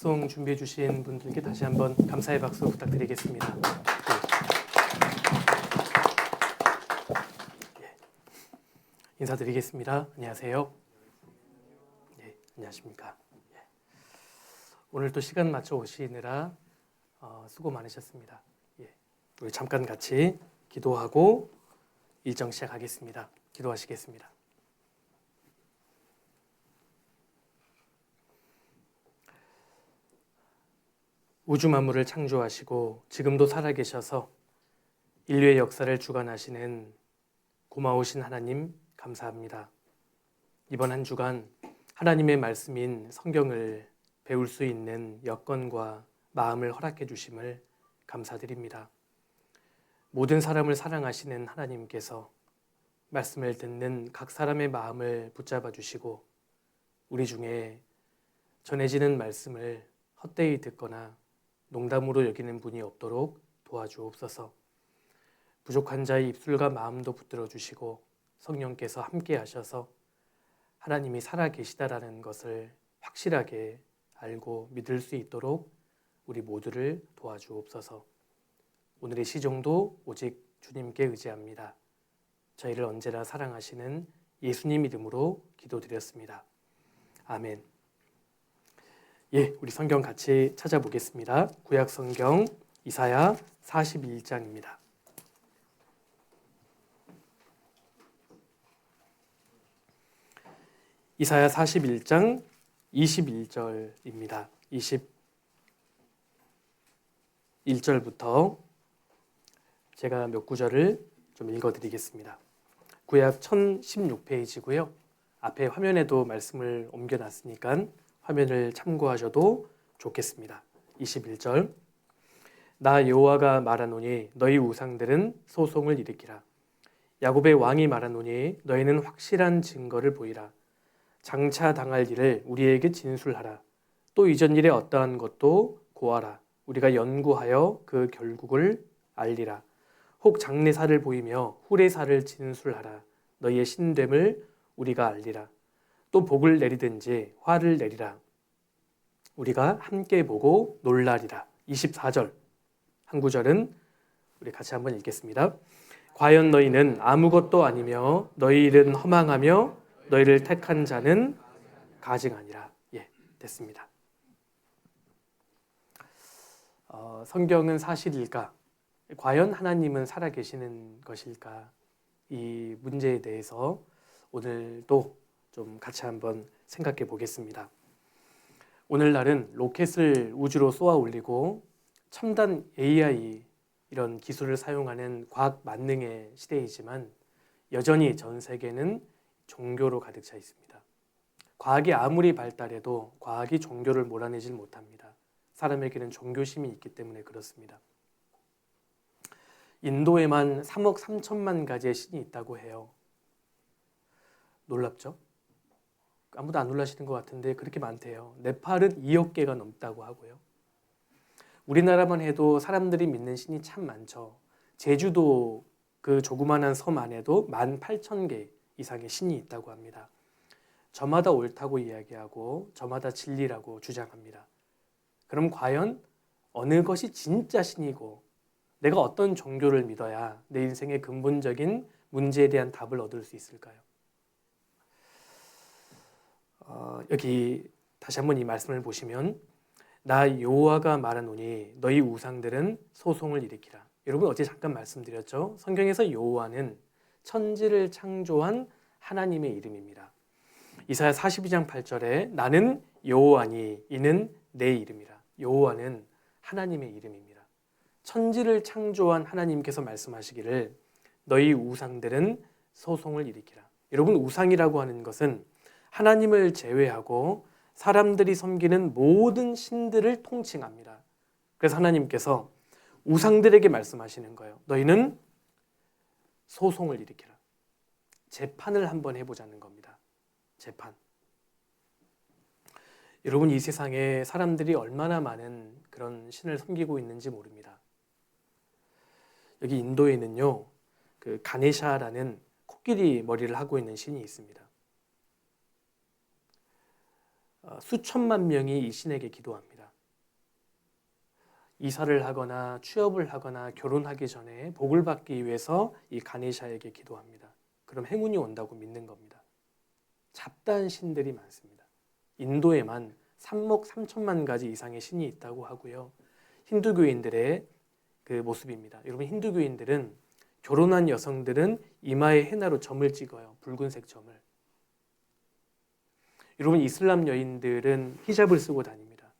박송 준비해 주신 분들께 다시 한번 감사의 박수 부탁드리겠습니다. 인사드리겠습니다. 안녕하세요. 안녕하십니까. 오늘 또 시간 맞춰 오시느라 수고 많으셨습니다. 우리 잠깐 같이 기도하고 일정 시작하겠습니다. 기도하시겠습니다. 우주 만물을 창조하시고 지금도 살아계셔서 인류의 역사를 주관하시는 고마우신 하나님 감사합니다. 이번 한 주간 하나님의 말씀인 성경을 배울 수 있는 여건과 마음을 허락해 주심을 감사드립니다. 모든 사람을 사랑하시는 하나님께서 말씀을 듣는 각 사람의 마음을 붙잡아 주시고 우리 중에 전해지는 말씀을 헛되이 듣거나 농담으로 여기는 분이 없도록 도와주옵소서. 부족한 자의 입술과 마음도 붙들어 주시고 성령께서 함께 하셔서 하나님이 살아계시다라는 것을 확실하게 알고 믿을 수 있도록 우리 모두를 도와주옵소서. 오늘의 시종도 오직 주님께 의지합니다. 저희를 언제나 사랑하시는 예수님 이름으로 기도드렸습니다. 아멘. 우리 성경 같이 찾아보겠습니다. 구약 성경 이사야 41장입니다. 이사야 41장 21절입니다. 21절부터 제가 몇 구절을 좀 읽어드리겠습니다. 구약 1016페이지고요. 앞에 화면에도 말씀을 옮겨놨으니까 화면을 참고하셔도 좋겠습니다. 21절 나 여호와가 말하노니 너희 우상들은 소송을 일으키라. 야곱의 왕이 말하노니 너희는 확실한 증거를 보이라. 장차 당할 일을 우리에게 진술하라. 또 이전 일에 어떠한 것도 고하라. 우리가 연구하여 그 결국을 알리라. 혹 장래사를 보이며 후래사를 진술하라. 너희의 신됨을 우리가 알리라. 또 복을 내리든지 화를 내리라. 우리가 함께 보고 놀라리라. 24절 한 구절은 우리 같이 한번 읽겠습니다. 과연 너희는 아무것도 아니며 너희 일은 허망하며 너희를 택한 자는 가증하니라. 됐습니다. 성경은 사실일까? 과연 하나님은 살아계시는 것일까? 이 문제에 대해서 오늘도 좀 같이 한번 생각해 보겠습니다. 오늘날은 로켓을 우주로 쏘아 올리고 첨단 AI 이런 기술을 사용하는 과학 만능의 시대이지만 여전히 전 세계는 종교로 가득 차 있습니다. 과학이 아무리 발달해도 과학이 종교를 몰아내질 못합니다. 사람에게는 종교심이 있기 때문에 그렇습니다. 인도에만 3억 3천만 가지의 신이 있다고 해요. 놀랍죠? 아무도 안 놀라시는 것 같은데 그렇게 많대요. 네팔은 2억 개가 넘다고 하고요. 우리나라만 해도 사람들이 믿는 신이 참 많죠. 제주도 그 조그만한 섬 안에도 18,000개 이상의 신이 있다고 합니다. 저마다 옳다고 이야기하고 저마다 진리라고 주장합니다. 그럼 과연 어느 것이 진짜 신이고 내가 어떤 종교를 믿어야 내 인생의 근본적인 문제에 대한 답을 얻을 수 있을까요? 여기 다시 한번 이 말씀을 보시면 나 여호와가 말하노니 너희 우상들은 소송을 일으키라. 여러분 어제 잠깐 말씀드렸죠? 성경에서 여호와는 천지를 창조한 하나님의 이름입니다. 이사야 42장 8절에 나는 여호와니 이는 내 이름이라. 여호와는 하나님의 이름입니다. 천지를 창조한 하나님께서 말씀하시기를 너희 우상들은 소송을 일으키라. 여러분 우상이라고 하는 것은 하나님을 제외하고 사람들이 섬기는 모든 신들을 통칭합니다. 그래서 하나님께서 우상들에게 말씀하시는 거예요. 너희는 소송을 일으키라. 재판을 한번 해보자는 겁니다. 재판. 여러분 이 세상에 사람들이 얼마나 많은 그런 신을 섬기고 있는지 모릅니다. 여기 인도에는요, 그 가네샤라는 코끼리 머리를 하고 있는 신이 있습니다. 수천만 명이 이 신에게 기도합니다. 이사를 하거나 취업을 하거나 결혼하기 전에 복을 받기 위해서 이 가네샤에게 기도합니다. 그럼 행운이 온다고 믿는 겁니다. 잡다한 신들이 많습니다. 인도에만 3억 3천만 가지 이상의 신이 있다고 하고요. 힌두교인들의 그 모습입니다. 여러분, 힌두교인들은 결혼한 여성들은 이마에 헤나로 점을 찍어요. 붉은색 점을. 여러분, 이슬람 여인들은 히잡을 쓰고 다닙니다.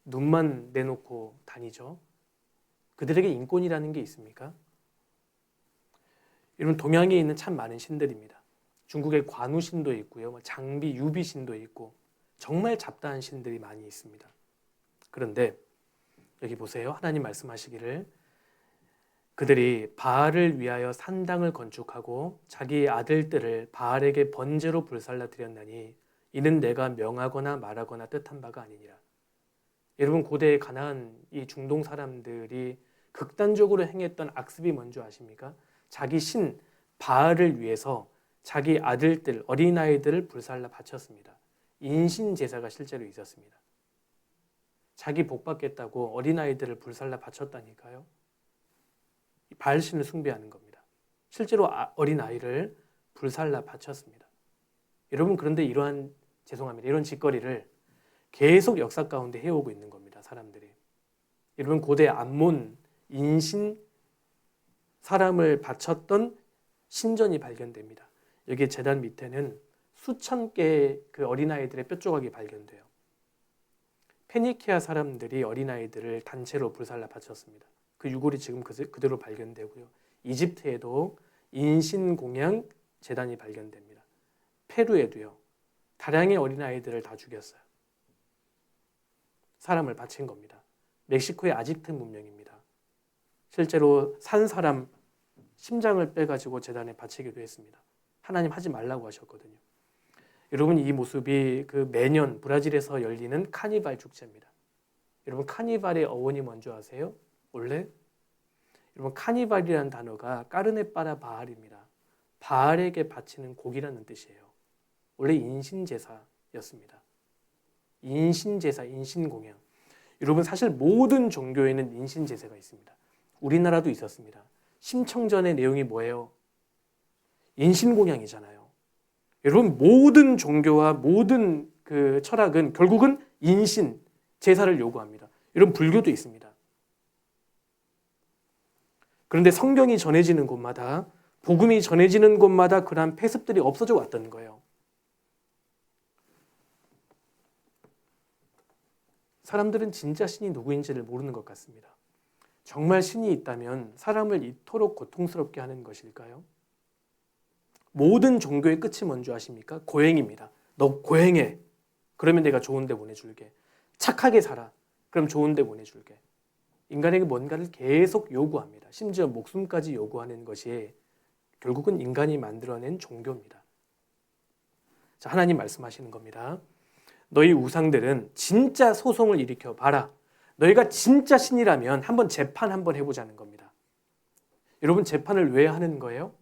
눈만 내놓고 다니죠. 그들에게 인권이라는 게 있습니까? 여러분, 동양에 있는 참 많은 신들입니다. 중국의 관우신도 있고요. 장비, 유비신도 있고 정말 잡다한 신들이 많이 있습니다. 그런데 여기 보세요. 하나님 말씀하시기를 그들이 바알을 위하여 산당을 건축하고 자기 아들들을 바알에게 번제로 불살라 드렸나니 이는 내가 명하거나 말하거나 뜻한 바가 아니니라. 여러분, 고대 가나안 이 중동 사람들이 극단적으로 행했던 악습이 뭔지 아십니까? 자기 신 바알을 위해서 자기 아들들, 어린아이들을 불살라 바쳤습니다. 인신 제사가 실제로 있었습니다. 자기 복 받겠다고 어린아이들을 불살라 바쳤다니까요. 바알신을 숭배하는 겁니다. 실제로 어린아이를 불살라 바쳤습니다. 여러분, 그런데 이런 짓거리를 계속 역사 가운데 해오고 있는 겁니다. 사람들이. 여러분, 고대 암몬, 인신, 사람을 바쳤던 신전이 발견됩니다. 여기 제단 밑에는 수천 개의 그 어린아이들의 뼈조각이 발견돼요. 페니키아 사람들이 어린아이들을 단체로 불살라 바쳤습니다. 그 유골이 지금 그대로 발견되고요. 이집트에도 인신공양 제단이 발견됩니다. 페루에도요. 다량의 어린아이들을 다 죽였어요. 사람을 바친 겁니다. 멕시코의 아직트 문명입니다. 실제로 산 사람 심장을 빼가지고 제단에 바치기도 했습니다. 하나님 하지 말라고 하셨거든요. 여러분, 이 모습이 그 매년 브라질에서 열리는 카니발 축제입니다. 여러분, 카니발의 어원이 뭔지 아세요? 원래 여러분, 카니발이라는 단어가 까르네빠라 바알입니다. 바알에게 바치는 고기라는 뜻이에요. 원래 인신제사였습니다. 인신제사, 인신공양. 여러분, 사실 모든 종교에는 인신제사가 있습니다. 우리나라도 있었습니다. 심청전의 내용이 뭐예요? 인신공양이잖아요. 여러분, 모든 종교와 모든 그 철학은 결국은 인신, 제사를 요구합니다. 여러분, 불교도 있습니다. 그런데 성경이 전해지는 곳마다, 복음이 전해지는 곳마다 그러한 폐습들이 없어져 왔던 거예요. 사람들은 진짜 신이 누구인지를 모르는 것 같습니다. 정말 신이 있다면 사람을 이토록 고통스럽게 하는 것일까요? 모든 종교의 끝이 뭔지 아십니까? 고행입니다. 너 고행해. 그러면 내가 좋은 데 보내줄게. 착하게 살아. 그럼 좋은 데 보내줄게. 인간에게 뭔가를 계속 요구합니다. 심지어 목숨까지 요구하는 것이 결국은 인간이 만들어낸 종교입니다. 자, 하나님 말씀하시는 겁니다. 너희 우상들은 진짜 소송을 일으켜 봐라. 너희가 진짜 신이라면 한번 재판 한번 해보자는 겁니다. 여러분, 재판을 왜 하는 거예요?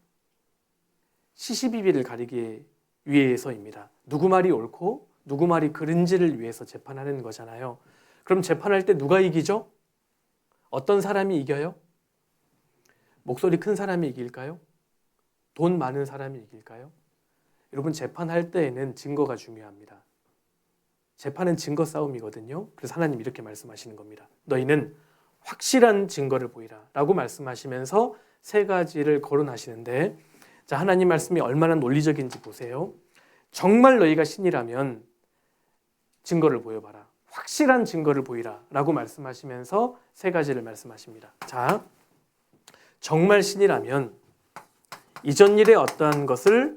시시비비를 가리기 위해서입니다. 누구 말이 옳고 누구 말이 그른지를 위해서 재판하는 거잖아요. 그럼 재판할 때 누가 이기죠? 어떤 사람이 이겨요? 목소리 큰 사람이 이길까요? 돈 많은 사람이 이길까요? 여러분, 재판할 때에는 증거가 중요합니다. 재판은 증거 싸움이거든요. 그래서 하나님 이렇게 말씀하시는 겁니다. 너희는 확실한 증거를 보이라 라고 말씀하시면서 세 가지를 거론하시는데, 자, 하나님 말씀이 얼마나 논리적인지 보세요. 정말 너희가 신이라면 증거를 보여봐라. 확실한 증거를 보이라 라고 말씀하시면서 세 가지를 말씀하십니다. 자, 정말 신이라면 이전 일에 어떠한 것을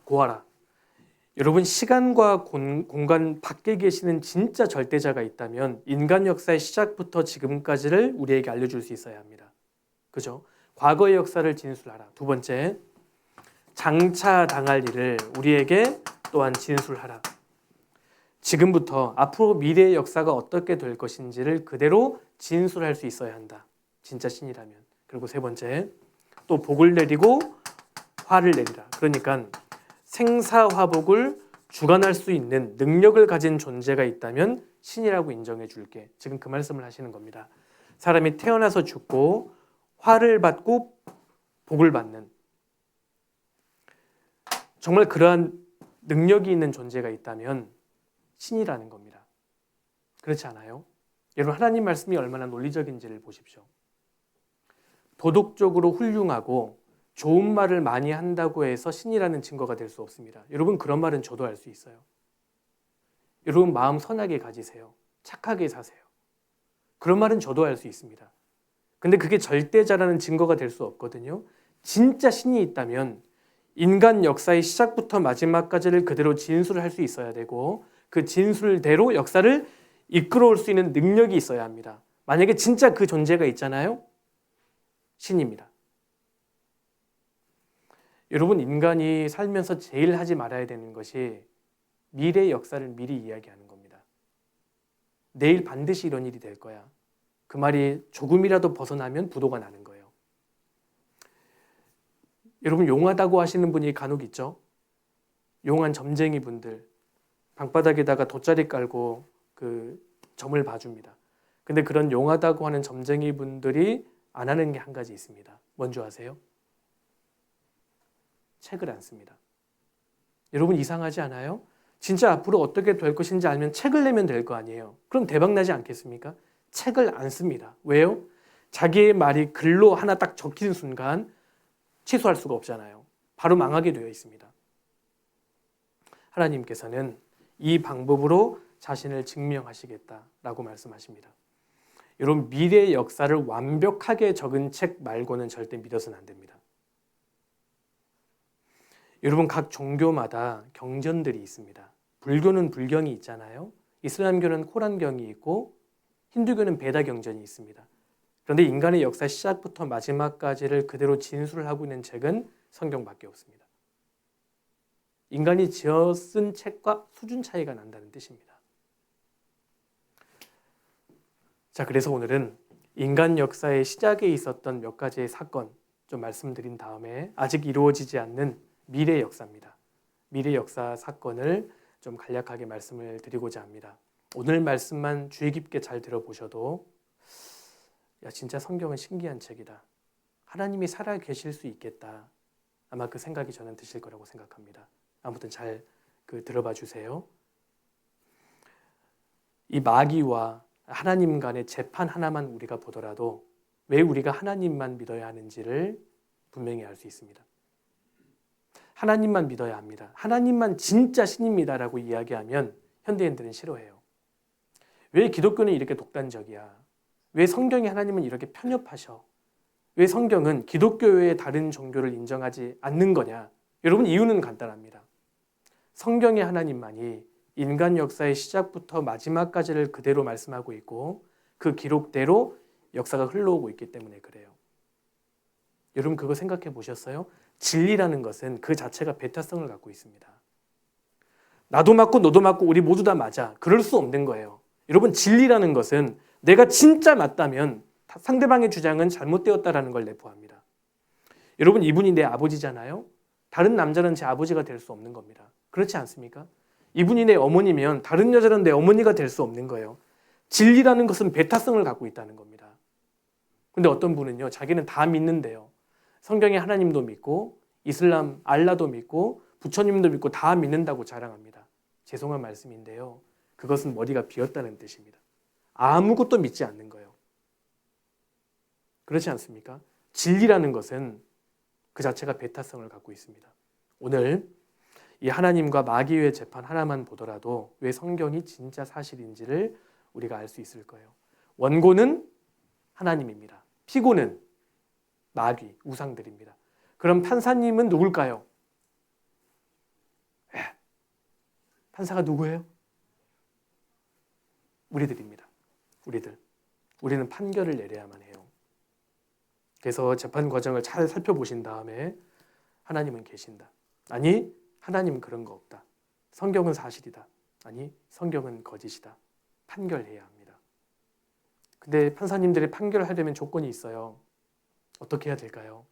고하라. 여러분, 시간과 공간 밖에 계시는 진짜 절대자가 있다면 인간 역사의 시작부터 지금까지를 우리에게 알려줄 수 있어야 합니다. 그죠? 과거의 역사를 진술하라. 두 번째, 장차 당할 일을 우리에게 또한 진술하라. 지금부터 앞으로 미래의 역사가 어떻게 될 것인지를 그대로 진술할 수 있어야 한다. 진짜 신이라면. 그리고 세 번째, 또 복을 내리고 화를 내리라. 그러니까 생사화복을 주관할 수 있는 능력을 가진 존재가 있다면 신이라고 인정해 줄게. 지금 그 말씀을 하시는 겁니다. 사람이 태어나서 죽고 화를 받고 복을 받는, 정말 그러한 능력이 있는 존재가 있다면 신이라는 겁니다. 그렇지 않아요? 여러분, 하나님 말씀이 얼마나 논리적인지를 보십시오. 도덕적으로 훌륭하고 좋은 말을 많이 한다고 해서 신이라는 증거가 될 수 없습니다. 여러분, 그런 말은 저도 할 수 있어요. 여러분, 마음 선하게 가지세요. 착하게 사세요. 그런 말은 저도 할 수 있습니다. 근데 그게 절대자라는 증거가 될 수 없거든요. 진짜 신이 있다면 인간 역사의 시작부터 마지막까지를 그대로 진술을 할 수 있어야 되고, 그 진술대로 역사를 이끌어올 수 있는 능력이 있어야 합니다. 만약에 진짜 그 존재가 있잖아요, 신입니다. 여러분, 인간이 살면서 제일 하지 말아야 되는 것이 미래의 역사를 미리 이야기하는 겁니다. 내일 반드시 이런 일이 될 거야. 그 말이 조금이라도 벗어나면 부도가 나는 거예요. 여러분, 용하다고 하시는 분이 간혹 있죠? 용한 점쟁이 분들, 방바닥에다가 돗자리 깔고 그 점을 봐줍니다. 근데 그런 용하다고 하는 점쟁이 분들이 안 하는 게 한 가지 있습니다. 뭔지 아세요? 책을 안 씁니다. 여러분, 이상하지 않아요? 진짜 앞으로 어떻게 될 것인지 알면 책을 내면 될 거 아니에요. 그럼 대박 나지 않겠습니까? 책을 안 씁니다. 왜요? 자기의 말이 글로 하나 딱 적힌 순간 취소할 수가 없잖아요. 바로 망하게 되어 있습니다. 하나님께서는 이 방법으로 자신을 증명하시겠다라고 말씀하십니다. 여러분, 미래의 역사를 완벽하게 적은 책 말고는 절대 믿어서는 안 됩니다. 여러분, 각 종교마다 경전들이 있습니다. 불교는 불경이 있잖아요. 이슬람교는 코란경이 있고 힌두교는 베다 경전이 있습니다. 그런데 인간의 역사 시작부터 마지막까지를 그대로 진술을 하고 있는 책은 성경밖에 없습니다. 인간이 지어 쓴 책과 수준 차이가 난다는 뜻입니다. 자, 그래서 오늘은 인간 역사의 시작에 있었던 몇 가지의 사건 좀 말씀드린 다음에 아직 이루어지지 않는 미래 역사입니다. 미래 역사 사건을 좀 간략하게 말씀을 드리고자 합니다. 오늘 말씀만 주의 깊게 잘 들어보셔도 야, 진짜 성경은 신기한 책이다. 하나님이 살아 계실 수 있겠다. 아마 그 생각이 저는 드실 거라고 생각합니다. 아무튼 잘 들어봐 주세요. 이 마귀와 하나님 간의 재판 하나만 우리가 보더라도 왜 우리가 하나님만 믿어야 하는지를 분명히 알 수 있습니다. 하나님만 믿어야 합니다. 하나님만 진짜 신입니다라고 이야기하면 현대인들은 싫어해요. 왜 기독교는 이렇게 독단적이야? 왜 성경의 하나님은 이렇게 편협하셔? 왜 성경은 기독교 외의 다른 종교를 인정하지 않는 거냐? 여러분, 이유는 간단합니다. 성경의 하나님만이 인간 역사의 시작부터 마지막까지를 그대로 말씀하고 있고 그 기록대로 역사가 흘러오고 있기 때문에 그래요. 여러분, 그거 생각해 보셨어요? 진리라는 것은 그 자체가 배타성을 갖고 있습니다. 나도 맞고 너도 맞고 우리 모두 다 맞아. 그럴 수 없는 거예요. 여러분, 진리라는 것은 내가 진짜 맞다면 상대방의 주장은 잘못되었다라는 걸 내포합니다. 여러분, 이분이 내 아버지잖아요. 다른 남자는 제 아버지가 될 수 없는 겁니다. 그렇지 않습니까? 이분이 내 어머니면 다른 여자는 내 어머니가 될 수 없는 거예요. 진리라는 것은 배타성을 갖고 있다는 겁니다. 근데 어떤 분은요, 자기는 다 믿는데요. 성경의 하나님도 믿고 이슬람 알라도 믿고 부처님도 믿고 다 믿는다고 자랑합니다. 죄송한 말씀인데요. 그것은 머리가 비었다는 뜻입니다. 아무것도 믿지 않는 거예요. 그렇지 않습니까? 진리라는 것은 그 자체가 배타성을 갖고 있습니다. 오늘 이 하나님과 마귀의 재판 하나만 보더라도 왜 성경이 진짜 사실인지를 우리가 알 수 있을 거예요. 원고는 하나님입니다. 피고는 마귀, 우상들입니다. 그럼 판사님은 누굴까요? 판사가 누구예요? 우리들입니다. 우리는 판결을 내려야만 해요. 그래서 재판 과정을 잘 살펴보신 다음에 하나님은 계신다. 아니, 하나님은 그런 거 없다. 성경은 사실이다. 아니, 성경은 거짓이다. 판결해야 합니다. 근데 판사님들이 판결하려면 조건이 있어요. 어떻게 해야 될까요?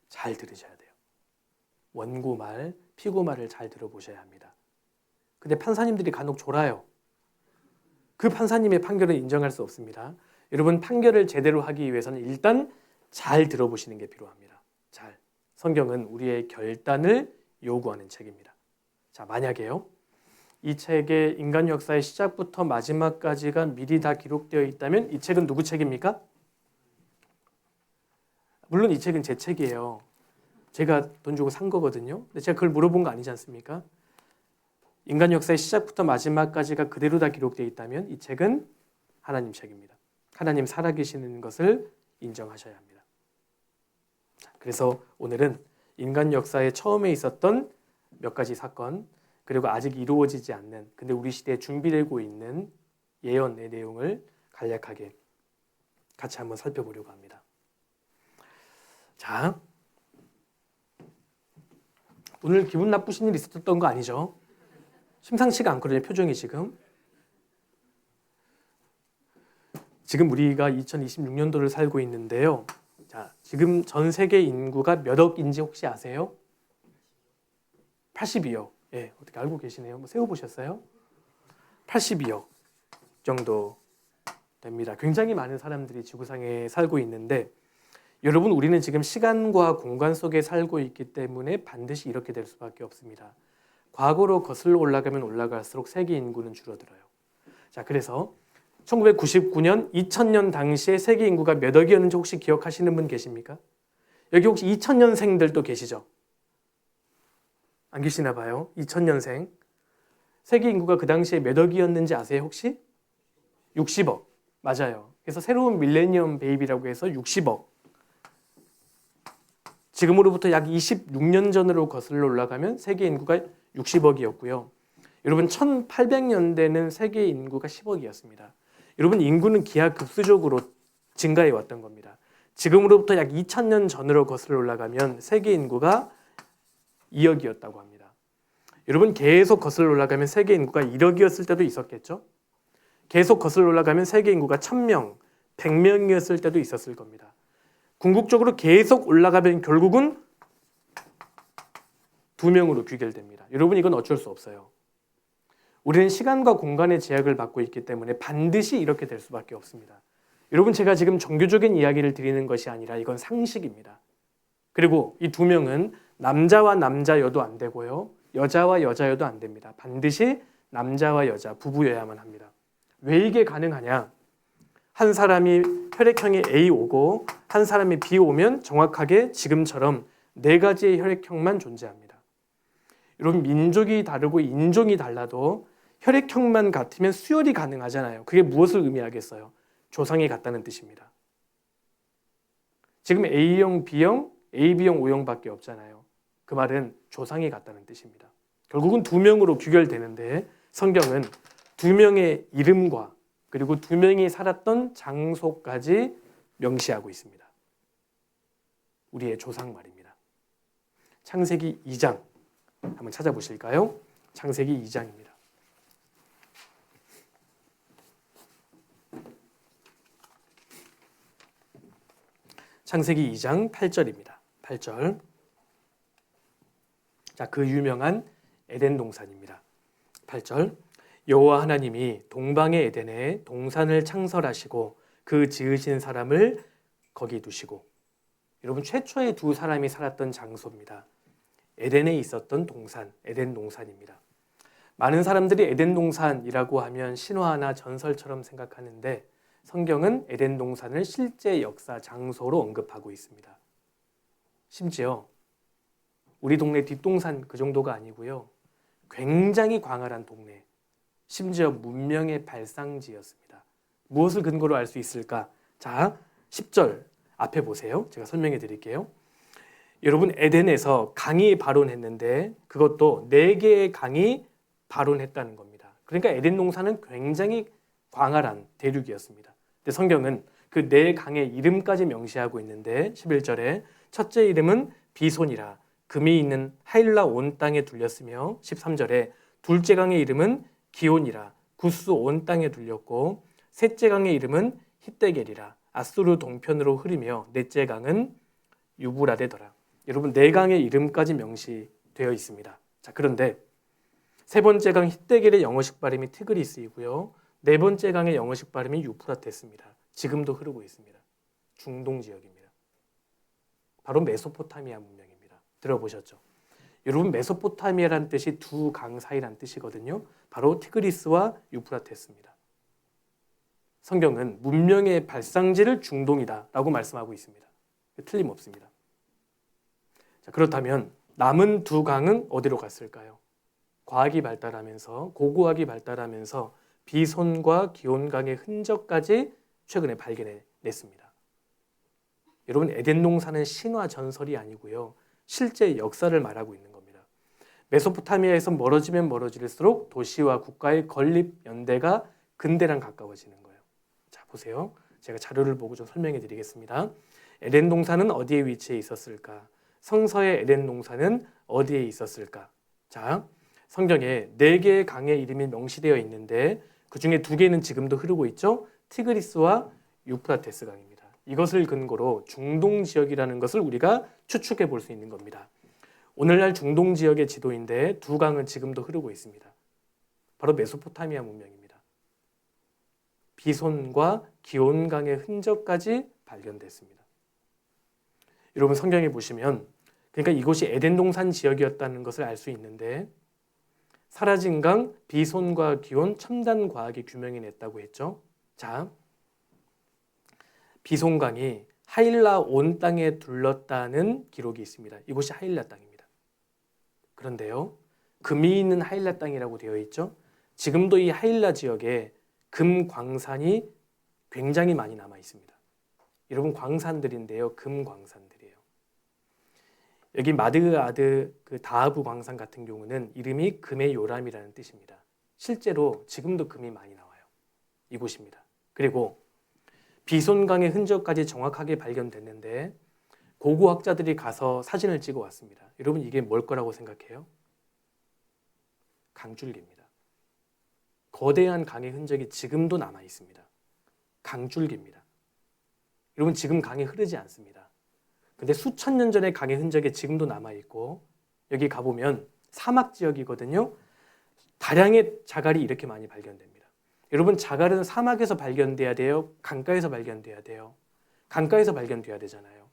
잘 들으셔야 돼요. 원고 말, 피고 말을 잘 들어보셔야 합니다. 근데 판사님들이 간혹 졸아요. 그 판사님의 판결을 인정할 수 없습니다. 여러분 판결을 제대로 하기 위해서는 일단 잘 들어보시는 게 필요합니다. 잘. 성경은 우리의 결단을 요구하는 책입니다. 자, 만약에요. 이 책의 인간 역사의 시작부터 마지막까지가 미리 다 기록되어 있다면 이 책은 누구 책입니까? 물론 이 책은 제 책이에요. 제가 돈 주고 산 거거든요. 근데 제가 그걸 물어본 거 아니지 않습니까? 인간 역사의 시작부터 마지막까지가 그대로 다 기록되어 있다면 이 책은 하나님 책입니다. 하나님 살아계시는 것을 인정하셔야 합니다. 그래서 오늘은 인간 역사의 처음에 있었던 몇 가지 사건, 그리고 아직 이루어지지 않는, 근데 우리 시대에 준비되고 있는 예언의 내용을 간략하게 같이 한번 살펴보려고 합니다. 자, 오늘 기분 나쁘신 일 있었던 거 아니죠? 심상치가 않거든요, 표정이 지금. 지금 우리가 2026년도를 살고 있는데요. 자, 지금 전 세계 인구가 몇 억인지 혹시 아세요? 82억. 예, 어떻게 알고 계시네요? 뭐 세워보셨어요? 82억 정도 됩니다. 굉장히 많은 사람들이 지구상에 살고 있는데 여러분, 우리는 지금 시간과 공간 속에 살고 있기 때문에 반드시 이렇게 될 수밖에 없습니다. 과거로 거슬러 올라가면 올라갈수록 세계 인구는 줄어들어요. 자, 그래서 1999년, 2000년 당시에 세계 인구가 몇 억이었는지 혹시 기억하시는 분 계십니까? 여기 혹시 2000년생들도 계시죠? 안 계시나 봐요. 2000년생. 세계 인구가 그 당시에 몇 억이었는지 아세요 혹시? 60억. 맞아요. 그래서 새로운 밀레니엄 베이비라고 해서 60억. 지금으로부터 약 26년 전으로 거슬러 올라가면 세계 인구가 60억이었고요. 여러분 1800년대는 세계 인구가 10억이었습니다. 여러분 인구는 기하급수적으로 증가해 왔던 겁니다. 지금으로부터 약 2000년 전으로 거슬러 올라가면 세계 인구가 2억이었다고 합니다. 여러분 계속 거슬러 올라가면 세계 인구가 1억이었을 때도 있었겠죠? 계속 거슬러 올라가면 세계 인구가 1000명, 100명이었을 때도 있었을 겁니다. 궁극적으로 계속 올라가면 결국은 2명으로 귀결됩니다. 여러분 이건 어쩔 수 없어요. 우리는 시간과 공간의 제약을 받고 있기 때문에 반드시 이렇게 될 수밖에 없습니다. 여러분 제가 지금 종교적인 이야기를 드리는 것이 아니라 이건 상식입니다. 그리고 이 2명은 남자와 남자여도 안 되고요. 여자와 여자여도 안 됩니다. 반드시 남자와 여자, 부부여야만 합니다. 왜 이게 가능하냐? 한 사람이 혈액형이 A 오고 한 사람이 B 오면 정확하게 지금처럼 4가지의 혈액형만 존재합니다. 여러분 민족이 다르고 인종이 달라도 혈액형만 같으면 수혈이 가능하잖아요. 그게 무엇을 의미하겠어요? 조상이 같다는 뜻입니다. 지금 A형, B형, AB형, O형밖에 없잖아요. 그 말은 조상이 같다는 뜻입니다. 결국은 2명으로 귀결되는데 성경은 2명의 이름과 그리고 2명이 살았던 장소까지 명시하고 있습니다. 우리의 조상 말입니다. 창세기 2장 한번 찾아보실까요? 창세기 2장입니다. 창세기 2장 8절입니다. 8절. 자, 그 유명한 에덴 동산입니다. 8절. 여호와 하나님이 동방의 에덴에 동산을 창설하시고 그 지으신 사람을 거기 두시고. 여러분 최초의 2 사람이 살았던 장소입니다. 에덴에 있었던 동산, 에덴 동산입니다. 많은 사람들이 에덴 동산이라고 하면 신화나 전설처럼 생각하는데 성경은 에덴 동산을 실제 역사 장소로 언급하고 있습니다. 심지어 우리 동네 뒷동산 그 정도가 아니고요. 굉장히 광활한 동네, 심지어 문명의 발상지였습니다. 무엇을 근거로 알 수 있을까? 자, 10절 앞에 보세요. 제가 설명해 드릴게요. 여러분 에덴에서 강이 발원했는데 그것도 4개의 강이 발원했다는 겁니다. 그러니까 에덴 동산은 굉장히 광활한 대륙이었습니다. 근데 성경은 그 4강의 이름까지 명시하고 있는데 11절에 첫째 이름은 비손이라 금이 있는 하일라 온 땅에 둘렸으며 13절에 둘째 강의 이름은 기온이라 구스 온 땅에 둘렸고 셋째 강의 이름은 hitdegel이라 아수르 동편으로 흐르며 넷째 강은 유브라데더라. 여러분 4강의 이름까지 명시되어 있습니다. 자, 그런데 세 번째 강 hitdegel의 영어식 발음이 티그리스이고요. 네 번째 강의 영어식 발음이 유프라테스입니다. 지금도 흐르고 있습니다. 중동 지역입니다. 바로 메소포타미아 문명입니다. 들어보셨죠? 여러분 메소포타미아라는 뜻이 두 강 사이라는 뜻이거든요. 바로 티그리스와 유프라테스입니다. 성경은 문명의 발상지를 중동이다 라고 말씀하고 있습니다. 틀림없습니다. 자, 그렇다면 남은 두 강은 어디로 갔을까요? 과학이 발달하면서 고고학이 발달하면서 비손과 기온강의 흔적까지 최근에 발견해냈습니다. 여러분 에덴 농사는 신화 전설이 아니고요. 실제 역사를 말하고 있는 겁니다. 메소포타미아에서 멀어지면 멀어질수록 도시와 국가의 건립 연대가 근대랑 가까워지는 거예요. 자, 보세요. 제가 자료를 보고 좀 설명해 드리겠습니다. 에덴 동산은 어디에 위치해 있었을까? 성서의 에덴 동산은 어디에 있었을까? 자, 성경에 4개의 강의 이름이 명시되어 있는데 그 중에 2개는 지금도 흐르고 있죠. 티그리스와 유프라테스 강입니다. 이것을 근거로 중동 지역이라는 것을 우리가 추측해 볼 수 있는 겁니다. 오늘날 중동 지역의 지도인데 두 강은 지금도 흐르고 있습니다. 바로 메소포타미아 문명입니다. 비손과 기온강의 흔적까지 발견됐습니다. 여러분 성경에 보시면 그러니까 이곳이 에덴 동산 지역이었다는 것을 알 수 있는데 사라진 강, 비손과 기온, 첨단 과학이 규명해냈다고 했죠. 자, 비손강이 하일라 온 땅에 둘렀다는 기록이 있습니다. 이곳이 하일라 땅입니다. 그런데요, 금이 있는 하일라 땅이라고 되어 있죠. 지금도 이 하일라 지역에 금 광산이 굉장히 많이 남아 있습니다. 여러분 광산들인데요, 금 광산들이에요. 여기 마드아드 그 다하부 광산 같은 경우는 이름이 금의 요람이라는 뜻입니다. 실제로 지금도 금이 많이 나와요. 이곳입니다. 그리고 비손강의 흔적까지 정확하게 발견됐는데 고고학자들이 가서 사진을 찍어 왔습니다. 여러분 이게 뭘 거라고 생각해요? 강줄기입니다. 거대한 강의 흔적이 지금도 남아 있습니다. 강줄기입니다. 여러분 지금 강이 흐르지 않습니다. 근데 수천 년 전의 강의 흔적이 지금도 남아 있고 여기 가보면 사막 지역이거든요. 다량의 자갈이 이렇게 많이 발견됩니다. 여러분 자갈은 사막에서 발견돼야 돼요? 강가에서 발견돼야 돼요? 강가에서 발견돼야 되잖아요.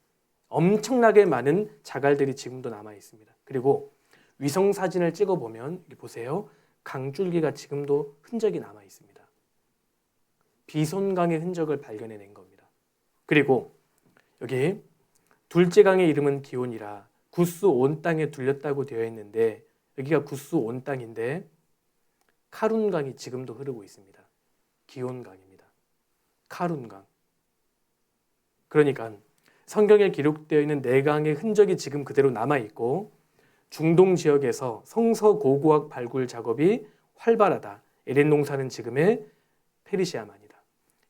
엄청나게 많은 자갈들이 지금도 남아 있습니다. 그리고 위성 사진을 찍어보면 여기 보세요. 강줄기가 지금도 흔적이 남아 있습니다. 비손강의 흔적을 발견해낸 겁니다. 그리고 여기 둘째 강의 이름은 기온이라 구스 온 땅에 둘렸다고 되어 있는데 여기가 구스 온 땅인데 카룬강이 지금도 흐르고 있습니다. 기온강입니다. 카룬강. 그러니까 성경에 기록되어 있는 4강의 흔적이 지금 그대로 남아있고 중동 지역에서 성서 고고학 발굴 작업이 활발하다. 에덴 동산은 지금의 페르시아만이다.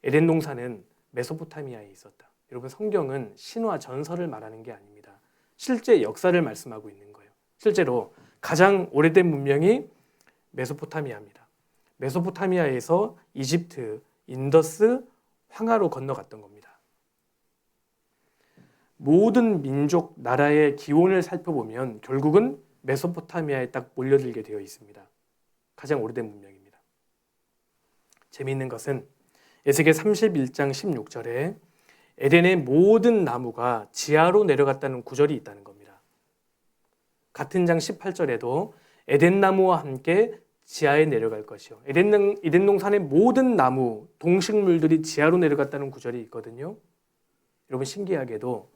에덴 동산은 메소포타미아에 있었다. 여러분 성경은 신화 전설을 말하는 게 아닙니다. 실제 역사를 말씀하고 있는 거예요. 실제로 가장 오래된 문명이 메소포타미아입니다. 메소포타미아에서 이집트, 인더스, 황하로 건너갔던 겁니다. 모든 민족, 나라의 기원을 살펴보면 결국은 메소포타미아에 딱 몰려들게 되어 있습니다. 가장 오래된 문명입니다. 재미있는 것은 에스겔 31장 16절에 에덴의 모든 나무가 지하로 내려갔다는 구절이 있다는 겁니다. 같은 장 18절에도 에덴 나무와 함께 지하에 내려갈 것이요. 에덴 동산의 모든 나무, 동식물들이 지하로 내려갔다는 구절이 있거든요. 여러분 신기하게도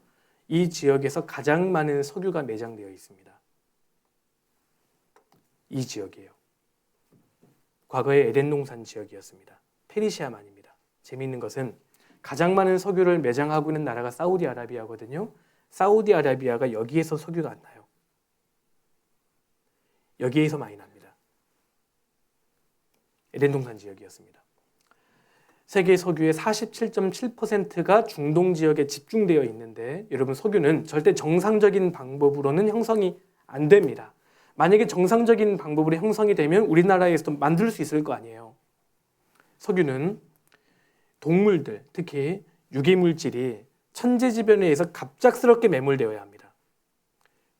이 지역에서 가장 많은 석유가 매장되어 있습니다. 이 지역이에요. 과거의 에덴 동산 지역이었습니다. 페르시아만입니다. 재미있는 것은 가장 많은 석유를 매장하고 있는 나라가 사우디아라비아거든요. 사우디아라비아가 여기에서 석유가 안 나요. 여기에서 많이 납니다. 에덴 동산 지역이었습니다. 세계 석유의 47.7%가 중동 지역에 집중되어 있는데 여러분 석유는 절대 정상적인 방법으로는 형성이 안 됩니다. 만약에 정상적인 방법으로 형성이 되면 우리나라에서도 만들 수 있을 거 아니에요. 석유는 동물들, 특히 유기물질이 천재지변에 의해서 갑작스럽게 매몰되어야 합니다.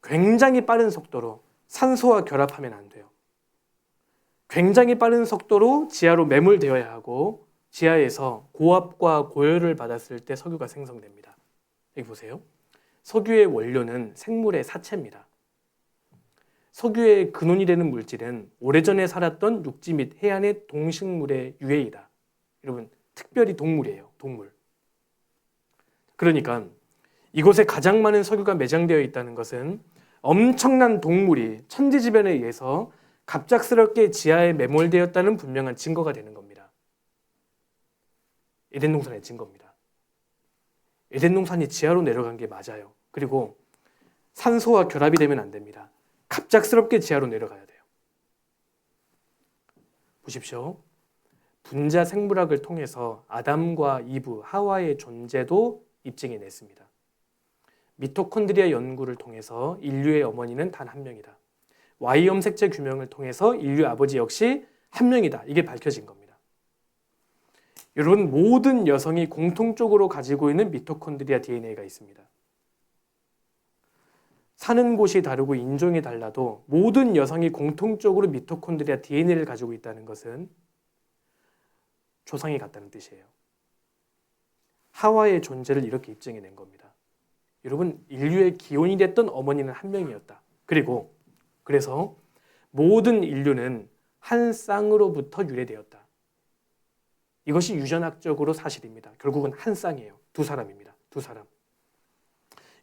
굉장히 빠른 속도로 산소와 결합하면 안 돼요. 굉장히 빠른 속도로 지하로 매몰되어야 하고 지하에서 고압과 고열을 받았을 때 석유가 생성됩니다. 여기 보세요. 석유의 원료는 생물의 사체입니다. 석유의 근원이 되는 물질은 오래전에 살았던 육지 및 해안의 동식물의 유해이다. 여러분, 특별히 동물이에요. 동물. 그러니까 이곳에 가장 많은 석유가 매장되어 있다는 것은 엄청난 동물이 천지지변에 의해서 갑작스럽게 지하에 매몰되었다는 분명한 증거가 되는 겁니다. 에덴 동산의 증거입니다. 에덴 동산이 지하로 내려간 게 맞아요. 그리고 산소와 결합이 되면 안 됩니다. 갑작스럽게 지하로 내려가야 돼요. 보십시오. 분자 생물학을 통해서 아담과 이브, 하와의 존재도 입증해 냈습니다. 미토콘드리아 연구를 통해서 인류의 어머니는 단 한 명이다. Y 염색체 규명을 통해서 인류 아버지 역시 한 명이다. 이게 밝혀진 겁니다. 여러분, 모든 여성이 공통적으로 가지고 있는 미토콘드리아 DNA가 있습니다. 사는 곳이 다르고 인종이 달라도 모든 여성이 공통적으로 미토콘드리아 DNA를 가지고 있다는 것은 조상이 같다는 뜻이에요. 하와의 존재를 이렇게 입증해 낸 겁니다. 여러분, 인류의 기원이 됐던 어머니는 한 명이었다. 그래서 모든 인류는 한 쌍으로부터 유래되었다. 이것이 유전학적으로 사실입니다. 결국은 한 쌍이에요. 두 사람입니다. 두 사람.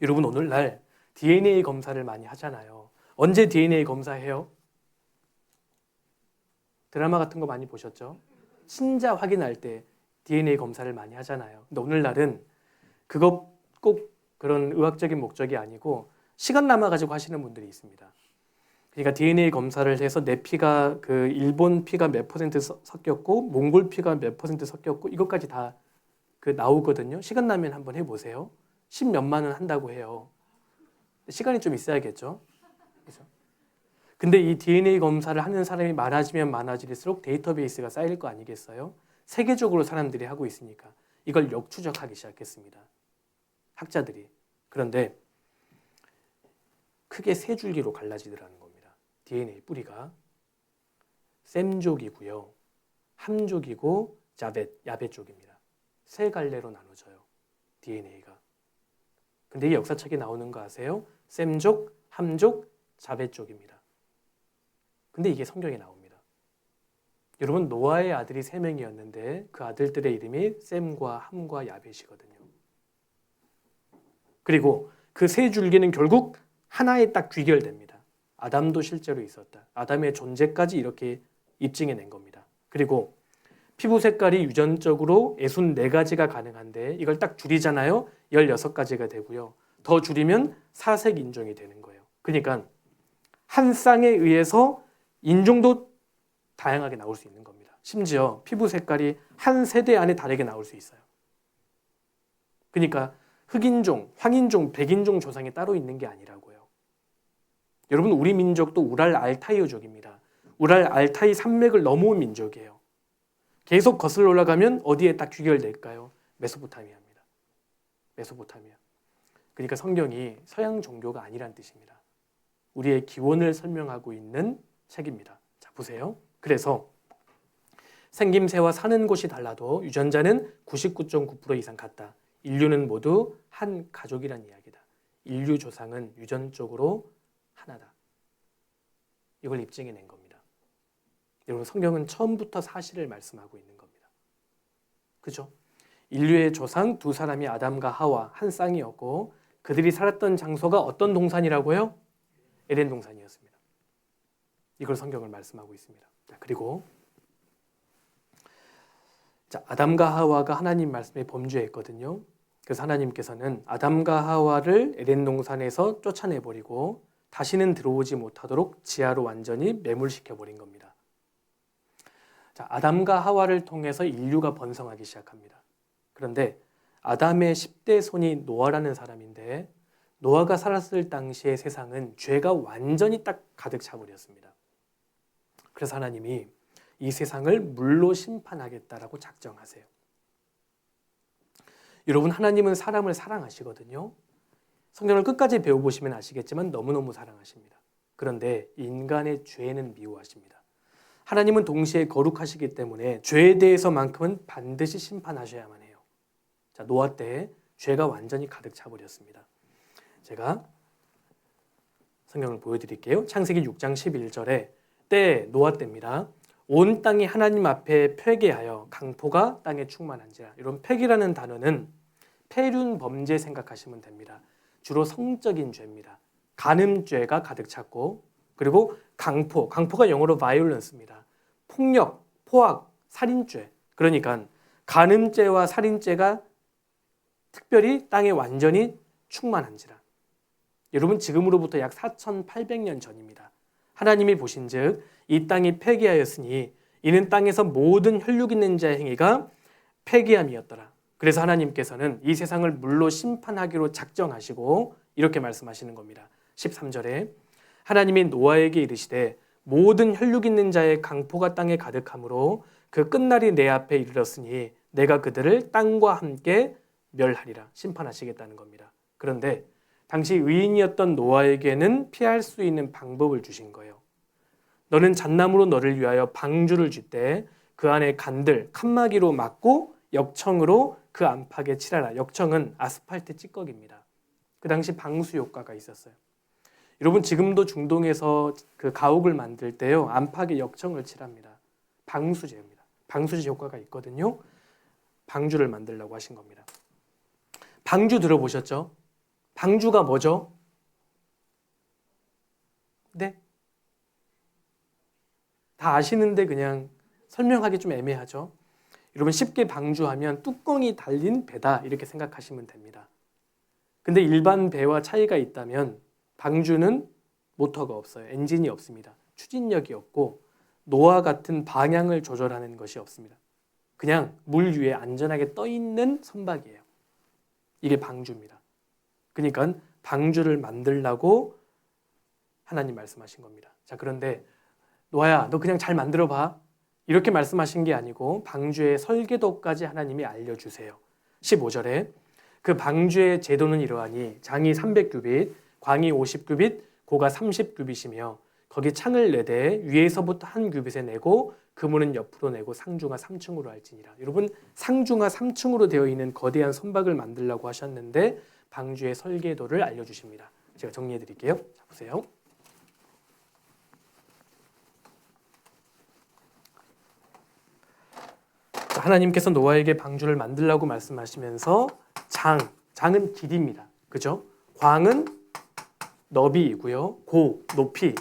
여러분, 오늘날 DNA 검사를 많이 하잖아요. 언제 DNA 검사해요? 드라마 같은 거 많이 보셨죠? 친자 확인할 때 DNA 검사를 많이 하잖아요. 근데 오늘날은 그거 꼭 그런 의학적인 목적이 아니고 시간 남아가지고 하시는 분들이 있습니다. 그러니까 DNA 검사를 해서 내 피가 그 일본 피가 몇 퍼센트 섞였고 몽골 피가 몇 퍼센트 섞였고 이것까지 다 그 나오거든요. 시간 나면 한번 해보세요. 10몇만 원 한다고 해요. 시간이 좀 있어야겠죠. 그렇죠? 근데 이 DNA 검사를 하는 사람이 많아지면 많아질수록 데이터베이스가 쌓일 거 아니겠어요? 세계적으로 사람들이 하고 있으니까 이걸 역추적하기 시작했습니다. 학자들이. 그런데 크게 세 줄기로 갈라지더라는 겁니다. DNA 뿌리가 셈족이고요. 함족이고 야벳 쪽입니다. 세 갈래로 나눠져요. DNA가. 근데 이 역사책에 나오는 거 아세요? 셈족, 함족, 자벳 쪽입니다. 근데 이게 성경에 나옵니다. 여러분, 노아의 아들이 3명이었는데 그 아들들의 이름이 셈과 함과 야벳이거든요. 그리고 그 세 줄기는 결국 하나에 딱 귀결됩니다. 아담도 실제로 있었다. 아담의 존재까지 이렇게 입증해 낸 겁니다. 그리고 피부 색깔이 유전적으로 64가지가 가능한데 이걸 딱 줄이잖아요. 16가지가 되고요. 더 줄이면 사색 인종이 되는 거예요. 그러니까 한 쌍에 의해서 인종도 다양하게 나올 수 있는 겁니다. 심지어 피부 색깔이 한 세대 안에 다르게 나올 수 있어요. 그러니까 흑인종, 황인종, 백인종 조상이 따로 있는 게 아니라고요. 여러분, 우리 민족도 우랄 알타이어족입니다. 우랄 알타이 산맥을 넘어온 민족이에요. 계속 거슬러 올라가면 어디에 딱 귀결될까요? 메소포타미아입니다. 메소포타미아. 그러니까 성경이 서양 종교가 아니란 뜻입니다. 우리의 기원을 설명하고 있는 책입니다. 자, 보세요. 그래서 생김새와 사는 곳이 달라도 유전자는 99.9% 이상 같다. 인류는 모두 한 가족이란 이야기다. 인류 조상은 유전적으로 하나다. 이걸 입증해 낸 겁니다. 여러분, 성경은 처음부터 사실을 말씀하고 있는 겁니다. 그죠? 인류의 조상 두 사람이 아담과 하와 한 쌍이었고 그들이 살았던 장소가 어떤 동산이라고요? 에덴 동산이었습니다. 이걸 성경을 말씀하고 있습니다. 자, 그리고 아담과 하와가 하나님 말씀에 범죄했거든요. 그래서 하나님께서는 아담과 하와를 에덴 동산에서 쫓아내버리고 다시는 들어오지 못하도록 지하로 완전히 매몰시켜버린 겁니다. 자, 아담과 하와를 통해서 인류가 번성하기 시작합니다. 그런데 아담의 10대 손이 노아라는 사람인데 노아가 살았을 당시의 세상은 죄가 완전히 딱 가득 차버렸습니다. 그래서 하나님이 이 세상을 물로 심판하겠다라고 작정하세요. 여러분, 하나님은 사람을 사랑하시거든요. 성경을 끝까지 배워보시면 아시겠지만 너무너무 사랑하십니다. 그런데 인간의 죄는 미워하십니다. 하나님은 동시에 거룩하시기 때문에 죄에 대해서만큼은 반드시 심판하셔야만 해요. 자, 노아 때 죄가 완전히 가득 차버렸습니다. 제가 성경을 보여드릴게요. 창세기 6장 11절에 때 노아 때입니다. 온 땅이 하나님 앞에 폐괴하여 강포가 땅에 충만한지라. 이런 폐괴라는 단어는 폐륜 범죄 생각하시면 됩니다. 주로 성적인 죄입니다. 간음죄가 가득 찼고, 그리고 강포가 영어로 violence입니다. 폭력, 포악, 살인죄. 그러니까 간음죄와 살인죄가 특별히 땅에 완전히 충만한지라. 여러분, 지금으로부터 약 4,800년 전입니다. 하나님이 보신즉 이 땅이 폐기하였으니 이는 땅에서 모든 혈육 있는 자의 행위가 폐기함이었더라. 그래서 하나님께서는 이 세상을 물로 심판하기로 작정하시고 이렇게 말씀하시는 겁니다. 13절에 하나님이 노아에게 이르시되 모든 혈육 있는 자의 강포가 땅에 가득하므로 그 끝날이 내 앞에 이르렀으니 내가 그들을 땅과 함께 멸하리라. 심판하시겠다는 겁니다. 그런데 당시 의인이었던 노아에게는 피할 수 있는 방법을 주신 거예요. 너는 잣나무로 너를 위하여 방주를 쥐되 그 안에 간들, 칸막이로 막고 역청으로 그 안팎에 칠하라. 역청은 아스팔트 찌꺼기입니다. 그 당시 방수 효과가 있었어요. 여러분, 지금도 중동에서 그 가옥을 만들 때요, 안팎에 역청을 칠합니다. 방수제입니다. 방수제 효과가 있거든요. 방주를 만들려고 하신 겁니다. 방주 들어보셨죠? 방주가 뭐죠? 네? 다 아시는데 그냥 설명하기 좀 애매하죠? 여러분, 쉽게 방주하면 뚜껑이 달린 배다 이렇게 생각하시면 됩니다. 근데 일반 배와 차이가 있다면 방주는 모터가 없어요. 엔진이 없습니다. 추진력이 없고 노아 같은 방향을 조절하는 것이 없습니다. 그냥 물 위에 안전하게 떠 있는 선박이에요. 이게 방주입니다. 그러니까 방주를 만들라고 하나님 말씀하신 겁니다. 자, 그런데 노아야, 너 그냥 잘 만들어 봐. 이렇게 말씀하신 게 아니고 방주의 설계도까지 하나님이 알려주세요. 15절에 그 방주의 제도는 이러하니 장이 300규빗, 광이 50규빗, 고가 30규빗이며 거기 창을 내되 위에서부터 한 규빗에 내고 그물은 옆으로 내고 상중하 3층으로 할지니라. 여러분, 상중하 3층으로 되어 있는 거대한 선박을 만들라고 하셨는데 방주의 설계도를 알려주십니다. 제가 정리해 드릴게요. 자, 보세요. 자, 하나님께서 노아에게 방주를 만들라고 말씀하시면서 장은 길이입니다. 그죠? 광은 너비이고요. 높이를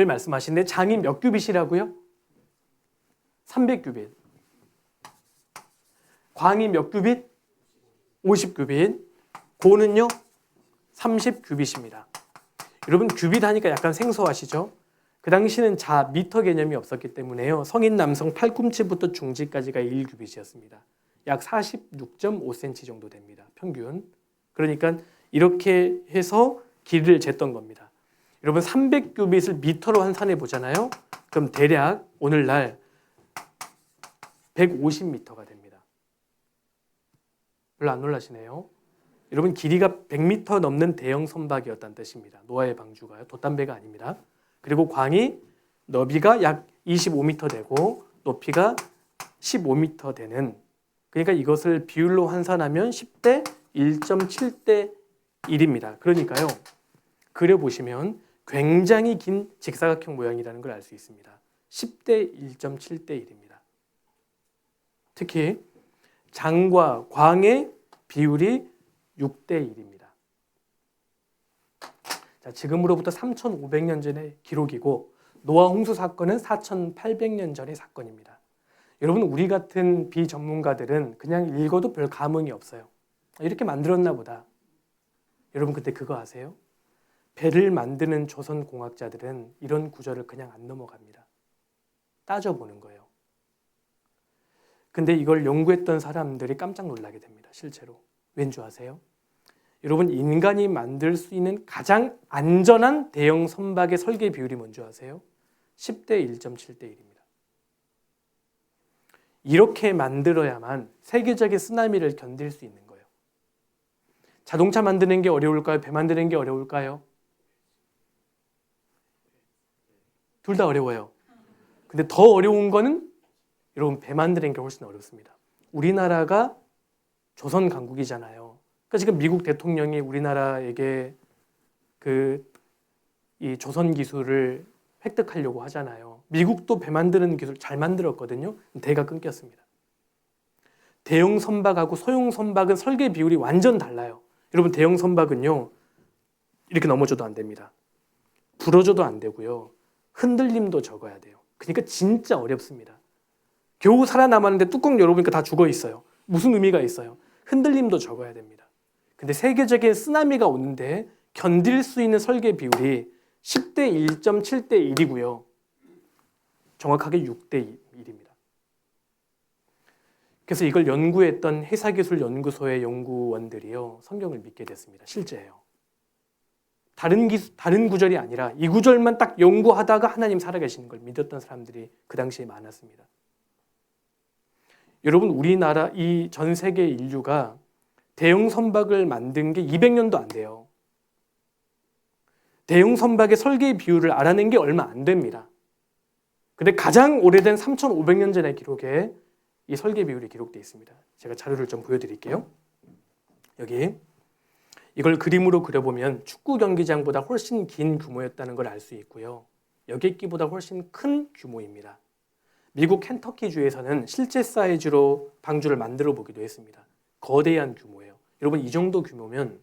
말씀하시는데 장이 몇 규빗이라고요? 300규빗. 광이 몇 규빗? 50규빗. 고는요? 30규빗입니다. 여러분, 규빗 하니까 약간 생소하시죠? 그 당시는 미터 개념이 없었기 때문에요. 성인 남성 팔꿈치부터 중지까지가 1규빗이었습니다. 약 46.5cm 정도 됩니다. 평균. 그러니까 이렇게 해서 길이를 쟀던 겁니다. 여러분, 300규빗을 미터로 환산해 보잖아요. 그럼 대략 오늘날 150m가 됩니다. 별로 안 놀라시네요. 여러분, 길이가 100m 넘는 대형 선박이었다는 뜻입니다. 노아의 방주가요. 돛담배가 아닙니다. 그리고 광이 너비가 약 25m 되고 높이가 15m 되는, 그러니까 이것을 비율로 환산하면 10대 1.7대 1입니다. 그러니까요, 그려보시면 굉장히 긴 직사각형 모양이라는 걸 알 수 있습니다. 10대 1.7대 1입니다. 특히 장과 광의 비율이 6대 1입니다. 자, 지금으로부터 3,500년 전의 기록이고 노아 홍수 사건은 4,800년 전의 사건입니다. 여러분, 우리 같은 비전문가들은 그냥 읽어도 별 감흥이 없어요. 이렇게 만들었나 보다. 여러분, 그때 그거 아세요? 배를 만드는 조선 공학자들은 이런 구절을 그냥 안 넘어갑니다. 따져보는 거예요. 근데 이걸 연구했던 사람들이 깜짝 놀라게 됩니다. 실제로. 왠 줄 아세요? 여러분, 인간이 만들 수 있는 가장 안전한 대형 선박의 설계 비율이 뭔지 아세요? 10대 1.7대 1입니다. 이렇게 만들어야만 세계적인 쓰나미를 견딜 수 있는 거예요. 자동차 만드는 게 어려울까요? 배 만드는 게 어려울까요? 둘 다 어려워요. 근데 더 어려운 거는 여러분 배 만드는 게 훨씬 어렵습니다. 우리나라가 조선 강국이잖아요. 그러니까 지금 미국 대통령이 우리나라에게 이 조선 기술을 획득하려고 하잖아요. 미국도 배 만드는 기술 잘 만들었거든요. 대가 끊겼습니다. 대형 선박하고 소형 선박은 설계 비율이 완전 달라요. 여러분 대형 선박은요. 이렇게 넘어져도 안 됩니다. 부러져도 안 되고요. 흔들림도 적어야 돼요. 그러니까 진짜 어렵습니다. 겨우 살아남았는데 뚜껑 열어보니까 다 죽어 있어요. 무슨 의미가 있어요? 흔들림도 적어야 됩니다. 근데 세계적인 쓰나미가 오는데 견딜 수 있는 설계 비율이 10대 1.7대 1이고요. 정확하게 6대 1입니다. 그래서 이걸 연구했던 해사기술연구소의 연구원들이요. 성경을 믿게 됐습니다. 실제예요. 다른 구절이 아니라 이 구절만 딱 연구하다가 하나님 살아계시는 걸 믿었던 사람들이 그 당시에 많았습니다. 여러분 우리나라 이 전 세계 인류가 대형 선박을 만든 게 200년도 안 돼요. 대형 선박의 설계 비율을 알아낸 게 얼마 안 됩니다. 근데 가장 오래된 3,500년 전의 기록에 이 설계 비율이 기록되어 있습니다. 제가 자료를 좀 보여드릴게요. 여기 이걸 그림으로 그려보면 축구 경기장보다 훨씬 긴 규모였다는 걸 알 수 있고요. 여객기보다 훨씬 큰 규모입니다. 미국 켄터키주에서는 실제 사이즈로 방주를 만들어 보기도 했습니다. 거대한 규모예요. 여러분 이 정도 규모면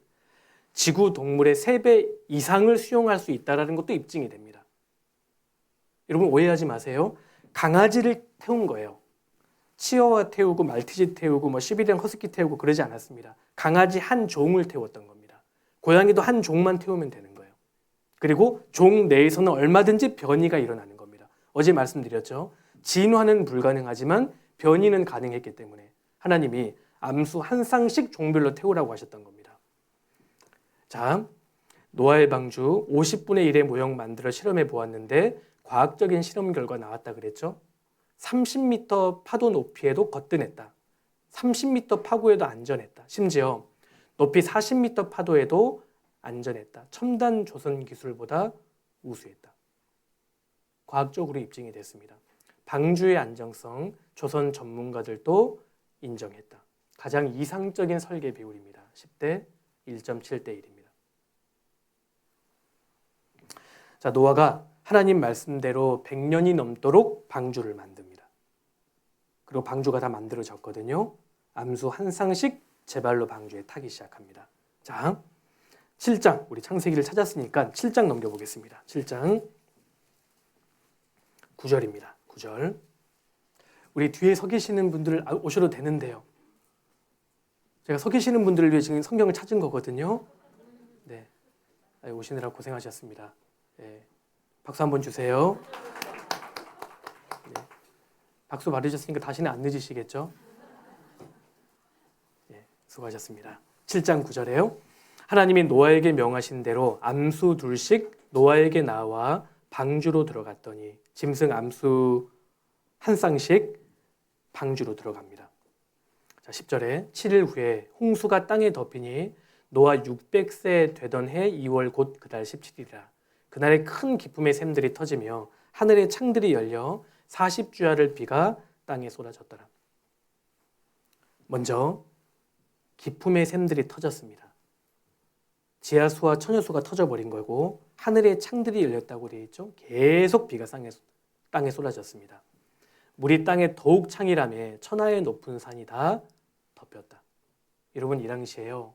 지구 동물의 3배 이상을 수용할 수 있다는 것도 입증이 됩니다. 여러분 오해하지 마세요. 강아지를 태운 거예요. 치어와 태우고 말티즈 태우고 시베리안 허스키 태우고 그러지 않았습니다. 강아지 한 종을 태웠던 겁니다. 고양이도 한 종만 태우면 되는 거예요. 그리고 종 내에서는 얼마든지 변이가 일어나는 겁니다. 어제 말씀드렸죠. 진화는 불가능하지만 변이는 가능했기 때문에 하나님이 암수 한 쌍씩 종별로 태우라고 하셨던 겁니다. 자, 노아의 방주 50분의 1의 모형 만들어 실험해 보았는데 과학적인 실험 결과 나왔다 그랬죠. 30m 파도 높이에도 거뜬했다. 30m 파고에도 안전했다. 심지어 높이 40m 파도에도 안전했다. 첨단 조선 기술보다 우수했다. 과학적으로 입증이 됐습니다. 방주의 안정성 조선 전문가들도 인정했다. 가장 이상적인 설계 비율입니다. 10대 1.7대 1입니다. 자, 노아가 하나님 말씀대로 100년이 넘도록 방주를 만듭니다. 그리고 방주가 다 만들어졌거든요. 암수 한 쌍씩 제발로 방주에 타기 시작합니다. 자, 7장 우리 창세기를 찾았으니까 7장 넘겨보겠습니다. 7장 9절입니다. 9절. 우리 뒤에 서 계시는 분들 오셔도 되는데요. 제가 서 계시는 분들을 위해 지금 성경을 찾은 거거든요. 네, 오시느라 고생하셨습니다. 네. 박수 한번 주세요. 네. 박수 받으셨으니까 다시는 안 늦으시겠죠? 네, 수고하셨습니다. 7장 9절에요. 하나님이 노아에게 명하신 대로 암수 둘씩 노아에게 나와 방주로 들어갔더니 짐승 암수 한 쌍씩 방주로 들어갑니다. 자, 10절에 7일 후에 홍수가 땅에 덮이니 노아 600세 되던 해 2월 곧 그달 17일이라. 그날에 큰 기쁨의 샘들이 터지며 하늘의 창들이 열려 40주야를 비가 땅에 쏟아졌더라. 먼저 기쁨의 샘들이 터졌습니다. 지하수와 천여수가 터져버린 거고 하늘의 창들이 열렸다고 되어 있죠. 계속 비가 땅에 쏟아졌습니다. 물이 땅에 더욱 창이라며 천하의 높은 산이 다 덮였다. 여러분 이 당시에요.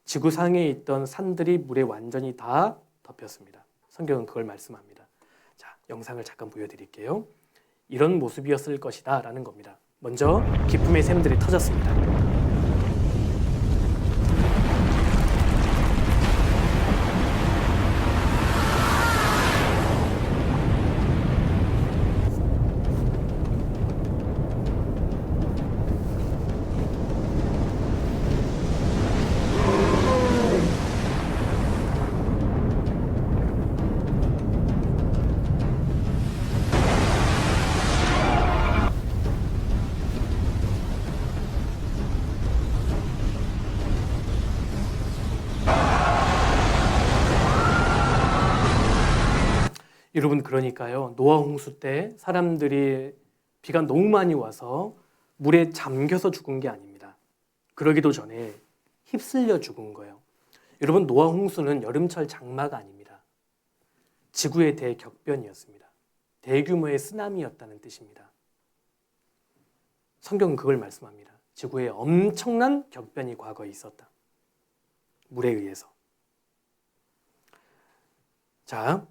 지구상에 있던 산들이 물에 완전히 다 덮였습니다. 성경은 그걸 말씀합니다. 자, 영상을 잠깐 보여드릴게요. 이런 모습이었을 것이다 라는 겁니다. 먼저 기쁨의 샘들이 터졌습니다. 여러분, 그러니까요, 노아 홍수 때 사람들이 비가 너무 많이 와서 물에 잠겨서 죽은 게 아닙니다. 그러기도 전에 휩쓸려 죽은 거예요. 여러분, 노아 홍수는 여름철 장마가 아닙니다. 지구의 대격변이었습니다. 대규모의 쓰나미였다는 뜻입니다. 성경은 그걸 말씀합니다. 지구에 엄청난 격변이 과거에 있었다. 물에 의해서. 자,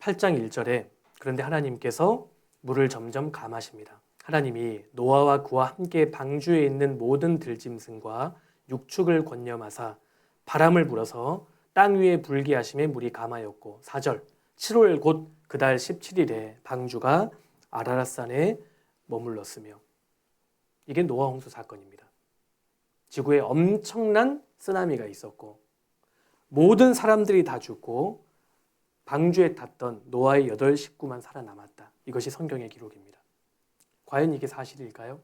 8장 1절에 그런데 하나님께서 물을 점점 감하십니다. 하나님이 노아와 그와 함께 방주에 있는 모든 들짐승과 육축을 권념하사 바람을 불어서 땅 위에 불게 하심에 물이 감하였고 4절 7월 곧 그달 17일에 방주가 아라랏산에 머물렀으며 이게 노아 홍수 사건입니다. 지구에 엄청난 쓰나미가 있었고 모든 사람들이 다 죽고 방주에 탔던 노아의 8 식구만 살아남았다. 이것이 성경의 기록입니다. 과연 이게 사실일까요?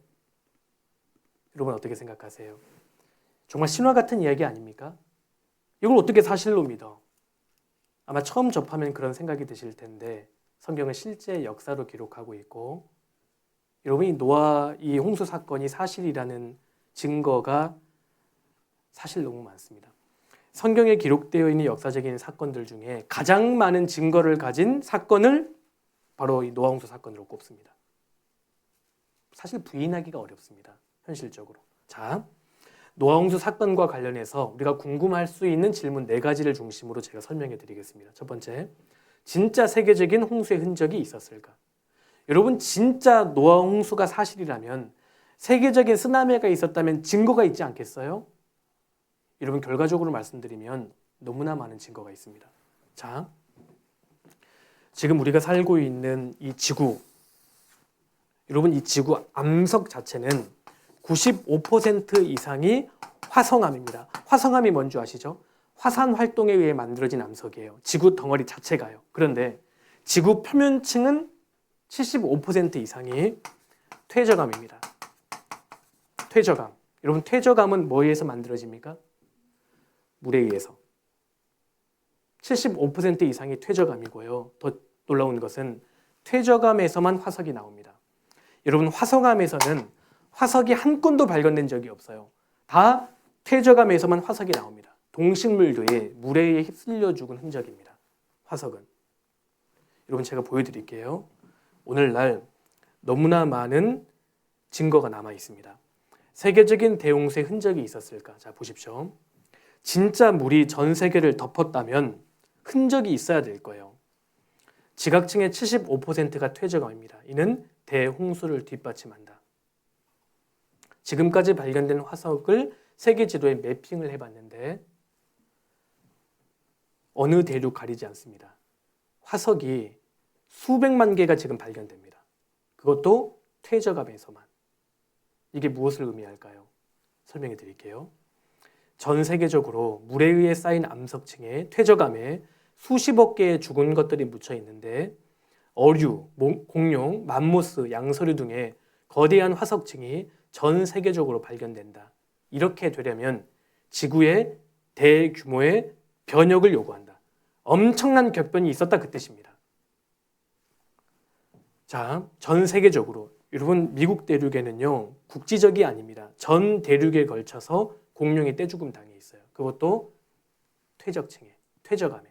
여러분 어떻게 생각하세요? 정말 신화 같은 이야기 아닙니까? 이걸 어떻게 사실로 믿어? 아마 처음 접하면 그런 생각이 드실 텐데 성경은 실제 역사로 기록하고 있고 여러분이 노아 이 홍수 사건이 사실이라는 증거가 사실 너무 많습니다. 성경에 기록되어 있는 역사적인 사건들 중에 가장 많은 증거를 가진 사건을 바로 이 노아 홍수 사건으로 꼽습니다. 사실 부인하기가 어렵습니다. 현실적으로. 자, 노아 홍수 사건과 관련해서 우리가 궁금할 수 있는 질문 4가지를 중심으로 제가 설명해 드리겠습니다. 첫 번째, 진짜 세계적인 홍수의 흔적이 있었을까? 여러분, 진짜 노아 홍수가 사실이라면 세계적인 쓰나미가 있었다면 증거가 있지 않겠어요? 여러분, 결과적으로 말씀드리면 너무나 많은 증거가 있습니다. 자, 지금 우리가 살고 있는 이 지구, 여러분 이 지구 암석 자체는 95% 이상이 화성암입니다. 화성암이 뭔지 아시죠? 화산 활동에 의해 만들어진 암석이에요. 지구 덩어리 자체가요. 그런데 지구 표면층은 75% 이상이 퇴적암입니다. 퇴적암. 여러분, 퇴적암은 뭐에 의해서 만들어집니까? 물에 의해서. 75% 이상이 퇴적암이고요. 더 놀라운 것은 퇴적암에서만 화석이 나옵니다. 여러분, 화성암에서는 화석이 한 건도 발견된 적이 없어요. 다 퇴적암에서만 화석이 나옵니다. 동식물들이 물에 의해 휩쓸려 죽은 흔적입니다. 화석은. 여러분, 제가 보여드릴게요. 오늘날 너무나 많은 증거가 남아 있습니다. 세계적인 대홍수의 흔적이 있었을까? 자, 보십시오. 진짜 물이 전 세계를 덮었다면 흔적이 있어야 될 거예요. 지각층의 75%가 퇴적암입니다. 이는 대홍수를 뒷받침한다. 지금까지 발견된 화석을 세계 지도에 매핑을 해봤는데 어느 대륙 가리지 않습니다. 화석이 수백만 개가 지금 발견됩니다. 그것도 퇴적암에서만. 이게 무엇을 의미할까요? 설명해 드릴게요. 전 세계적으로 물에 의해 쌓인 암석층에 퇴적암에 수십억 개의 죽은 것들이 묻혀 있는데 어류, 공룡, 맘모스, 양서류 등의 거대한 화석층이 전 세계적으로 발견된다. 이렇게 되려면 지구에 대규모의 변혁을 요구한다. 엄청난 격변이 있었다 그 뜻입니다. 자, 전 세계적으로 여러분 미국 대륙에는요 국지적이 아닙니다. 전 대륙에 걸쳐서 공룡이 떼죽음 당해 있어요. 그것도 퇴적층에, 퇴적암에.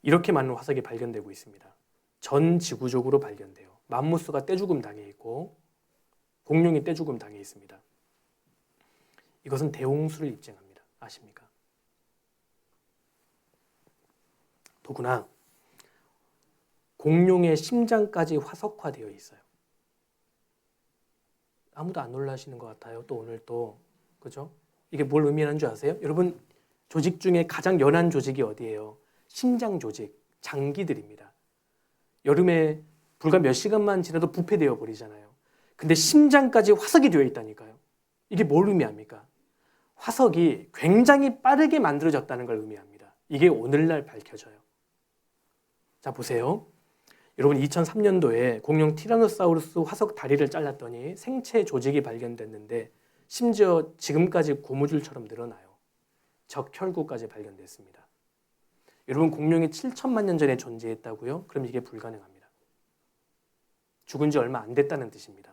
이렇게 많은 화석이 발견되고 있습니다. 전 지구적으로 발견돼요. 맘모스가 떼죽음 당해 있고 공룡이 떼죽음 당해 있습니다. 이것은 대홍수를 입증합니다. 아십니까? 더구나 공룡의 심장까지 화석화되어 있어요. 아무도 안 놀라시는 것 같아요. 또 오늘 또 그죠? 이게 뭘 의미하는 줄 아세요? 여러분, 조직 중에 가장 연한 조직이 어디예요? 심장 조직, 장기들입니다. 여름에 불과 몇 시간만 지나도 부패되어 버리잖아요. 근데 심장까지 화석이 되어 있다니까요. 이게 뭘 의미합니까? 화석이 굉장히 빠르게 만들어졌다는 걸 의미합니다. 이게 오늘날 밝혀져요. 자, 보세요. 여러분, 2003년도에 공룡 티라노사우루스 화석 다리를 잘랐더니 생체 조직이 발견됐는데 심지어 지금까지 고무줄처럼 늘어나요. 적혈구까지 발견됐습니다. 여러분 공룡이 7천만 년 전에 존재했다고요? 그럼 이게 불가능합니다. 죽은 지 얼마 안 됐다는 뜻입니다.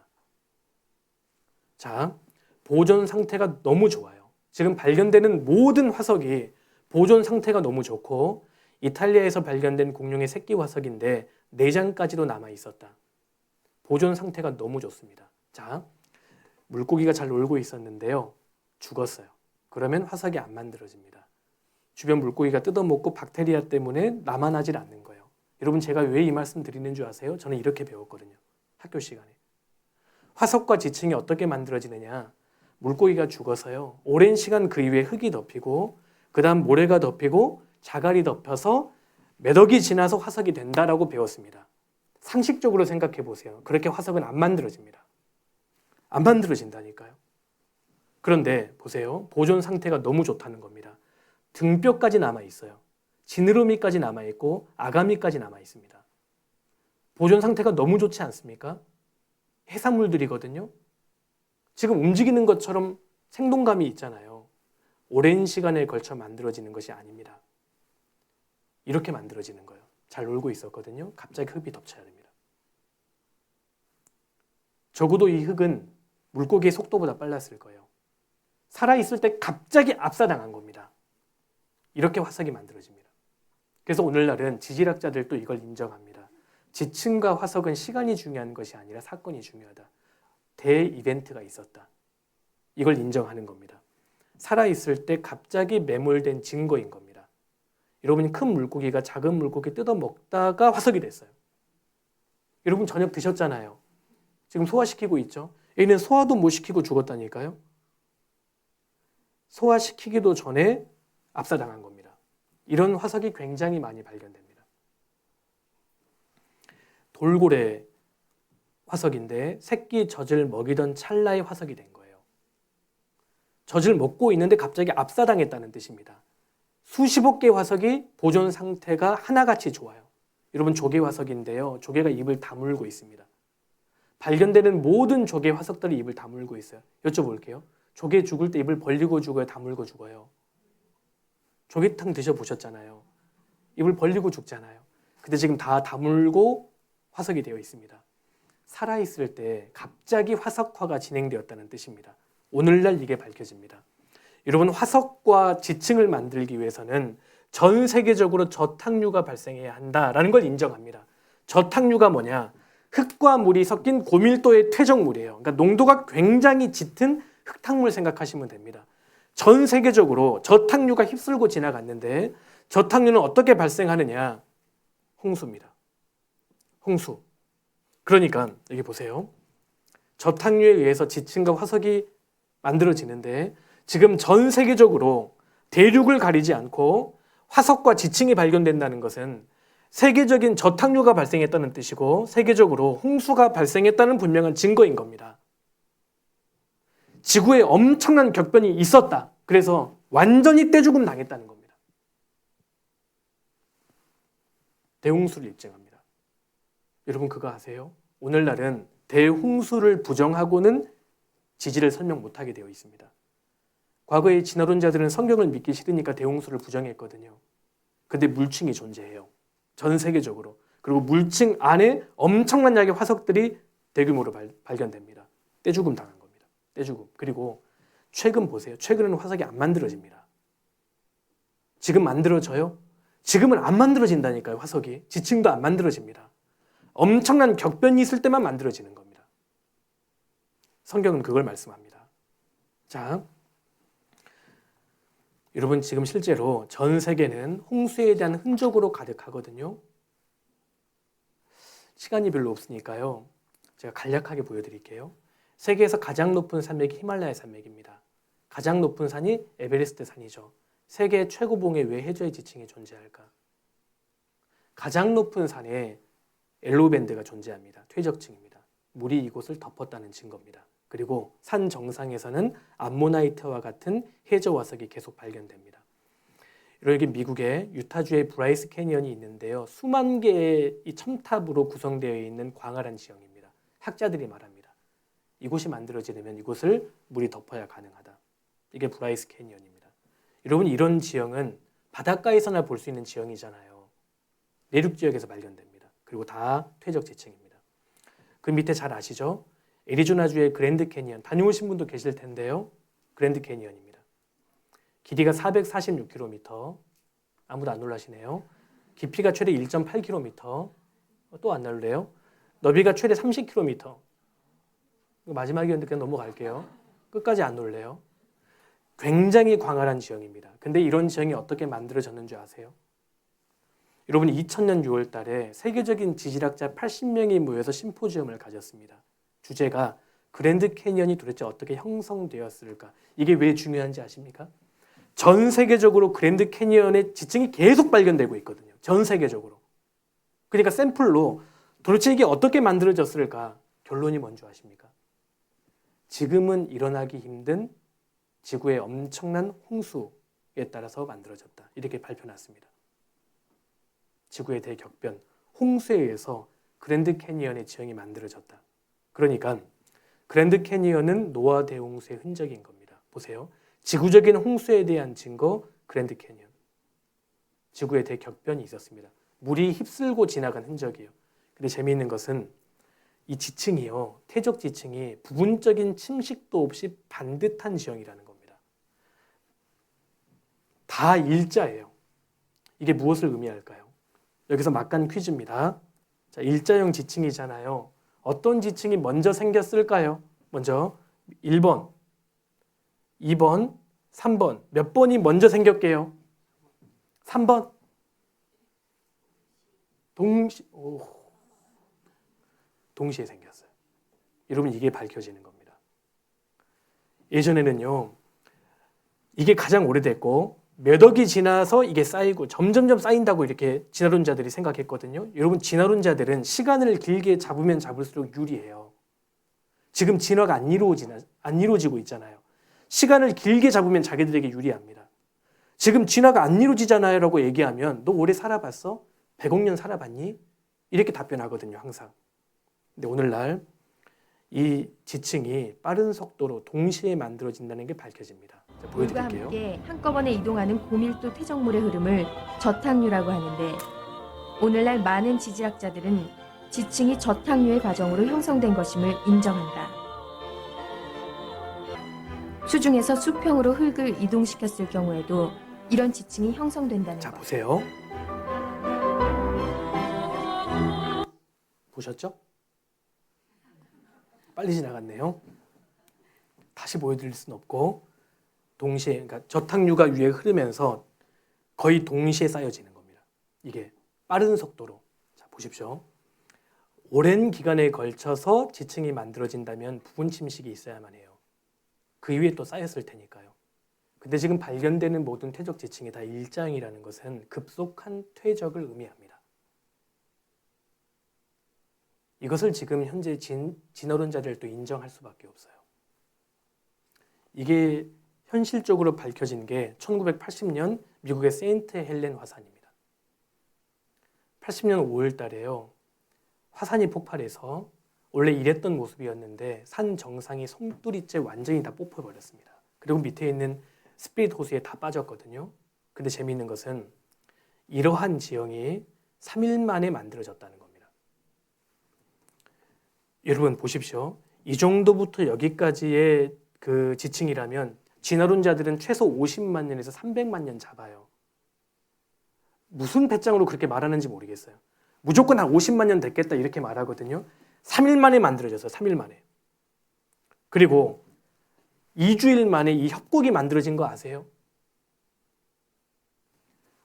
자, 보존 상태가 너무 좋아요. 지금 발견되는 모든 화석이 보존 상태가 너무 좋고 이탈리아에서 발견된 공룡의 새끼 화석인데 내장까지도 남아 있었다. 보존 상태가 너무 좋습니다. 자, 물고기가 잘 놀고 있었는데요. 죽었어요. 그러면 화석이 안 만들어집니다. 주변 물고기가 뜯어먹고 박테리아 때문에 남아나질 않는 거예요. 여러분 제가 왜 이 말씀 드리는 줄 아세요? 저는 이렇게 배웠거든요. 학교 시간에. 화석과 지층이 어떻게 만들어지느냐. 물고기가 죽어서요. 오랜 시간 그 위에 흙이 덮이고 그 다음 모래가 덮이고 자갈이 덮여서 몇 억이 지나서 화석이 된다라고 배웠습니다. 상식적으로 생각해 보세요. 그렇게 화석은 안 만들어집니다. 안 만들어진다니까요. 그런데 보세요. 보존 상태가 너무 좋다는 겁니다. 등뼈까지 남아 있어요. 지느러미까지 남아 있고 아가미까지 남아 있습니다. 보존 상태가 너무 좋지 않습니까? 해산물들이거든요. 지금 움직이는 것처럼 생동감이 있잖아요. 오랜 시간에 걸쳐 만들어지는 것이 아닙니다. 이렇게 만들어지는 거예요. 잘 놀고 있었거든요. 갑자기 흙이 덮쳐야 됩니다. 적어도 이 흙은 물고기의 속도보다 빨랐을 거예요. 살아있을 때 갑자기 압사당한 겁니다. 이렇게 화석이 만들어집니다. 그래서 오늘날은 지질학자들도 이걸 인정합니다. 지층과 화석은 시간이 중요한 것이 아니라 사건이 중요하다. 대이벤트가 있었다. 이걸 인정하는 겁니다. 살아있을 때 갑자기 매몰된 증거인 겁니다. 여러분 큰 물고기가 작은 물고기 뜯어먹다가 화석이 됐어요. 여러분 저녁 드셨잖아요. 지금 소화시키고 있죠. 얘는 소화도 못 시키고 죽었다니까요. 소화시키기도 전에 압사당한 겁니다. 이런 화석이 굉장히 많이 발견됩니다. 돌고래 화석인데 새끼 젖을 먹이던 찰나에 화석이 된 거예요. 젖을 먹고 있는데 갑자기 압사당했다는 뜻입니다. 수십억 개의 화석이 보존 상태가 하나같이 좋아요. 여러분 조개 화석인데요. 조개가 입을 다물고 있습니다. 발견되는 모든 조개 화석들이 입을 다물고 있어요. 여쭤볼게요. 조개 죽을 때 입을 벌리고 죽어요? 다물고 죽어요? 조개탕 드셔보셨잖아요. 입을 벌리고 죽잖아요. 근데 지금 다 다물고 화석이 되어 있습니다. 살아있을 때 갑자기 화석화가 진행되었다는 뜻입니다. 오늘날 이게 밝혀집니다. 여러분 화석과 지층을 만들기 위해서는 전 세계적으로 저탕류가 발생해야 한다라는 걸 인정합니다. 저탕류가 뭐냐? 흙과 물이 섞인 고밀도의 퇴적물이에요. 그러니까 농도가 굉장히 짙은 흙탕물 생각하시면 됩니다. 전 세계적으로 저탕류가 휩쓸고 지나갔는데 저탕류는 어떻게 발생하느냐? 홍수입니다. 홍수. 그러니까 여기 보세요. 저탕류에 의해서 지층과 화석이 만들어지는데 지금 전 세계적으로 대륙을 가리지 않고 화석과 지층이 발견된다는 것은 세계적인 저탕류가 발생했다는 뜻이고 세계적으로 홍수가 발생했다는 분명한 증거인 겁니다. 지구에 엄청난 격변이 있었다. 그래서 완전히 떼죽음 당했다는 겁니다. 대홍수를 입증합니다. 여러분 그거 아세요? 오늘날은 대홍수를 부정하고는 지질을 설명 못하게 되어 있습니다. 과거의 진화론자들은 성경을 믿기 싫으니까 대홍수를 부정했거든요. 근데 물층이 존재해요. 전 세계적으로. 그리고 물층 안에 엄청난 양의 화석들이 대규모로 발견됩니다. 떼죽음 당한 겁니다. 떼죽음. 그리고 최근 보세요. 최근에는 화석이 안 만들어집니다. 지금 만들어져요? 지금은 안 만들어진다니까요. 화석이. 지층도 안 만들어집니다. 엄청난 격변이 있을 때만 만들어지는 겁니다. 성경은 그걸 말씀합니다. 자, 여러분 지금 실제로 전 세계는 홍수에 대한 흔적으로 가득하거든요. 시간이 별로 없으니까요. 제가 간략하게 보여드릴게요. 세계에서 가장 높은 산맥이 히말라야 산맥입니다. 가장 높은 산이 에베레스트 산이죠. 세계 최고봉에 왜 해저의 지층이 존재할까? 가장 높은 산에 엘로밴드가 존재합니다. 퇴적층입니다. 물이 이곳을 덮었다는 증거입니다. 그리고 산 정상에서는 암모나이트와 같은 해저 화석이 계속 발견됩니다. 여기 미국의 유타주의 브라이스 캐니언이 있는데요. 수만 개의 이 첨탑으로 구성되어 있는 광활한 지형입니다. 학자들이 말합니다. 이곳이 만들어지려면 이곳을 물이 덮어야 가능하다. 이게 브라이스 캐니언입니다. 여러분 이런 지형은 바닷가에서나 볼 수 있는 지형이잖아요. 내륙 지역에서 발견됩니다. 그리고 다 퇴적 지층입니다. 그 밑에 잘 아시죠? 애리조나주의 그랜드 캐니언 다녀오신 분도 계실 텐데요. 그랜드 캐니언입니다. 길이가 446km. 아무도 안 놀라시네요. 깊이가 최대 1.8km. 또 안 놀래요? 너비가 최대 30km. 마지막이었는데 그냥 넘어갈게요. 끝까지 안 놀래요. 굉장히 광활한 지형입니다. 근데 이런 지형이 어떻게 만들어졌는 줄 아세요? 여러분 2000년 6월 달에 세계적인 지질학자 80명이 모여서 심포지엄을 가졌습니다. 주제가 그랜드 캐니언이 도대체 어떻게 형성되었을까? 이게 왜 중요한지 아십니까? 전 세계적으로 그랜드 캐니언의 지층이 계속 발견되고 있거든요. 전 세계적으로. 그러니까 샘플로 도대체 이게 어떻게 만들어졌을까? 결론이 뭔지 아십니까? 지금은 일어나기 힘든 지구의 엄청난 홍수에 따라서 만들어졌다. 이렇게 발표났습니다. 지구의 대격변, 홍수에 의해서 그랜드 캐니언의 지형이 만들어졌다. 그러니까 그랜드 캐니언은 노아 대홍수의 흔적인 겁니다. 보세요. 지구적인 홍수에 대한 증거, 그랜드 캐니언. 지구의 대격변이 있었습니다. 물이 휩쓸고 지나간 흔적이에요. 근데 재미있는 것은 이 지층이요, 퇴적 지층이 부분적인 침식도 없이 반듯한 지형이라는 겁니다. 다 일자예요. 이게 무엇을 의미할까요? 여기서 막간 퀴즈입니다. 자, 일자형 지층이잖아요. 어떤 지층이 먼저 생겼을까요? 먼저 1번, 2번, 3번. 몇 번이 먼저 생겼게요? 3번. 동시에 생겼어요. 여러분 이게 밝혀지는 겁니다. 예전에는요. 이게 가장 오래됐고 몇 억이 지나서 이게 쌓이고 점점점 쌓인다고 이렇게 진화론자들이 생각했거든요. 여러분 진화론자들은 시간을 길게 잡으면 잡을수록 유리해요. 지금 진화가 안 이루어지고 있잖아요. 시간을 길게 잡으면 자기들에게 유리합니다. 지금 진화가 안 이루어지잖아요 라고 얘기하면 너 오래 살아봤어? 100억 년 살아봤니? 이렇게 답변하거든요. 항상. 근데 오늘날 이 지층이 빠른 속도로 동시에 만들어진다는 게 밝혀집니다. 자, 물과 보여드릴게요. 함께 한꺼번에 이동하는 고밀도 퇴적물의 흐름을 저탁류라고 하는데 오늘날 많은 지질학자들은 지층이 저탁류의 과정으로 형성된 것임을 인정한다. 수중에서 수평으로 흙을 이동시켰을 경우에도 이런 지층이 형성된다는 자, 것. 보세요. 보셨죠? 빨리 지나갔네요. 다시 보여드릴 수는 없고 동시에, 그러니까 저탁류가 위에 흐르면서 거의 동시에 쌓여지는 겁니다. 이게 빠른 속도로. 자, 보십시오. 오랜 기간에 걸쳐서 지층이 만들어진다면 부분 침식이 있어야만 해요. 그 위에 또 쌓였을 테니까요. 근데 지금 발견되는 모든 퇴적 지층이 다 일자형이라는 것은 급속한 퇴적을 의미합니다. 이것을 지금 현재 진화론자들도 인정할 수밖에 없어요. 이게 현실적으로 밝혀진 게 1980년 미국의 세인트 헬렌 화산입니다. 80년 5월 달에요. 화산이 폭발해서 원래 이랬던 모습이었는데 산 정상이 솜두리째 완전히 다 뽑혀버렸습니다. 그리고 밑에 있는 스피릿 호수에 다 빠졌거든요. 근데 재미있는 것은 이러한 지형이 3일 만에 만들어졌다는 겁니다. 여러분 보십시오. 이 정도부터 여기까지의 그 지층이라면 진화론자들은 최소 50만 년에서 300만 년 잡아요. 무슨 배짱으로 그렇게 말하는지 모르겠어요. 무조건 한 50만 년 됐겠다 이렇게 말하거든요. 3일 만에 만들어져서 3일 만에. 그리고 2주일 만에 이 협곡이 만들어진 거 아세요?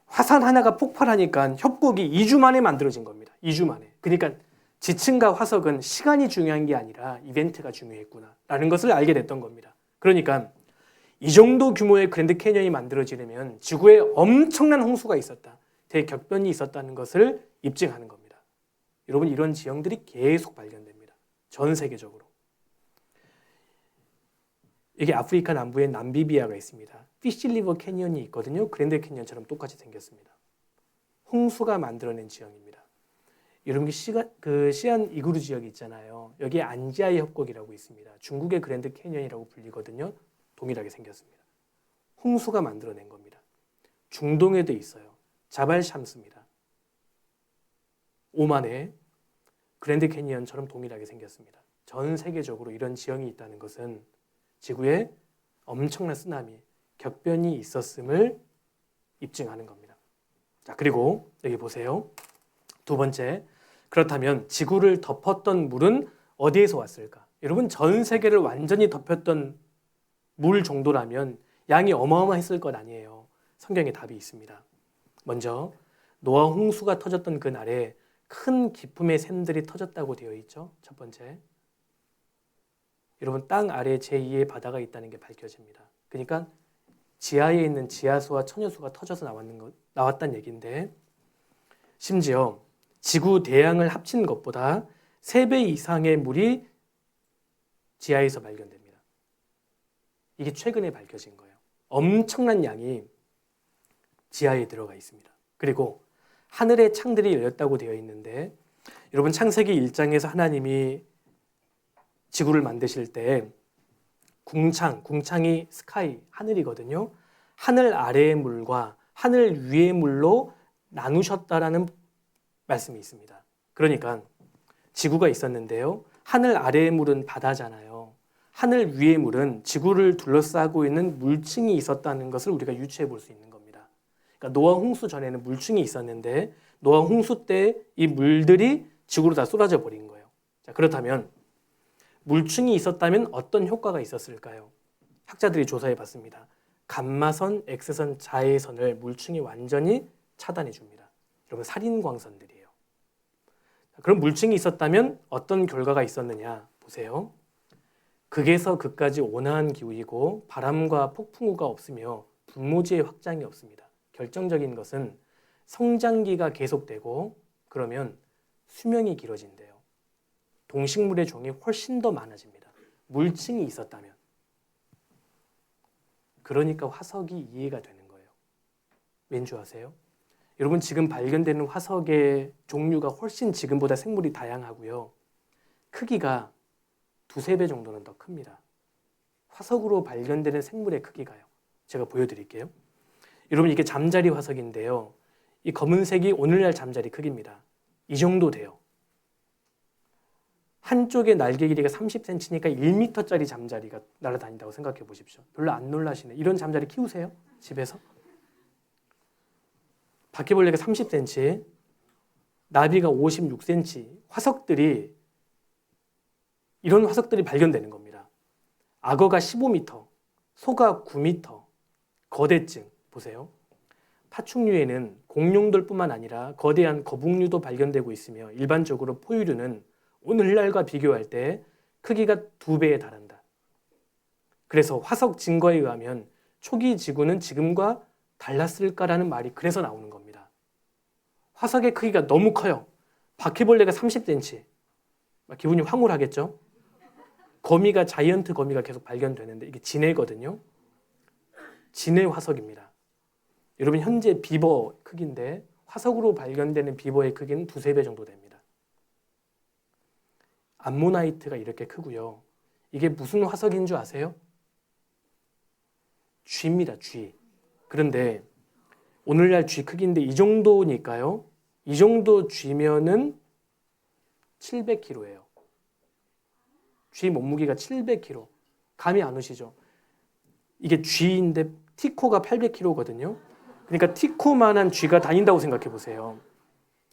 화산 하나가 폭발하니까 협곡이 2주 만에 만들어진 겁니다. 2주 만에. 그러니까 지층과 화석은 시간이 중요한 게 아니라 이벤트가 중요했구나 라는 것을 알게 됐던 겁니다. 그러니까 이 정도 규모의 그랜드 캐니언이 만들어지려면 지구에 엄청난 홍수가 있었다. 대격변이 있었다는 것을 입증하는 겁니다. 여러분 이런 지형들이 계속 발견됩니다. 전 세계적으로. 이게 아프리카 남부에 남비비아가 있습니다. 피쉬리버 캐니언이 있거든요. 그랜드 캐니언처럼 똑같이 생겼습니다. 홍수가 만들어낸 지형입니다. 여러분 시안 이그루 지역이 있잖아요. 여기에 안지아의 협곡이라고 있습니다. 중국의 그랜드 캐니언이라고 불리거든요. 동일하게 생겼습니다. 홍수가 만들어낸 겁니다. 중동에도 있어요. 자발 샴스입니다. 오만의 그랜드 캐니언처럼 동일하게 생겼습니다. 전 세계적으로 이런 지형이 있다는 것은 지구에 엄청난 쓰나미, 격변이 있었음을 입증하는 겁니다. 자, 그리고 여기 보세요. 두 번째, 그렇다면 지구를 덮었던 물은 어디에서 왔을까? 여러분, 전 세계를 완전히 덮였던 물 정도라면 양이 어마어마했을 것 아니에요. 성경에 답이 있습니다. 먼저 노아 홍수가 터졌던 그날에 큰 기품의 샘들이 터졌다고 되어 있죠. 첫 번째, 여러분, 땅 아래 제2의 바다가 있다는 게 밝혀집니다. 그러니까 지하에 있는 지하수와 천여수가 터져서 나왔다는 얘기인데, 심지어 지구 대양을 합친 것보다 3배 이상의 물이 지하에서 발견됩니다. 이게 최근에 밝혀진 거예요. 엄청난 양이 지하에 들어가 있습니다. 그리고 하늘의 창들이 열렸다고 되어 있는데, 여러분, 창세기 1장에서 하나님이 지구를 만드실 때 궁창이 스카이, 하늘이거든요. 하늘 아래의 물과 하늘 위의 물로 나누셨다라는 말씀이 있습니다. 그러니까 지구가 있었는데요. 하늘 아래의 물은 바다잖아요. 하늘 위의 물은 지구를 둘러싸고 있는 물층이 있었다는 것을 우리가 유추해 볼 수 있는 겁니다. 그러니까 노아 홍수 전에는 물층이 있었는데 노아 홍수 때 이 물들이 지구로 다 쏟아져 버린 거예요. 자, 그렇다면 물층이 있었다면 어떤 효과가 있었을까요? 학자들이 조사해 봤습니다. 감마선, X선, 자외선을 물층이 완전히 차단해 줍니다. 여러분, 살인광선들이에요. 그럼 물층이 있었다면 어떤 결과가 있었느냐 보세요. 극에서 극까지 온화한 기후이고 바람과 폭풍우가 없으며 분모지의 확장이 없습니다. 결정적인 것은 성장기가 계속되고 그러면 수명이 길어진대요. 동식물의 종이 훨씬 더 많아집니다. 물층이 있었다면. 그러니까 화석이 이해가 되는 거예요. 왠 줄 아세요? 여러분, 지금 발견되는 화석의 종류가 훨씬 지금보다 생물이 다양하고요. 크기가 2-3배 정도는 더 큽니다. 화석으로 발견되는 생물의 크기가요. 제가 보여드릴게요. 여러분, 이게 잠자리 화석인데요. 이 검은색이 오늘날 잠자리 크기입니다. 이 정도 돼요. 한쪽의 날개 길이가 30cm니까 1m짜리 잠자리가 날아다닌다고 생각해 보십시오. 별로 안 놀라시네. 이런 잠자리 키우세요? 집에서? 바퀴벌레가 30cm, 나비가 56cm, 이런 화석들이 발견되는 겁니다. 악어가 15m, 소가 9m, 거대증 보세요. 파충류에는 공룡들뿐만 아니라 거대한 거북류도 발견되고 있으며 일반적으로 포유류는 오늘날과 비교할 때 크기가 2배에 달한다. 그래서 화석 증거에 의하면 초기 지구는 지금과 달랐을까라는 말이 그래서 나오는 겁니다. 화석의 크기가 너무 커요. 바퀴벌레가 30cm. 기분이 황홀하겠죠? 자이언트 거미가 계속 발견되는데 이게 진해거든요. 진해 화석입니다. 여러분, 현재 비버 크기인데 화석으로 발견되는 비버의 크기는 2-3배 정도 됩니다. 암모나이트가 이렇게 크고요. 이게 무슨 화석인 줄 아세요? 쥐입니다. 쥐. 그런데 오늘날 쥐 크기인데 이 정도니까요. 이 정도 쥐면은 700kg예요. 쥐 몸무게가 700kg. 감이 안 오시죠? 이게 쥐인데 티코가 800kg거든요. 그러니까 티코만한 쥐가 다닌다고 생각해 보세요.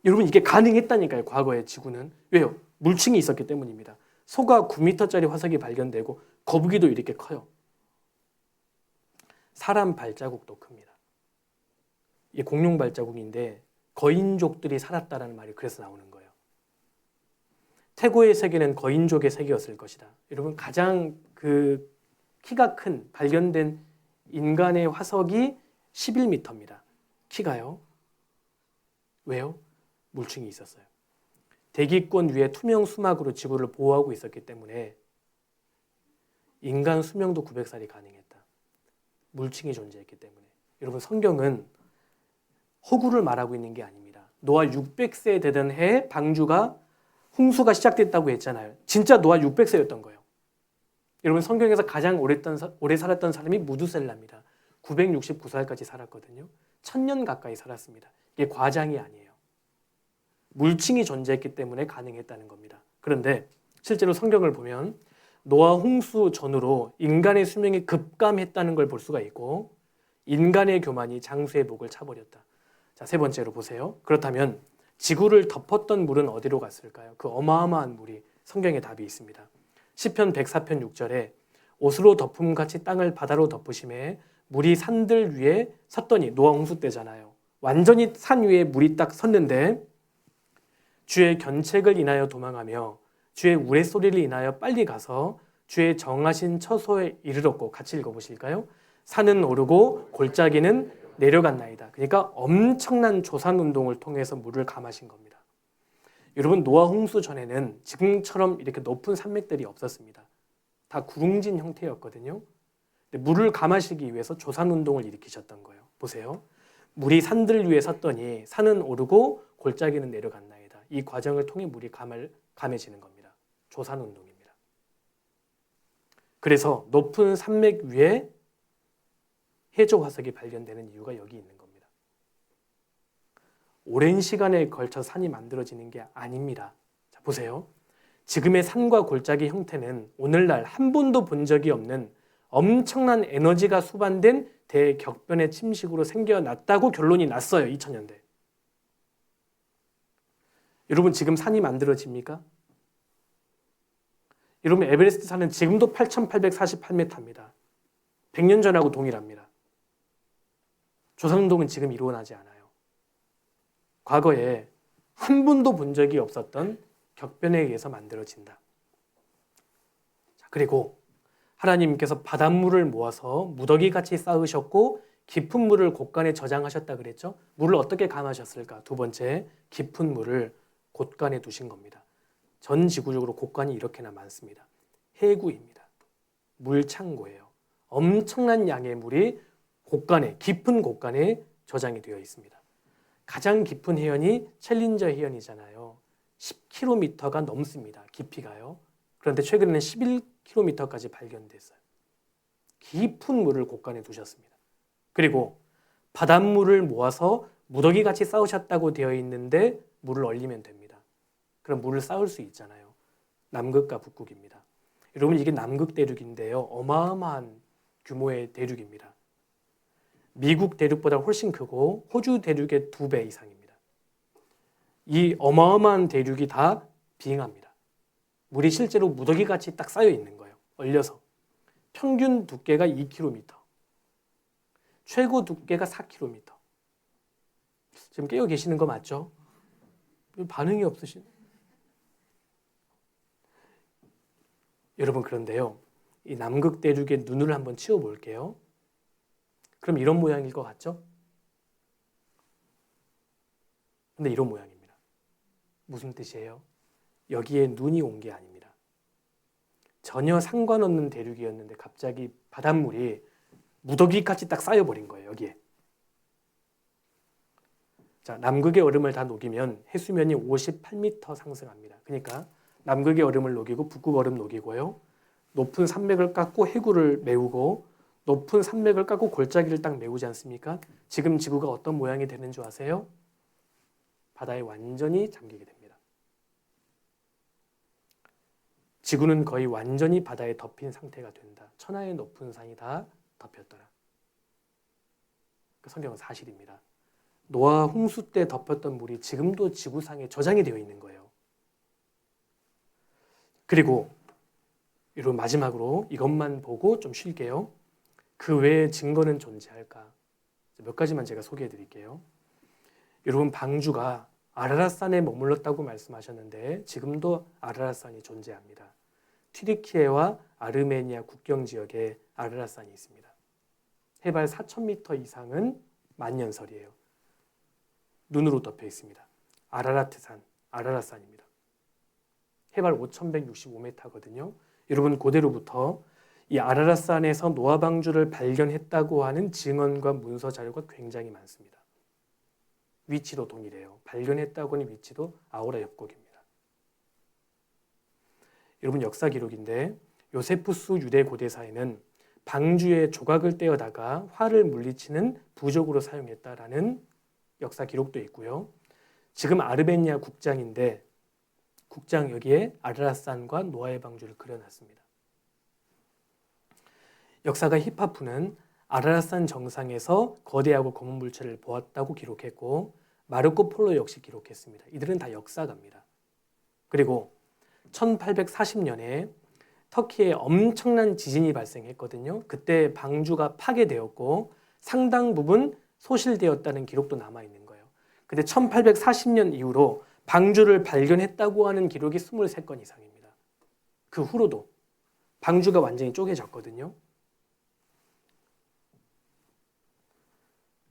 여러분, 이게 가능했다니까요. 과거에 지구는. 왜요? 물층이 있었기 때문입니다. 소가 9m짜리 화석이 발견되고 거북이도 이렇게 커요. 사람 발자국도 큽니다. 이게 공룡 발자국인데 거인족들이 살았다라는 말이 그래서 나오는 거예요. 태고의 세계는 거인족의 세계였을 것이다. 여러분, 가장 키가 큰 발견된 인간의 화석이 11m입니다. 키가요. 왜요? 물층이 있었어요. 대기권 위에 투명 수막으로 지구를 보호하고 있었기 때문에 인간 수명도 900살이 가능했다. 물층이 존재했기 때문에. 여러분, 성경은 허구를 말하고 있는 게 아닙니다. 노아 600세 되던 해에 방주가 홍수가 시작됐다고 했잖아요. 진짜 노아 600세였던 거예요. 여러분, 성경에서 가장 오래 살았던 사람이 무두셀라입니다. 969살까지 살았거든요. 1000년 가까이 살았습니다. 이게 과장이 아니에요. 물층이 존재했기 때문에 가능했다는 겁니다. 그런데 실제로 성경을 보면 노아 홍수 전후로 인간의 수명이 급감했다는 걸 볼 수가 있고 인간의 교만이 장수의 목을 차버렸다. 자, 세 번째로 보세요. 그렇다면 지구를 덮었던 물은 어디로 갔을까요? 그 어마어마한 물이 성경에 답이 있습니다. 시편 104편 6절에 옷으로 덮음같이 땅을 바다로 덮으심에 물이 산들 위에 섰더니 노아 홍수 때잖아요. 완전히 산 위에 물이 딱 섰는데 주의 견책을 인하여 도망하며 주의 우레소리를 인하여 빨리 가서 주의 정하신 처소에 이르렀고 같이 읽어보실까요? 산은 오르고 골짜기는 내려갔나이다. 그러니까 엄청난 조산운동을 통해서 물을 감하신 겁니다. 여러분 노아 홍수 전에는 지금처럼 이렇게 높은 산맥들이 없었습니다. 다 구릉진 형태였거든요. 근데 물을 감하시기 위해서 조산운동을 일으키셨던 거예요. 보세요. 물이 산들 위에 섰더니 산은 오르고 골짜기는 내려갔나이다. 이 과정을 통해 물이 감해지는 겁니다. 조산운동입니다. 그래서 높은 산맥 위에 해저 화석이 발견되는 이유가 여기 있는 겁니다. 오랜 시간에 걸쳐 산이 만들어지는 게 아닙니다. 자, 보세요. 지금의 산과 골짜기 형태는 오늘날 한 번도 본 적이 없는 엄청난 에너지가 수반된 대격변의 침식으로 생겨났다고 결론이 났어요. 2000년대. 여러분 지금 산이 만들어집니까? 여러분 에베레스트 산은 지금도 8,848m입니다. 100년 전하고 동일합니다. 조산운동은 지금 일어나지 않아요. 과거에 한 번도 본 적이 없었던 격변에 의해서 만들어진다. 자, 그리고 하나님께서 바닷물을 모아서 무더기같이 쌓으셨고 깊은 물을 곳간에 저장하셨다 그랬죠? 물을 어떻게 감하셨을까? 두 번째, 깊은 물을 곳간에 두신 겁니다. 전 지구적으로 곳간이 이렇게나 많습니다. 해구입니다. 물창고예요. 엄청난 양의 물이 곳간에, 깊은 곳간에 저장이 되어 있습니다. 가장 깊은 해연이 챌린저 해연이잖아요. 10km가 넘습니다. 깊이가요. 그런데 최근에는 11km까지 발견됐어요. 깊은 물을 곳간에 두셨습니다. 그리고 바닷물을 모아서 무더기같이 쌓으셨다고 되어 있는데 물을 얼리면 됩니다. 그럼 물을 쌓을 수 있잖아요. 남극과 북극입니다. 여러분 이게 남극 대륙인데요. 어마어마한 규모의 대륙입니다. 미국 대륙보다 훨씬 크고 호주 대륙의 2배 이상입니다. 이 어마어마한 대륙이 다 빙하입니다. 물이 실제로 무더기같이 딱 쌓여 있는 거예요. 얼려서. 평균 두께가 2km. 최고 두께가 4km. 지금 깨어 계시는 거 맞죠? 반응이 없으신. 여러분 그런데요. 이 남극 대륙의 눈을 한번 치워 볼게요. 그럼 이런 모양일 것 같죠? 근데 이런 모양입니다. 무슨 뜻이에요? 여기에 눈이 온 게 아닙니다. 전혀 상관없는 대륙이었는데 갑자기 바닷물이 무더기같이 딱 쌓여버린 거예요. 여기에. 자, 남극의 얼음을 다 녹이면 해수면이 58m 상승합니다. 그러니까 남극의 얼음을 녹이고 북극 얼음 녹이고요. 높은 산맥을 깎고 해구를 메우고 높은 산맥을 깎고 골짜기를 딱 메우지 않습니까? 지금 지구가 어떤 모양이 되는 줄 아세요? 바다에 완전히 잠기게 됩니다. 지구는 거의 완전히 바다에 덮인 상태가 된다. 천하의 높은 산이 다 덮였더라. 그 성경은 사실입니다. 노아 홍수 때 덮였던 물이 지금도 지구상에 저장이 되어 있는 거예요. 그리고 여러분 마지막으로 이것만 보고 좀 쉴게요. 그 외에 증거는 존재할까? 몇 가지만 제가 소개해 드릴게요. 여러분 방주가 아라랏산에 머물렀다고 말씀하셨는데 지금도 아라랏산이 존재합니다. 튀르키예와 아르메니아 국경 지역에 아라랏산이 있습니다. 해발 4,000m 이상은 만년설이에요. 눈으로 덮여 있습니다. 아라라트산, 아라랏산입니다. 해발 5,165m거든요. 여러분 고대로부터 이 아라랏산에서 노아 방주를 발견했다고 하는 증언과 문서 자료가 굉장히 많습니다. 위치도 동일해요. 발견했다고 하는 위치도 아우라 협곡입니다. 여러분 역사 기록인데 요세푸스 유대 고대사에는 방주에 조각을 떼어다가 활을 물리치는 부적으로 사용했다라는 역사 기록도 있고요. 지금 아르메니아 국장인데 국장 여기에 아르라산과 노아의 방주를 그려놨습니다. 역사가 히파프는 아라라산 정상에서 거대하고 검은 물체를 보았다고 기록했고 마르코 폴로 역시 기록했습니다. 이들은 다 역사가입니다. 그리고 1840년에 터키에 엄청난 지진이 발생했거든요. 그때 방주가 파괴되었고 상당 부분 소실되었다는 기록도 남아있는 거예요. 근데 1840년 이후로 방주를 발견했다고 하는 기록이 23건 이상입니다. 그 후로도 방주가 완전히 쪼개졌거든요.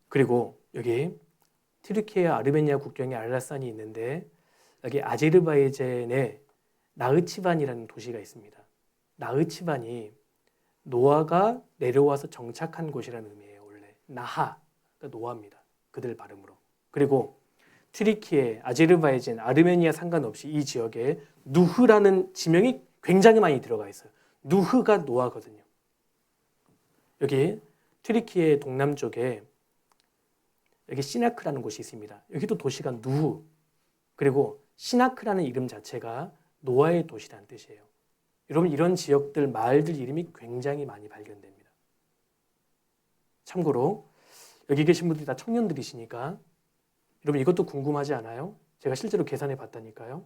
그리고 여기 튀르키예와 아르메니아 국경에 알라산이 있는데 여기 아제르바이잔에 나흐치반이라는 도시가 있습니다. 나흐치반이 노아가 내려와서 정착한 곳이라는 의미예요. 원래 나하, 그러니까 노아입니다. 그들 발음으로. 그리고 튀르키예, 아제르바이잔, 아르메니아 상관없이 이 지역에 누흐라는 지명이 굉장히 많이 들어가 있어요. 누흐가 노아거든요. 여기 튀르키예 동남쪽에 여기 시나크라는 곳이 있습니다. 여기도 도시가 누후, 그리고 시나크라는 이름 자체가 노아의 도시라는 뜻이에요. 여러분 이런 지역들, 마을들 이름이 굉장히 많이 발견됩니다. 참고로 여기 계신 분들이 다 청년들이시니까 여러분 이것도 궁금하지 않아요? 제가 실제로 계산해 봤다니까요.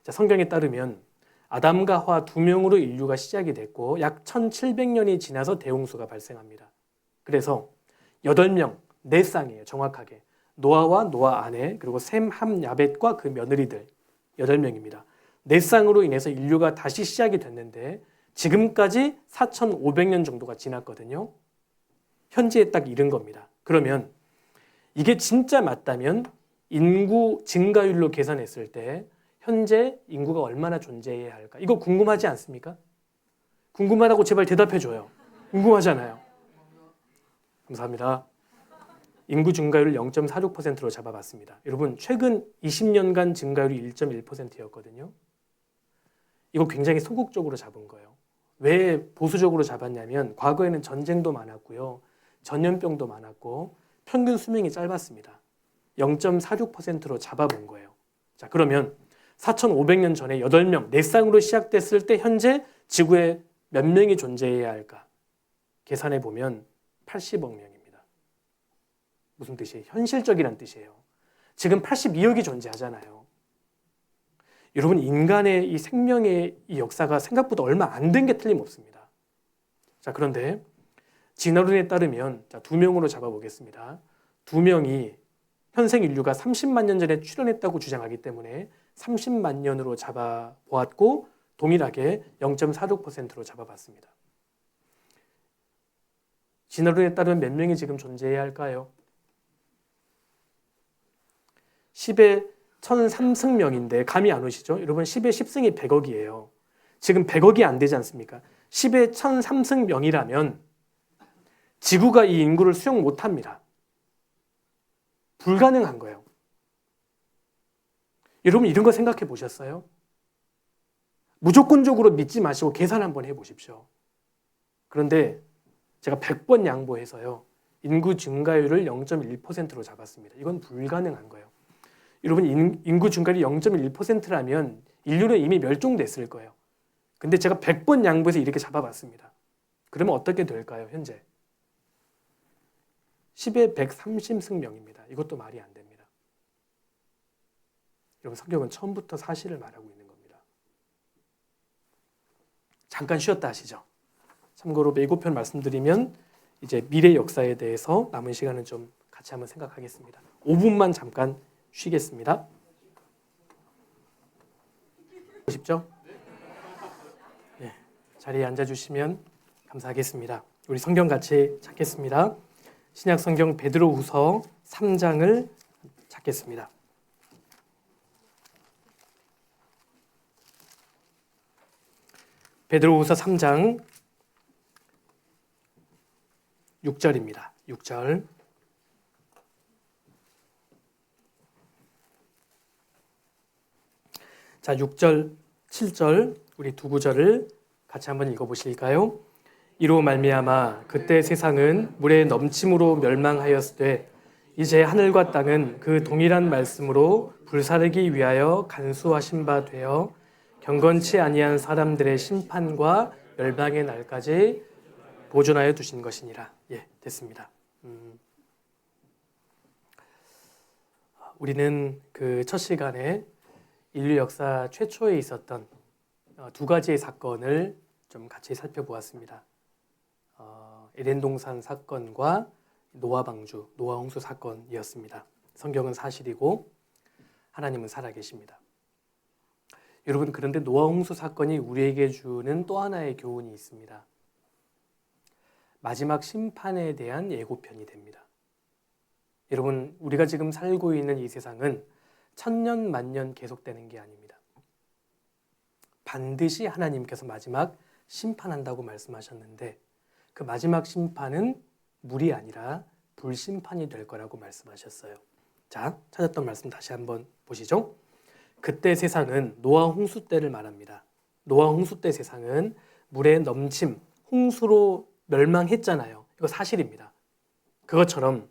자, 성경에 따르면 아담과 하와 두 명으로 인류가 시작이 됐고 약 1700년이 지나서 대홍수가 발생합니다. 그래서 8명, 4쌍이에요. 정확하게. 노아와 노아 아내 그리고 셈, 함, 야벳과 그 며느리들 8명입니다. 4쌍으로 인해서 인류가 다시 시작이 됐는데 지금까지 4500년 정도가 지났거든요. 현재에 딱 이른 겁니다. 그러면 이게 진짜 맞다면 인구 증가율로 계산했을 때 현재 인구가 얼마나 존재해야 할까? 이거 궁금하지 않습니까? 궁금하다고 제발 대답해 줘요. 궁금하잖아요. 감사합니다. 인구 증가율을 0.46%로 잡아봤습니다. 여러분 최근 20년간 증가율이 1.1%였거든요. 이거 굉장히 소극적으로 잡은 거예요. 왜 보수적으로 잡았냐면 과거에는 전쟁도 많았고요. 전염병도 많았고 평균 수명이 짧았습니다. 0.46%로 잡아본 거예요. 자, 그러면 4,500년 전에 8명, 4쌍으로 시작됐을 때 현재 지구에 몇 명이 존재해야 할까? 계산해 보면 80억 명입니다. 무슨 뜻이에요? 현실적이란 뜻이에요. 지금 82억이 존재하잖아요. 여러분 인간의 이 생명의 이 역사가 생각보다 얼마 안 된 게 틀림없습니다. 자, 그런데 진화론에 따르면 자, 2명으로 잡아보겠습니다. 2명이 현생 인류가 30만 년 전에 출현했다고 주장하기 때문에 30만 년으로 잡아보았고 동일하게 0.46%로 잡아봤습니다. 진화론에 따르면 몇 명이 지금 존재해야 할까요? 10의 1003승명인데 감이 안 오시죠? 여러분 10의 10승이 100억이에요. 지금 100억이 안 되지 않습니까? 10의 1003승명이라면 지구가 이 인구를 수용 못합니다. 불가능한 거예요. 여러분 이런 거 생각해 보셨어요? 무조건적으로 믿지 마시고 계산 한번 해보십시오. 그런데 제가 100번 양보해서요. 인구 증가율을 0.1%로 잡았습니다. 이건 불가능한 거예요. 여러분 인구 증가율이 0.1%라면 인류는 이미 멸종됐을 거예요. 근데 제가 100번 양보해서 이렇게 잡아봤습니다. 그러면 어떻게 될까요? 현재 10의 130승명입니다. 이것도 말이 안 됩니다. 여러분 성경은 처음부터 사실을 말하고 있는 겁니다. 잠깐 쉬었다 하시죠. 참고로 예고편 말씀드리면 이제 미래 역사에 대해서 남은 시간은 좀 같이 한번 생각하겠습니다. 5분만 잠깐 쉬겠습니다. 보십시오. 네, 자리에 앉아주시면 감사하겠습니다. 우리 성경 같이 찾겠습니다. 신약 성경 베드로후서 3장을 찾겠습니다. 베드로후서 3장 6절입니다. 6절. 자, 6절, 7절 우리 두 구절을 같이 한번 읽어보실까요? 이로 말미암아 그때 세상은 물의 넘침으로 멸망하였으되 이제 하늘과 땅은 그 동일한 말씀으로 불사르기 위하여 간수하신 바 되어 경건치 아니한 사람들의 심판과 멸망의 날까지 보존하여 두신 것이니라. 예, 됐습니다. 우리는 그 첫 시간에 인류 역사 최초에 있었던 두 가지의 사건을 좀 같이 살펴보았습니다. 에덴 동산 사건과 노아 방주, 노아 홍수 사건이었습니다. 성경은 사실이고 하나님은 살아계십니다. 여러분, 그런데 노아 홍수 사건이 우리에게 주는 또 하나의 교훈이 있습니다. 마지막 심판에 대한 예고편이 됩니다. 여러분, 우리가 지금 살고 있는 이 세상은 천년 만년 계속되는 게 아닙니다. 반드시 하나님께서 마지막 심판한다고 말씀하셨는데 그 마지막 심판은 물이 아니라 불심판이 될 거라고 말씀하셨어요. 자, 찾았던 말씀 다시 한번 보시죠. 그때 세상은 노아 홍수 때를 말합니다. 노아 홍수 때 세상은 물의 넘침, 홍수로 멸망했잖아요. 이거 사실입니다. 그것처럼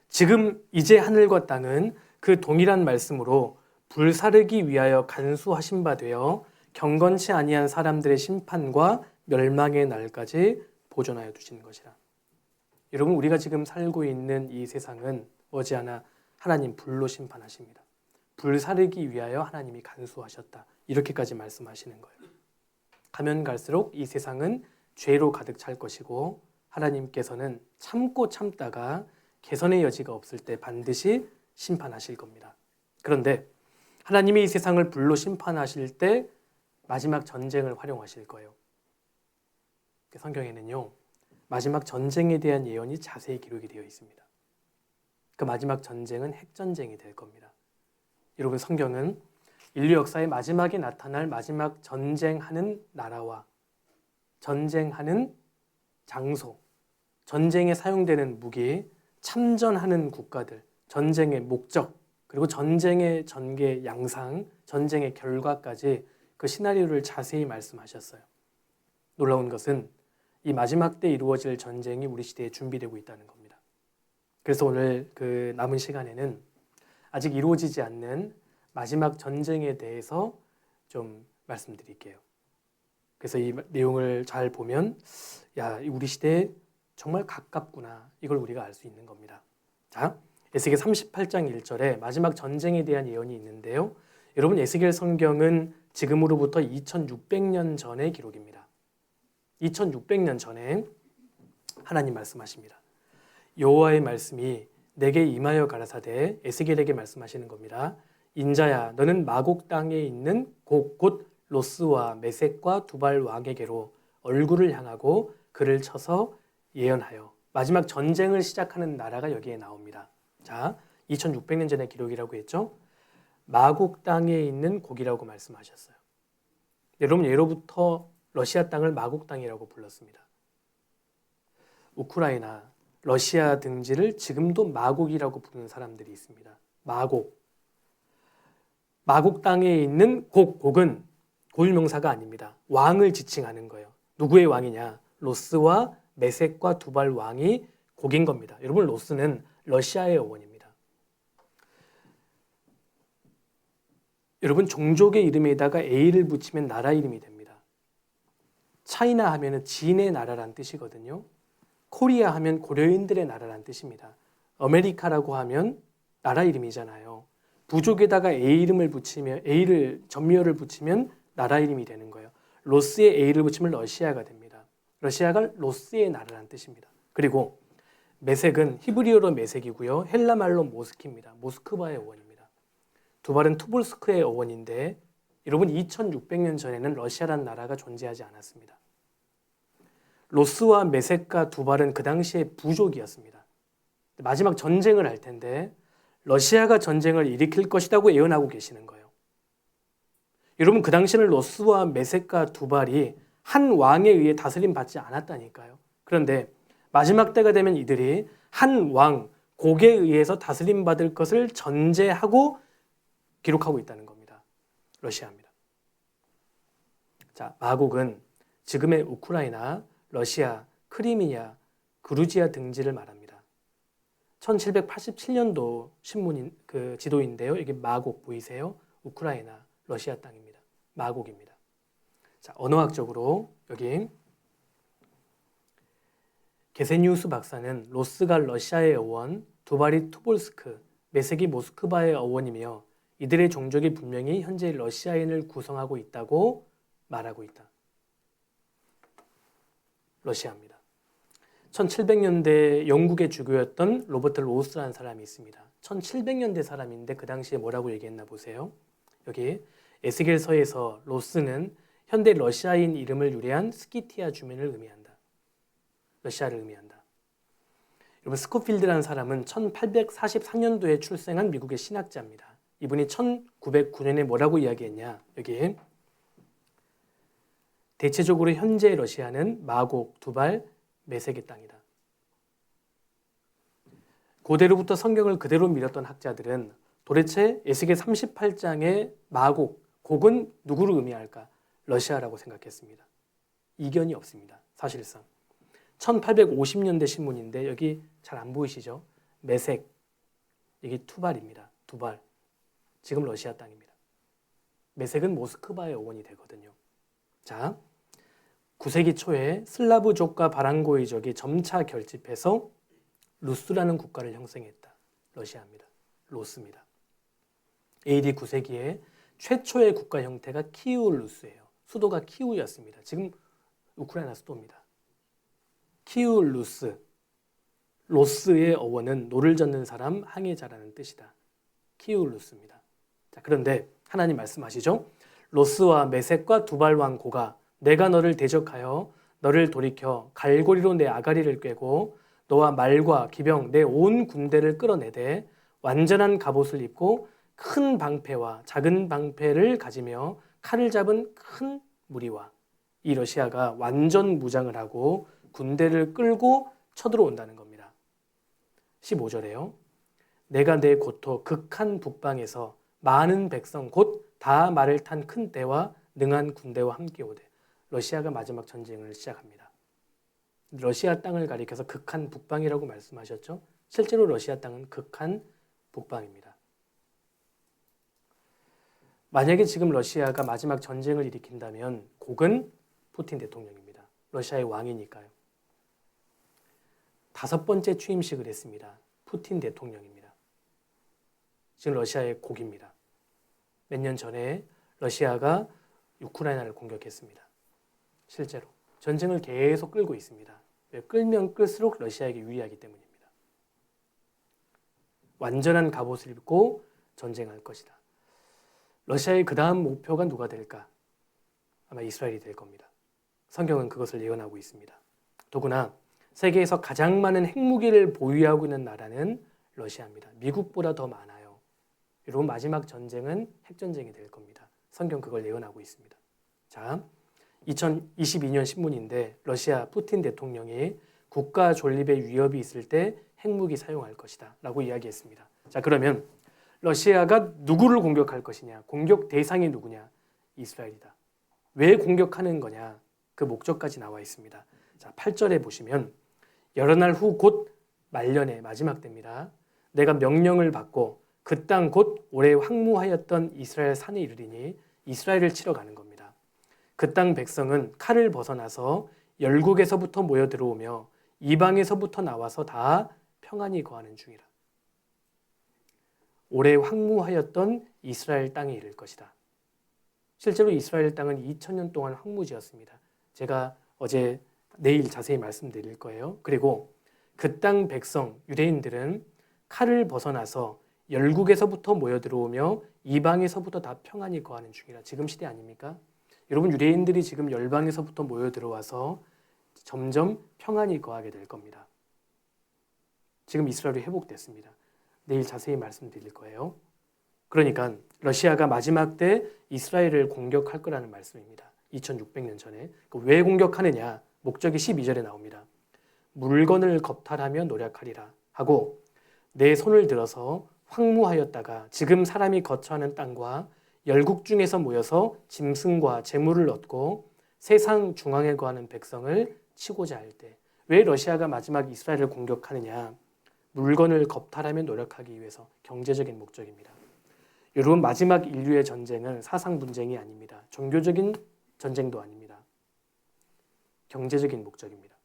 지금 이제 하늘과 땅은 그 동일한 말씀으로 불사르기 위하여 간수하신 바 되어 경건치 아니한 사람들의 심판과 멸망의 날까지 보존하여 두신 것이라. 여러분, 우리가 지금 살고 있는 이 세상은 머지않아 하나님 불로 심판하십니다. 불사르기 위하여 하나님이 간수하셨다. 이렇게까지 말씀하시는 거예요. 가면 갈수록 이 세상은 죄로 가득 찰 것이고 하나님께서는 참고 참다가 개선의 여지가 없을 때 반드시 심판하실 겁니다. 그런데 하나님이 이 세상을 불로 심판하실 때 마지막 전쟁을 활용하실 거예요. 성경에는요, 마지막 전쟁에 대한 예언이 자세히 기록이 되어 있습니다. 그 마지막 전쟁은 핵전쟁이 될 겁니다. 여러분, 성경은 인류 역사의 마지막에 나타날 마지막 전쟁하는 나라와 전쟁하는 장소, 전쟁에 사용되는 무기, 참전하는 국가들, 전쟁의 목적, 그리고 전쟁의 전개 양상, 전쟁의 결과까지 그 시나리오를 자세히 말씀하셨어요. 놀라운 것은 이 마지막 때 이루어질 전쟁이 우리 시대에 준비되고 있다는 겁니다. 그래서 오늘 그 남은 시간에는 아직 이루어지지 않는 마지막 전쟁에 대해서 좀 말씀드릴게요. 그래서 이 내용을 잘 보면 야, 우리 시대에 정말 가깝구나. 이걸 우리가 알 수 있는 겁니다. 자, 에스겔 38장 1절에 마지막 전쟁에 대한 예언이 있는데요. 여러분, 에스겔 성경은 지금으로부터 2600년 전의 기록입니다. 2600년 전에 하나님 말씀하십니다. 여호와의 말씀이 내게 임하여 가라사대, 에스겔에게 말씀하시는 겁니다. 인자야, 너는 마곡 땅에 있는 곧 로스와 메섹과 두발 왕에게로 얼굴을 향하고 그를 쳐서 예언하여. 마지막 전쟁을 시작하는 나라가 여기에 나옵니다. 자, 2600년 전의 기록이라고 했죠. 마곡 땅에 있는 곡이라고 말씀하셨어요. 여러분, 예로부터 러시아 땅을 마곡 땅이라고 불렀습니다. 우크라이나, 러시아 등지를 지금도 마곡이라고 부르는 사람들이 있습니다. 마곡. 마곡 땅에 있는 곡은 고유명사가 아닙니다. 왕을 지칭하는 거예요. 누구의 왕이냐? 로스와 메섹과 두발 왕이 곡인 겁니다. 여러분, 로스는 러시아의 어원입니다. 여러분, 종족의 이름에다가 A를 붙이면 나라 이름이 됩니다. 차이나 하면은 진의 나라란 뜻이거든요. 코리아 하면 고려인들의 나라란 뜻입니다. 아메리카라고 하면 나라 이름이잖아요. 부족에다가 A 이름을 붙이면, A를 전미어를 붙이면 나라 이름이 되는 거예요. 로스에 A를 붙이면 러시아가 됩니다. 러시아가 로스의 나라라는 뜻입니다. 그리고 메섹은 히브리어로 메섹이고요. 헬라말로 모스키입니다. 모스크바의 어원입니다. 두발은 투볼스크의 어원인데 여러분, 2600년 전에는 러시아라는 나라가 존재하지 않았습니다. 로스와 메섹과 두발은 그 당시에 부족이었습니다. 마지막 전쟁을 할 텐데 러시아가 전쟁을 일으킬 것이라고 예언하고 계시는 거예요. 여러분, 그 당시에는 로스와 메섹과 두발이 한 왕에 의해 다스림 받지 않았다니까요. 그런데 마지막 때가 되면 이들이 한 왕, 곡에 의해서 다스림 받을 것을 전제하고 기록하고 있다는 겁니다. 러시아입니다. 자, 마곡은 지금의 우크라이나, 러시아, 크리미아, 그루지아 등지를 말합니다. 1787년도 신문인 그 지도인데요. 이게 마곡 보이세요? 우크라이나, 러시아 땅입니다. 마곡입니다. 자, 언어학적으로 여기 게세니우스 박사는 로스가 러시아의 어원, 두발이 투볼스크, 메색이 모스크바의 어원이며 이들의 종족이 분명히 현재 러시아인을 구성하고 있다고 말하고 있다. 러시아입니다. 1700년대 영국의 주교였던 로버트 로스라는 사람이 있습니다. 1700년대 사람인데 그 당시에 뭐라고 얘기했나 보세요. 여기 에스겔서에서 로스는 현대 러시아인 이름을 유래한 스키티아 주민을 의미한다. 러시아를 의미한다. 여러분 스코필드라는 사람은 1844년도에 출생한 미국의 신학자입니다. 이분이 1909년에 뭐라고 이야기했냐. 여기 대체적으로 현재 러시아는 마곡, 두발, 메색의 땅이다. 고대로부터 성경을 그대로 믿었던 학자들은 도대체 에스겔 38장의 마곡, 곡은 누구를 의미할까? 러시아라고 생각했습니다. 이견이 없습니다. 사실상. 1850년대 신문인데 여기 잘 안 보이시죠? 메색, 여기 투발입니다. 두발. 지금 러시아 땅입니다. 메색은 모스크바의 어원이 되거든요. 자, 9세기 초에 슬라브족과 바랑고이족이 점차 결집해서 루스라는 국가를 형성했다. 러시아입니다. 로스입니다. AD 9세기에 최초의 국가 형태가 키우 루스예요. 수도가 키우였습니다. 지금 우크라이나 수도입니다. 키우 루스. 로스의 어원은 노를 젓는 사람, 항해자라는 뜻이다. 키우 루스입니다. 자, 그런데 하나님 말씀하시죠. 로스와 메색과 두발 왕 고가 내가 너를 대적하여 너를 돌이켜 갈고리로 내 아가리를 꿰고 너와 말과 기병 내 온 군대를 끌어내되 완전한 갑옷을 입고 큰 방패와 작은 방패를 가지며 칼을 잡은 큰 무리와 이 러시아가 완전 무장을 하고 군대를 끌고 쳐들어온다는 겁니다. 15절에요. 내가 내 고토 극한 북방에서 많은 백성 곧 다 말을 탄 큰 떼와 능한 군대와 함께 오되 러시아가 마지막 전쟁을 시작합니다. 러시아 땅을 가리켜서 극한 북방이라고 말씀하셨죠. 실제로 러시아 땅은 극한 북방입니다. 만약에 지금 러시아가 마지막 전쟁을 일으킨다면 곡은 푸틴 대통령입니다. 러시아의 왕이니까요. 5번째 취임식을 했습니다. 푸틴 대통령입니다. 지금 러시아의 곡입니다. 몇 년 전에 러시아가 우크라이나를 공격했습니다. 실제로 전쟁을 계속 끌고 있습니다. 왜? 끌면 끌수록 러시아에게 유리하기 때문입니다. 완전한 갑옷을 입고 전쟁할 것이다. 러시아의 그 다음 목표가 누가 될까? 아마 이스라엘이 될 겁니다. 성경은 그것을 예언하고 있습니다. 더구나 세계에서 가장 많은 핵무기를 보유하고 있는 나라는 러시아입니다. 미국보다 더 많아요. 여러분 마지막 전쟁은 핵전쟁이 될 겁니다. 성경 그걸 예언하고 있습니다. 자, 2022년 신문인데 러시아 푸틴 대통령이 국가 존립에 위협이 있을 때 핵무기 사용할 것이다 라고 이야기했습니다. 자, 그러면 러시아가 누구를 공격할 것이냐? 공격 대상이 누구냐? 이스라엘이다. 왜 공격하는 거냐? 그 목적까지 나와 있습니다. 자, 8절에 보시면 여러 날 후 곧 말년에 마지막 때입니다. 내가 명령을 받고 그 땅 곧 오래 황무하였던 이스라엘 산에 이르리니 이스라엘을 치러 가는 겁니다. 그 땅 백성은 칼을 벗어나서 열국에서부터 모여 들어오며 이방에서부터 나와서 다 평안히 거하는 중이라. 오래 황무하였던 이스라엘 땅에 이를 것이다. 실제로 이스라엘 땅은 2000년 동안 황무지였습니다. 제가 내일 자세히 말씀드릴 거예요. 그리고 그 땅 백성 유대인들은 칼을 벗어나서 열국에서부터 모여 들어오며 이방에서부터 다 평안히 거하는 중이라. 지금 시대 아닙니까? 여러분 유대인들이 지금 열방에서부터 모여 들어와서 점점 평안히 거하게 될 겁니다. 지금 이스라엘이 회복됐습니다. 내일 자세히 말씀드릴 거예요. 그러니까 러시아가 마지막 때 이스라엘을 공격할 거라는 말씀입니다. 2600년 전에. 왜 공격하느냐? 목적이 12절에 나옵니다. 물건을 겁탈하며 노력하리라 하고 내 손을 들어서 황무하였다가 지금 사람이 거처하는 땅과 열국 중에서 모여서 짐승과 재물을 얻고 세상 중앙에 거하는 백성을 치고자 할 때. 왜 러시아가 마지막 이스라엘을 공격하느냐? 물건을 겁탈하며 노력하기 위해서 경제적인 목적입니다. 여러분, 마지막 인류의 전쟁은 사상 분쟁이 아닙니다. 종교적인 전쟁도 아닙니다. 경제적인 목적입니다.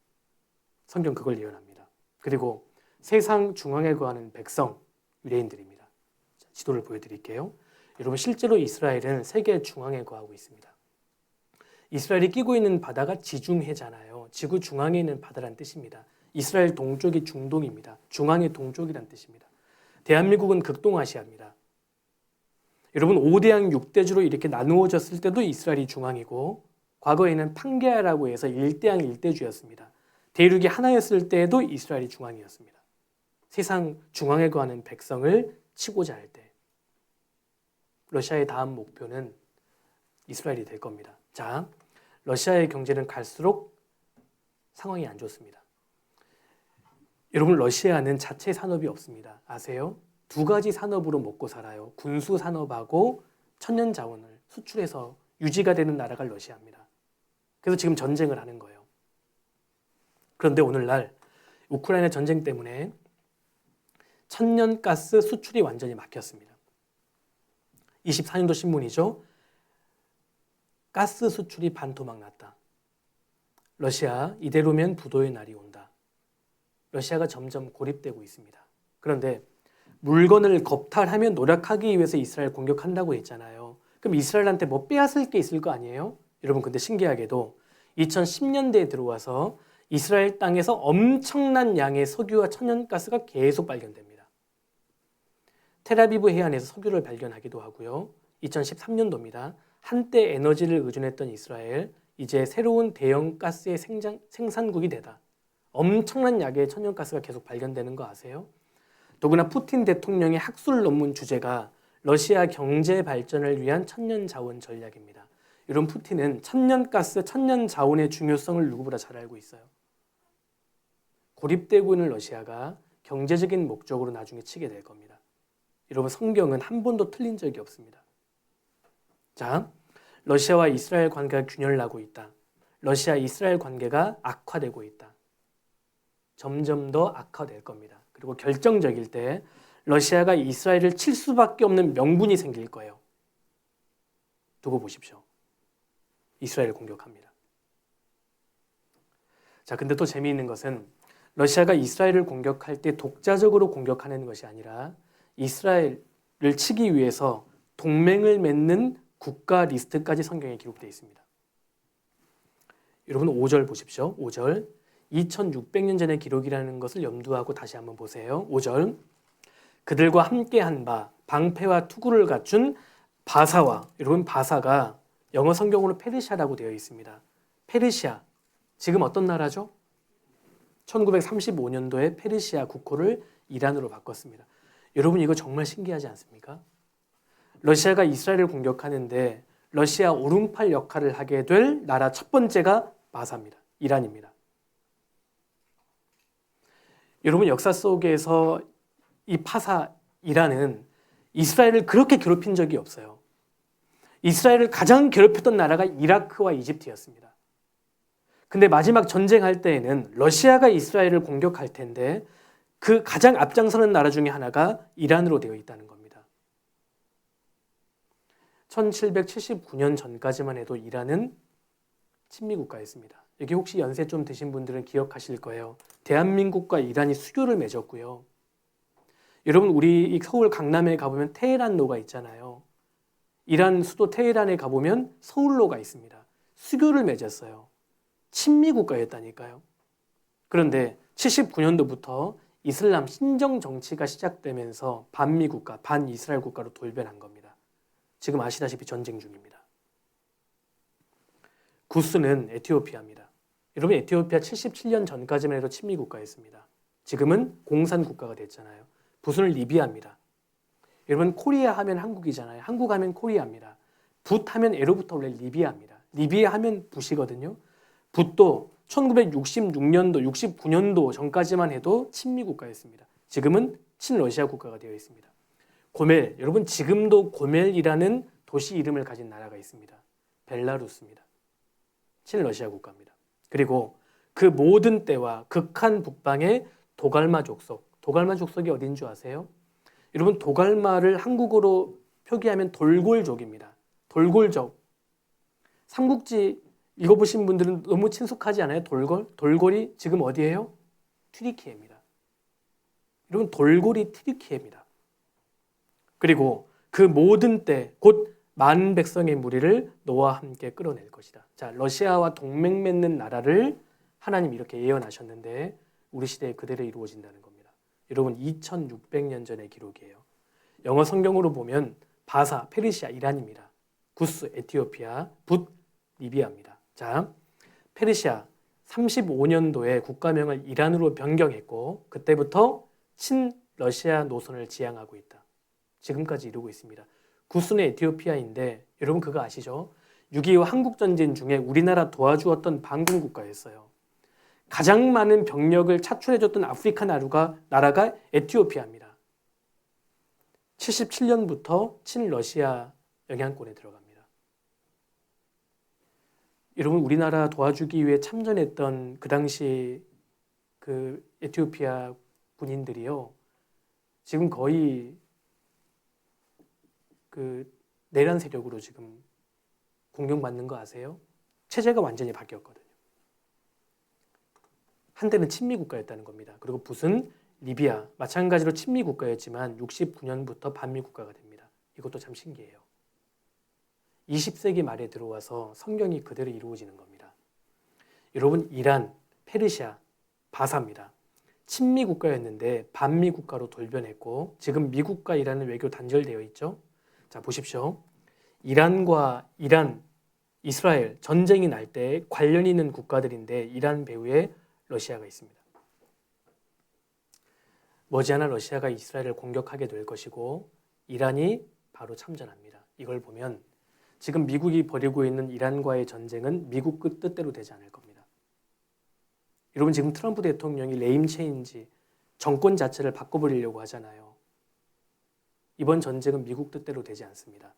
성경 그걸 예언합니다. 그리고 세상 중앙에 거하는 백성, 유대인들입니다. 자, 지도를 보여드릴게요. 여러분, 실제로 이스라엘은 세계 중앙에 거하고 있습니다. 이스라엘이 끼고 있는 바다가 지중해잖아요. 지구 중앙에 있는 바다란 뜻입니다. 이스라엘 동쪽이 중동입니다. 중앙의 동쪽이란 뜻입니다. 대한민국은 극동아시아입니다. 여러분, 5대양 6대주로 이렇게 나누어졌을 때도 이스라엘이 중앙이고, 과거에는 판게아라고 해서 1대양 1대주였습니다. 대륙이 하나였을 때에도 이스라엘이 중앙이었습니다. 세상 중앙에 거하는 백성을 치고자 할 때 러시아의 다음 목표는 이스라엘이 될 겁니다. 자, 러시아의 경제는 갈수록 상황이 안 좋습니다. 여러분, 러시아는 자체 산업이 없습니다. 아세요? 두 가지 산업으로 먹고 살아요. 군수 산업하고 천연 자원을 수출해서 유지가 되는 나라가 러시아입니다. 그래서 지금 전쟁을 하는 거예요. 그런데 오늘날 우크라이나 전쟁 때문에 천연가스 수출이 완전히 막혔습니다. 24년도 신문이죠. 가스 수출이 반토막 났다. 러시아, 이대로면 부도의 날이 온다. 러시아가 점점 고립되고 있습니다. 그런데 물건을 겁탈하며 노력하기 위해서 이스라엘 공격한다고 했잖아요. 그럼 이스라엘한테 뭐 빼앗을 게 있을 거 아니에요? 여러분, 근데 신기하게도 2010년대에 들어와서 이스라엘 땅에서 엄청난 양의 석유와 천연가스가 계속 발견됩니다. 텔아비브 해안에서 석유를 발견하기도 하고요. 2013년도입니다. 한때 에너지를 의존했던 이스라엘, 이제 새로운 대형 가스의 생산국이 되다. 엄청난 양의 천연가스가 계속 발견되는 거 아세요? 더구나 푸틴 대통령의 학술 논문 주제가 러시아 경제 발전을 위한 천연자원 전략입니다. 이런 푸틴은 천연가스, 천연자원의 중요성을 누구보다 잘 알고 있어요. 고립되고 있는 러시아가 경제적인 목적으로 나중에 치게 될 겁니다. 여러분, 성경은 한 번도 틀린 적이 없습니다. 자, 러시아와 이스라엘 관계가 균열나고 있다. 러시아 이스라엘 관계가 악화되고 있다. 점점 더 악화될 겁니다. 그리고 결정적일 때 러시아가 이스라엘을 칠 수밖에 없는 명분이 생길 거예요. 두고 보십시오. 이스라엘을 공격합니다. 자, 근데 또 재미있는 것은 러시아가 이스라엘을 공격할 때 독자적으로 공격하는 것이 아니라 이스라엘을 치기 위해서 동맹을 맺는 국가 리스트까지 성경에 기록되어 있습니다. 여러분, 5절 보십시오. 5절. 2600년 전의 기록이라는 것을 염두하고 다시 한번 보세요. 5절. 그들과 함께한 바 방패와 투구를 갖춘 바사와, 여러분, 바사가 영어 성경으로 페르시아라고 되어 있습니다. 페르시아, 지금 어떤 나라죠? 1935년도에 페르시아 국호를 이란으로 바꿨습니다. 여러분, 이거 정말 신기하지 않습니까? 러시아가 이스라엘을 공격하는데 러시아 오른팔 역할을 하게 될 나라 첫 번째가 바사입니다. 이란입니다. 여러분, 역사 속에서 이 파사 이란은 이스라엘을 그렇게 괴롭힌 적이 없어요. 이스라엘을 가장 괴롭혔던 나라가 이라크와 이집트였습니다. 근데 마지막 전쟁할 때에는 러시아가 이스라엘을 공격할 텐데 그 가장 앞장서는 나라 중에 하나가 이란으로 되어 있다는 겁니다. 1779년 전까지만 해도 이란은 친미국가였습니다. 여기 혹시 연세 좀 드신 분들은 기억하실 거예요. 대한민국과 이란이 수교를 맺었고요. 여러분, 우리 서울 강남에 가보면 테헤란로가 있잖아요. 이란 수도 테헤란에 가보면 서울로가 있습니다. 수교를 맺었어요. 친미국가였다니까요. 그런데 79년도부터 이슬람 신정 정치가 시작되면서 반미국가, 반이스라엘 국가로 돌변한 겁니다. 지금 아시다시피 전쟁 중입니다. 구스는 에티오피아입니다. 여러분, 에티오피아 77년 전까지만 해도 친미국가였습니다. 지금은 공산국가가 됐잖아요. 붓은 리비아입니다. 여러분, 코리아 하면 한국이잖아요. 한국 하면 코리아입니다. 붓 하면 에로부터 원래 리비아입니다. 리비아 하면 붓이거든요. 붓도 1966년도, 69년도 전까지만 해도 친미국가였습니다. 지금은 친러시아 국가가 되어 있습니다. 고멜, 여러분, 지금도 고멜이라는 도시 이름을 가진 나라가 있습니다. 벨라루스입니다. 친러시아 국가입니다. 그리고 그 모든 때와 극한 북방의 도갈마 족속이 어딘 줄 아세요? 여러분 도갈마를 한국어로 표기하면 돌골족입니다. 돌골족. 삼국지 읽어보신 분들은 너무 친숙하지 않아요? 돌골이 지금 어디예요? 튀르키예입니다. 여러분 돌골이 튀르키예입니다. 그리고 그 모든 때 곧 많은 백성의 무리를 너와 함께 끌어낼 것이다. 자, 러시아와 동맹 맺는 나라를 하나님 이렇게 예언하셨는데 우리 시대에 그대로 이루어진다는 겁니다. 여러분 2600년 전의 기록이에요. 영어 성경으로 보면 바사, 페르시아, 이란입니다. 구스, 에티오피아, 붓, 리비아입니다. 자, 페르시아 35년도에 국가명을 이란으로 변경했고 그때부터 친러시아 노선을 지향하고 있다. 지금까지 이루고 있습니다. 구스는 에티오피아인데 여러분 그거 아시죠? 6.25 한국전쟁 중에 우리나라 도와주었던 반군 국가였어요. 가장 많은 병력을 차출해줬던 아프리카 나라가 에티오피아입니다. 77년부터 친러시아 영향권에 들어갑니다. 여러분 우리나라 도와주기 위해 참전했던 그 당시 그 에티오피아 군인들이요. 지금 거의 그 내란 세력으로 지금 공격받는 거 아세요? 체제가 완전히 바뀌었거든요. 한때는 친미 국가였다는 겁니다. 그리고 붓은 리비아, 마찬가지로 친미 국가였지만 69년부터 반미 국가가 됩니다. 이것도 참 신기해요. 20세기 말에 들어와서 성경이 그대로 이루어지는 겁니다. 여러분 이란, 페르시아, 바사입니다. 친미 국가였는데 반미 국가로 돌변했고 지금 미국과 이란은 외교 단절되어 있죠. 자 보십시오. 이란과 이스라엘 전쟁이 날 때 관련 있는 국가들인데 이란 배후에 러시아가 있습니다. 머지않아 러시아가 이스라엘을 공격하게 될 것이고 이란이 바로 참전합니다. 이걸 보면 지금 미국이 벌이고 있는 이란과의 전쟁은 미국 뜻대로 되지 않을 겁니다. 여러분 지금 트럼프 대통령이 레임 체인지 정권 자체를 바꿔버리려고 하잖아요. 이번 전쟁은 미국 뜻대로 되지 않습니다.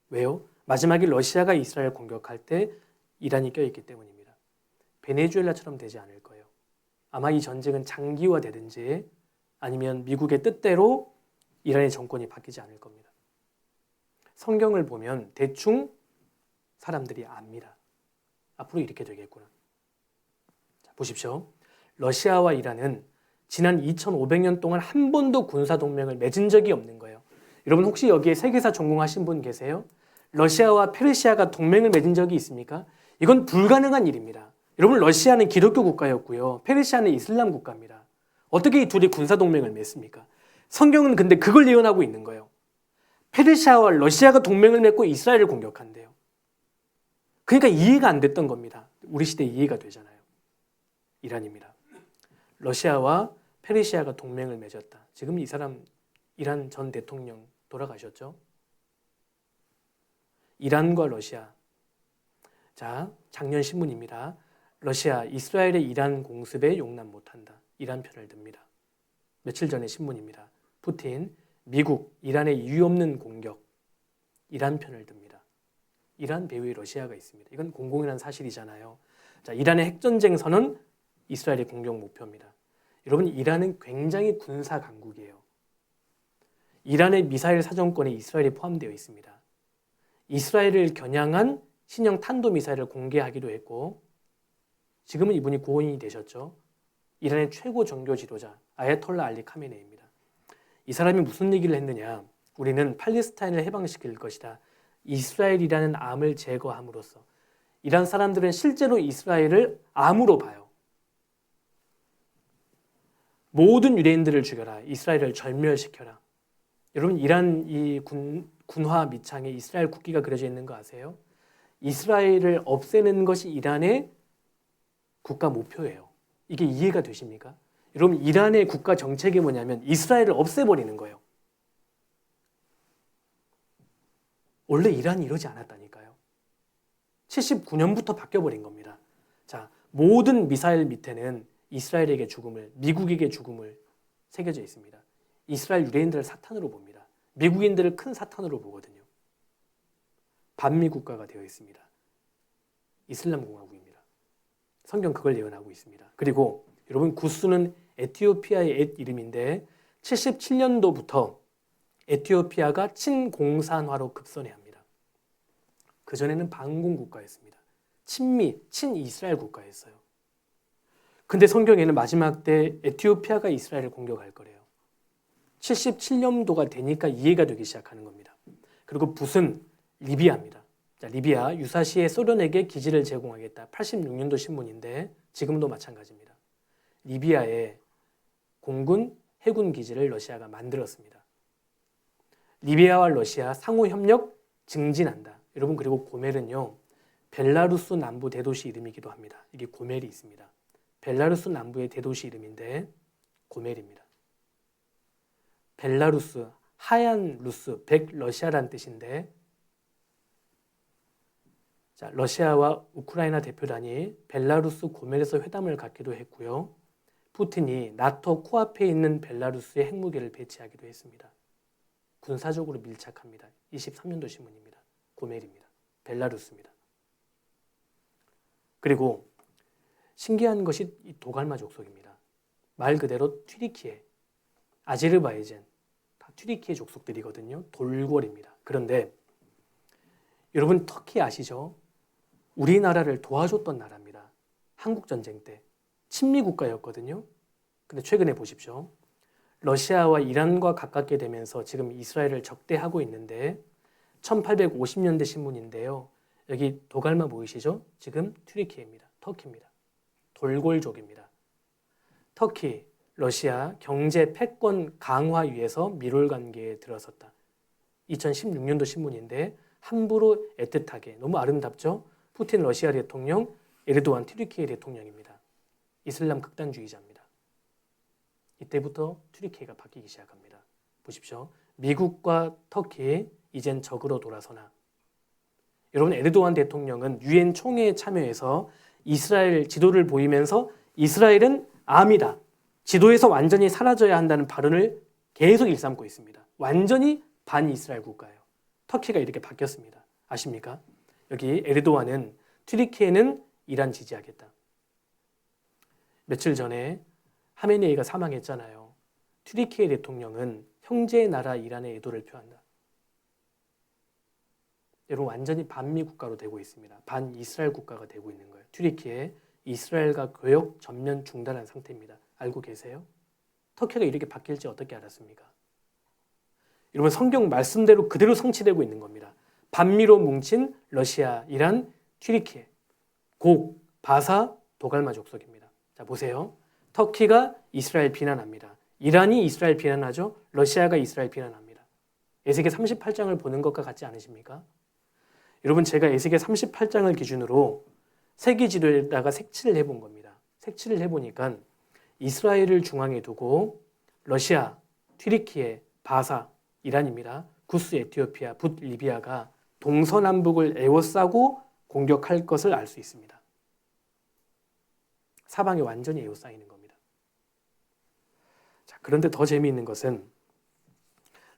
왜요? 마지막에 러시아가 이스라엘 공격할 때 이란이 껴있기 때문입니다. 베네수엘라처럼 되지 않을 거예요. 아마 이 전쟁은 장기화되든지 아니면 미국의 뜻대로 이란의 정권이 바뀌지 않을 겁니다. 성경을 보면 대충 사람들이 압니다. 앞으로 이렇게 되겠구나. 자, 보십시오. 러시아와 이란은 지난 2500년 동안 한 번도 군사동맹을 맺은 적이 없는 거예요. 여러분 혹시 여기에 세계사 전공하신 분 계세요? 러시아와 페르시아가 동맹을 맺은 적이 있습니까? 이건 불가능한 일입니다. 여러분 러시아는 기독교 국가였고요. 페르시아는 이슬람 국가입니다. 어떻게 이 둘이 군사동맹을 맺습니까? 성경은 근데 그걸 예언하고 있는 거예요. 페르시아와 러시아가 동맹을 맺고 이스라엘을 공격한대요. 그러니까 이해가 안 됐던 겁니다. 우리 시대에 이해가 되잖아요. 이란입니다. 러시아와 페르시아가 동맹을 맺었다. 지금 이 사람 이란 전 대통령 돌아가셨죠? 이란과 러시아. 자, 작년 신문입니다. 러시아, 이스라엘의 이란 공습에 용납 못한다. 이란 편을 듭니다. 며칠 전의 신문입니다. 푸틴, 미국, 이란의 이유 없는 공격. 이란 편을 듭니다. 이란 배후에 러시아가 있습니다. 이건 공공연한 사실이잖아요. 자, 이란의 핵전쟁 선언, 이스라엘의 공격 목표입니다. 여러분, 이란은 굉장히 군사 강국이에요. 이란의 미사일 사정권에 이스라엘이 포함되어 있습니다. 이스라엘을 겨냥한 신형 탄도미사일을 공개하기도 했고 지금은 이분이 고인이 되셨죠. 이란의 최고 종교 지도자 아야톨라 알리 카메네이입니다. 이 사람이 무슨 얘기를 했느냐. 우리는 팔레스타인을 해방시킬 것이다. 이스라엘이라는 암을 제거함으로써. 이란 사람들은 실제로 이스라엘을 암으로 봐요. 모든 유대인들을 죽여라. 이스라엘을 절멸시켜라. 여러분 이란 이 군화 밑창에 이스라엘 국기가 그려져 있는 거 아세요? 이스라엘을 없애는 것이 이란의 국가 목표예요. 이게 이해가 되십니까? 여러분 이란의 국가 정책이 뭐냐면 이스라엘을 없애버리는 거예요. 원래 이란이 이러지 않았다니까요. 79년부터 바뀌어버린 겁니다. 자, 모든 미사일 밑에는 이스라엘에게 죽음을, 미국에게 죽음을 새겨져 있습니다. 이스라엘 유대인들을 사탄으로 봅니다. 미국인들을 큰 사탄으로 보거든요. 반미 국가가 되어 있습니다. 이슬람 공화국입니다. 성경 그걸 예언하고 있습니다. 그리고 여러분 구스는 에티오피아의 옛 이름인데 77년도부터 에티오피아가 친공산화로 급선회 합니다. 그전에는 반공 국가였습니다. 친미, 친이스라엘 국가였어요. 근데 성경에는 마지막 때 에티오피아가 이스라엘을 공격할 거래요. 77년도가 되니까 이해가 되기 시작하는 겁니다. 그리고 붓은 리비아입니다. 자, 리비아 유사시에 소련에게 기지를 제공하겠다. 86년도 신문인데 지금도 마찬가지입니다. 리비아에 공군, 해군 기지를 러시아가 만들었습니다. 리비아와 러시아 상호 협력 증진한다. 여러분 그리고 고멜은요. 벨라루스 남부 대도시 이름이기도 합니다. 이게 고멜이 있습니다. 벨라루스 남부의 대도시 이름인데 고멜입니다. 벨라루스, 하얀 루스, 백러시아란 뜻인데 자, 러시아와 우크라이나 대표단이 벨라루스 고멜에서 회담을 갖기도 했고요. 푸틴이 나토 코앞에 있는 벨라루스에 핵무기를 배치하기도 했습니다. 군사적으로 밀착합니다. 23년도 신문입니다. 고멜입니다. 벨라루스입니다. 그리고 신기한 것이 이 도갈마 족속입니다. 말 그대로 튀르키예, 아제르바이잔 다 튀르키예 족속들이거든요. 돌궐입니다. 그런데 여러분 터키 아시죠? 우리나라를 도와줬던 나라입니다. 한국전쟁 때 친미 국가였거든요. 근데 최근에 보십시오. 러시아와 이란과 가깝게 되면서 지금 이스라엘을 적대하고 있는데 1850년대 신문인데요. 여기 도갈마 보이시죠? 지금 튀르키예입니다. 터키입니다. 돌궐족입니다. 터키, 러시아 경제 패권 강화 위해서 밀월 관계에 들어섰다. 2016년도 신문인데 함부로 애틋하게 너무 아름답죠? 푸틴 러시아 대통령, 에르도안 튀르키예 대통령입니다. 이슬람 극단주의자입니다. 이때부터 튀르키예가 바뀌기 시작합니다. 보십시오. 미국과 터키 이젠 적으로 돌아서나. 여러분 에르도안 대통령은 유엔 총회에 참여해서 이스라엘 지도를 보이면서 이스라엘은 암이다. 지도에서 완전히 사라져야 한다는 발언을 계속 일삼고 있습니다. 완전히 반이스라엘 국가예요. 터키가 이렇게 바뀌었습니다. 아십니까? 여기 에르도안은 튀르키예는 이란 지지하겠다. 며칠 전에 하메네이가 사망했잖아요. 튀르키예 대통령은 형제 나라 이란의 애도를 표한다. 여러분 완전히 반미 국가로 되고 있습니다. 반이스라엘 국가가 되고 있는 거예요. 튀르키예, 이스라엘과 교역 전면 중단한 상태입니다. 알고 계세요? 터키가 이렇게 바뀔지 어떻게 알았습니까? 여러분 성경 말씀대로 그대로 성취되고 있는 겁니다. 반미로 뭉친 러시아, 이란, 튀르키예, 곡, 바사, 도갈마 족속입니다. 자 보세요. 터키가 이스라엘 비난합니다. 이란이 이스라엘 비난하죠. 러시아가 이스라엘 비난합니다. 에스겔 38장을 보는 것과 같지 않으십니까? 여러분 제가 에스겔 38장을 기준으로 세계 지도에다가 색칠을 해본 겁니다. 색칠을 해보니까 이스라엘을 중앙에 두고 러시아, 튀르키예, 바사, 이란입니다. 구스 에티오피아, 붓 리비아가 동서남북을 에워싸고 공격할 것을 알 수 있습니다. 사방에 완전히 에워싸이는 겁니다. 자, 그런데 더 재미있는 것은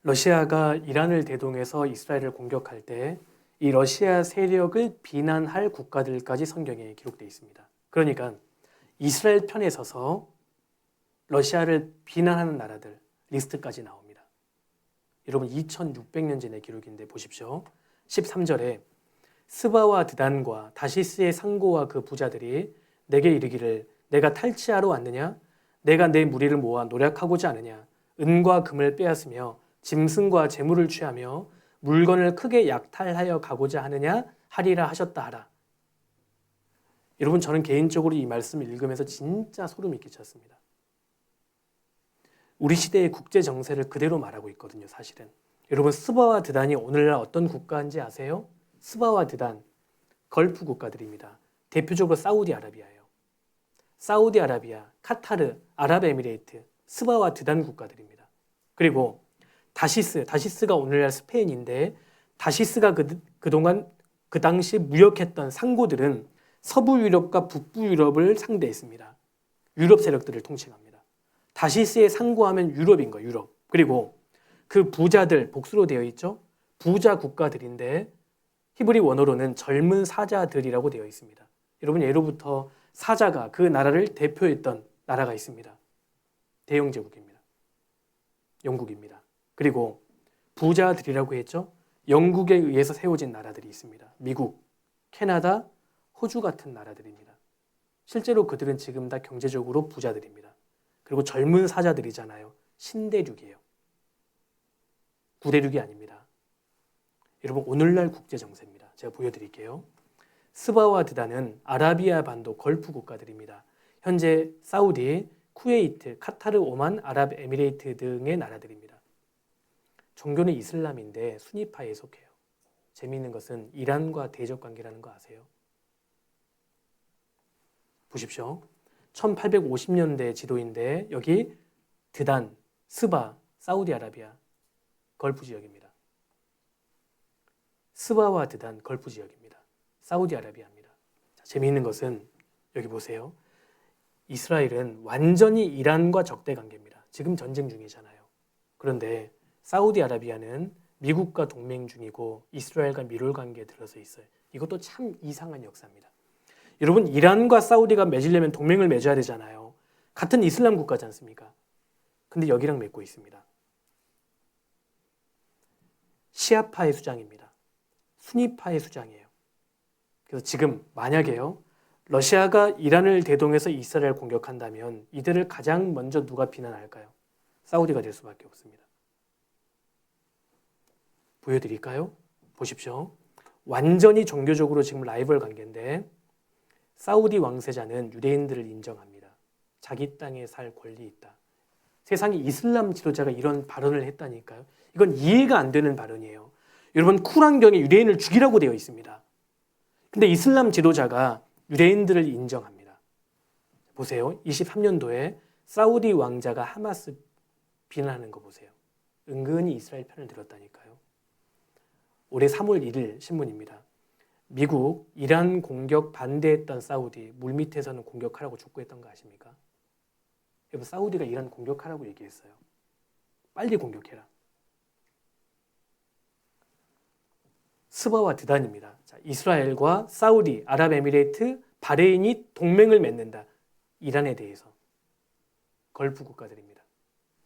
러시아가 이란을 대동해서 이스라엘을 공격할 때 이 러시아 세력을 비난할 국가들까지 성경에 기록되어 있습니다. 그러니까 이스라엘 편에 서서 러시아를 비난하는 나라들 리스트까지 나옵니다. 여러분 2600년 전의 기록인데 보십시오. 13절에 스바와 드단과 다시스의 상고와 그 부자들이 내게 이르기를 내가 탈취하러 왔느냐? 내가 내 무리를 모아 노략하고자 하느냐? 은과 금을 빼앗으며 짐승과 재물을 취하며 물건을 크게 약탈하여 가고자 하느냐? 하리라 하셨다 하라. 여러분 저는 개인적으로 이 말씀을 읽으면서 진짜 소름이 끼쳤습니다. 우리 시대의 국제 정세를 그대로 말하고 있거든요. 사실은. 여러분 스바와 드단이 오늘날 어떤 국가인지 아세요? 스바와 드단 걸프 국가들입니다. 대표적으로 사우디아라비아예요. 사우디아라비아, 카타르, 아랍에미레이트, 스바와 드단 국가들입니다. 그리고 다시스가 오늘날 스페인인데 다시스가 그동안 그 당시 무역했던 상고들은 서부 유럽과 북부 유럽을 상대했습니다. 유럽 세력들을 통칭합니다. 다시스의 상고하면 유럽인 거예요. 유럽. 그리고 그 부자들 복수로 되어 있죠. 부자 국가들인데 히브리 원어로는 젊은 사자들이라고 되어 있습니다. 여러분 예로부터 사자가 그 나라를 대표했던 나라가 있습니다. 대영제국입니다. 영국입니다. 그리고 부자들이라고 했죠. 영국에 의해서 세워진 나라들이 있습니다. 미국, 캐나다, 호주 같은 나라들입니다. 실제로 그들은 지금 다 경제적으로 부자들입니다. 그리고 젊은 사자들이잖아요. 신대륙이에요. 구대륙이 아닙니다. 여러분, 오늘날 국제정세입니다. 제가 보여드릴게요. 스바와 드단은 아라비아 반도 걸프 국가들입니다. 현재 사우디, 쿠웨이트, 카타르, 오만, 아랍에미레이트 등의 나라들입니다. 종교는 이슬람인데 수니파에 속해요. 재미있는 것은 이란과 대적 관계라는 거 아세요? 보십시오. 1850년대 지도인데 여기 드단, 스바, 사우디아라비아, 걸프 지역입니다. 스바와 드단, 걸프 지역입니다. 사우디아라비아입니다. 자, 재미있는 것은 여기 보세요. 이스라엘은 완전히 이란과 적대 관계입니다. 지금 전쟁 중이잖아요. 그런데 사우디아라비아는 미국과 동맹 중이고 이스라엘과 밀월 관계에 들어서 있어요. 이것도 참 이상한 역사입니다. 여러분, 이란과 사우디가 맺으려면 동맹을 맺어야 되잖아요. 같은 이슬람 국가지 않습니까? 근데 여기랑 맺고 있습니다. 시아파의 수장입니다. 수니파의 수장이에요. 그래서 지금 만약에요, 러시아가 이란을 대동해서 이스라엘을 공격한다면 이들을 가장 먼저 누가 비난할까요? 사우디가 될 수밖에 없습니다. 보여드릴까요? 보십시오. 완전히 종교적으로 지금 라이벌 관계인데 사우디 왕세자는 유대인들을 인정합니다. 자기 땅에 살 권리 있다. 세상에 이슬람 지도자가 이런 발언을 했다니까요. 이건 이해가 안 되는 발언이에요. 여러분, 쿠란경에 유대인을 죽이라고 되어 있습니다. 근데 이슬람 지도자가 유대인들을 인정합니다. 보세요. 23년도에 사우디 왕자가 하마스 비난하는 거 보세요. 은근히 이스라엘 편을 들었다니까요. 올해 3월 1일 신문입니다. 미국, 이란 공격 반대했던 사우디, 물밑에서는 공격하라고 촉구했던 거 아십니까? 여러분, 사우디가 이란 공격하라고 얘기했어요. 빨리 공격해라. 스바와 드단입니다. 자, 이스라엘과 사우디, 아랍에미레이트, 바레인이 동맹을 맺는다. 이란에 대해서. 걸프 국가들입니다.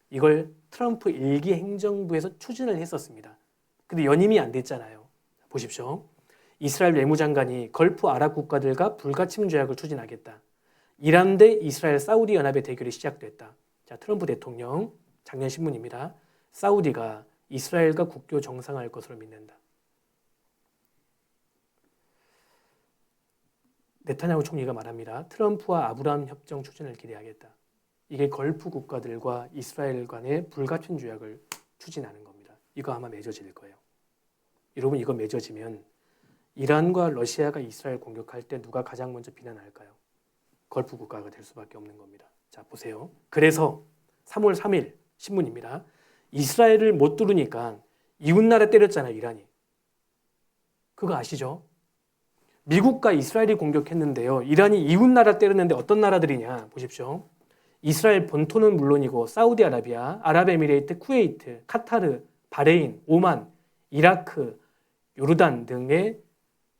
이걸 트럼프 1기 행정부에서 추진을 했었습니다. 근데 연임이 안 됐잖아요. 보십시오. 이스라엘 외무장관이 걸프 아랍 국가들과 불가침 조약을 추진하겠다. 이란 대 이스라엘 사우디 연합의 대결이 시작됐다. 자, 트럼프 대통령 작년 신문입니다. 사우디가 이스라엘과 국교 정상화할 것으로 믿는다. 네타냐후 총리가 말합니다. 트럼프와 아브라함 협정 추진을 기대하겠다. 이게 걸프 국가들과 이스라엘 간의 불가침 조약을 추진하는 겁니다. 이거 아마 맺어질 거예요. 여러분, 이거 맺어지면 이란과 러시아가 이스라엘 공격할 때 누가 가장 먼저 비난할까요? 걸프 국가가 될 수밖에 없는 겁니다. 자, 보세요. 그래서 3월 3일 신문입니다. 이스라엘을 못 뚫으니까 이웃나라 때렸잖아요, 이란이. 그거 아시죠? 미국과 이스라엘이 공격했는데요. 이란이 이웃나라 때렸는데 어떤 나라들이냐 보십시오. 이스라엘 본토는 물론이고 사우디아라비아, 아랍에미레이트, 쿠웨이트, 카타르, 바레인, 오만, 이라크, 요르단 등의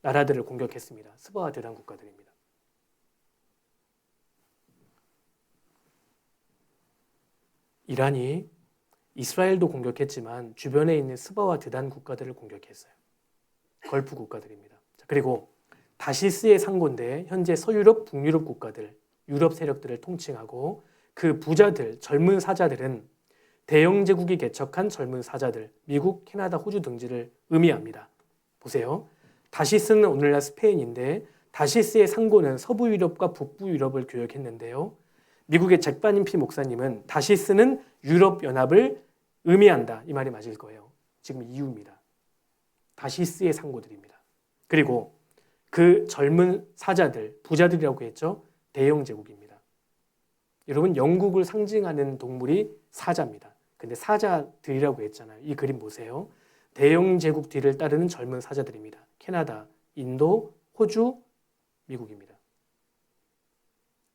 나라들을 공격했습니다. 스바와 드단 국가들입니다. 이란이 이스라엘도 공격했지만 주변에 있는 스바와 드단 국가들을 공격했어요. 걸프 국가들입니다. 자, 그리고 다시스의 상고인데 현재 서유럽, 북유럽 국가들, 유럽 세력들을 통칭하고 그 부자들, 젊은 사자들은 대영 제국이 개척한 젊은 사자들, 미국, 캐나다, 호주 등지를 의미합니다. 보세요. 다시스는 오늘날 스페인인데 다시스의 상고는 서부 유럽과 북부 유럽을 교역했는데요. 미국의 잭 바님피 목사님은 다시스는 유럽 연합을 의미한다. 이 말이 맞을 거예요. 지금 이유입니다. 다시스의 상고들입니다. 그리고 그 젊은 사자들, 부자들이라고 했죠. 대영 제국입니다. 여러분, 영국을 상징하는 동물이 사자입니다. 근데 사자들이라고 했잖아요. 이 그림 보세요. 대영 제국 뒤를 따르는 젊은 사자들입니다. 캐나다, 인도, 호주, 미국입니다.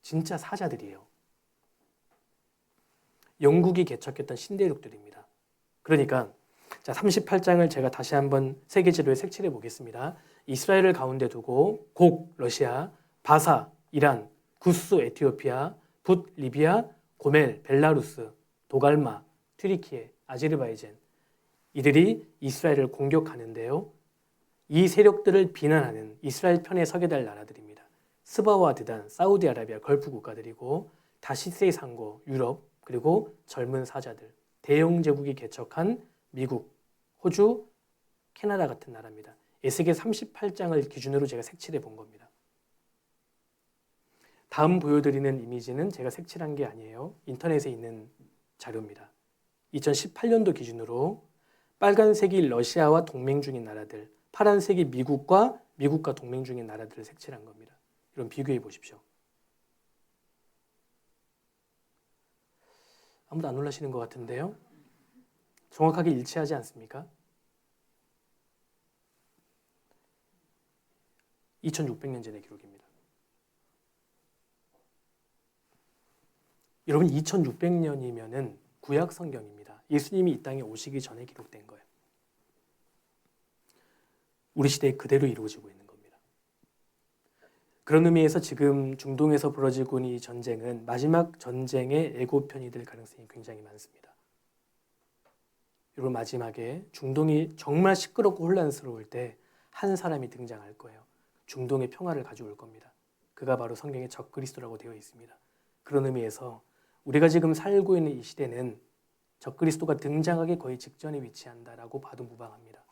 진짜 사자들이에요. 영국이 개척했던 신대륙들입니다. 그러니까 자, 38장을 제가 다시 한번 세계지도에 색칠해 보겠습니다. 이스라엘을 가운데 두고 곡, 러시아, 바사, 이란, 구스 에티오피아, 붓 리비아, 고멜 벨라루스, 도갈마, 튀르키예, 아제르바이잔 이들이 이스라엘을 공격하는데요. 이 세력들을 비난하는 이스라엘 편에 서게 될 나라들입니다. 스바와 드단, 사우디아라비아, 걸프 국가들이고 다시스의 상고, 유럽, 그리고 젊은 사자들, 대영 제국이 개척한 미국, 호주, 캐나다 같은 나라입니다. 에스겔 38장을 기준으로 제가 색칠해 본 겁니다. 다음 보여드리는 이미지는 제가 색칠한 게 아니에요. 인터넷에 있는 자료입니다. 2018년도 기준으로 빨간색이 러시아와 동맹 중인 나라들, 파란색이 미국과 동맹 중인 나라들을 색칠한 겁니다. 이런 비교해 보십시오. 아무도 안 놀라시는 것 같은데요. 정확하게 일치하지 않습니까? 2600년 전의 기록입니다. 여러분 2600년이면은 구약 성경입니다. 예수님이 이 땅에 오시기 전에 기록된 거예요. 우리 시대에 그대로 이루어지고 있는 겁니다. 그런 의미에서 지금 중동에서 벌어지고 있는 이 전쟁은 마지막 전쟁의 예고편이 될 가능성이 굉장히 많습니다. 여러분 마지막에 중동이 정말 시끄럽고 혼란스러울 때 한 사람이 등장할 거예요. 중동의 평화를 가져올 겁니다. 그가 바로 성경의 적그리스도라고 되어 있습니다. 그런 의미에서 우리가 지금 살고 있는 이 시대는 적그리스도가 등장하기 거의 직전에 위치한다라고 봐도 무방합니다.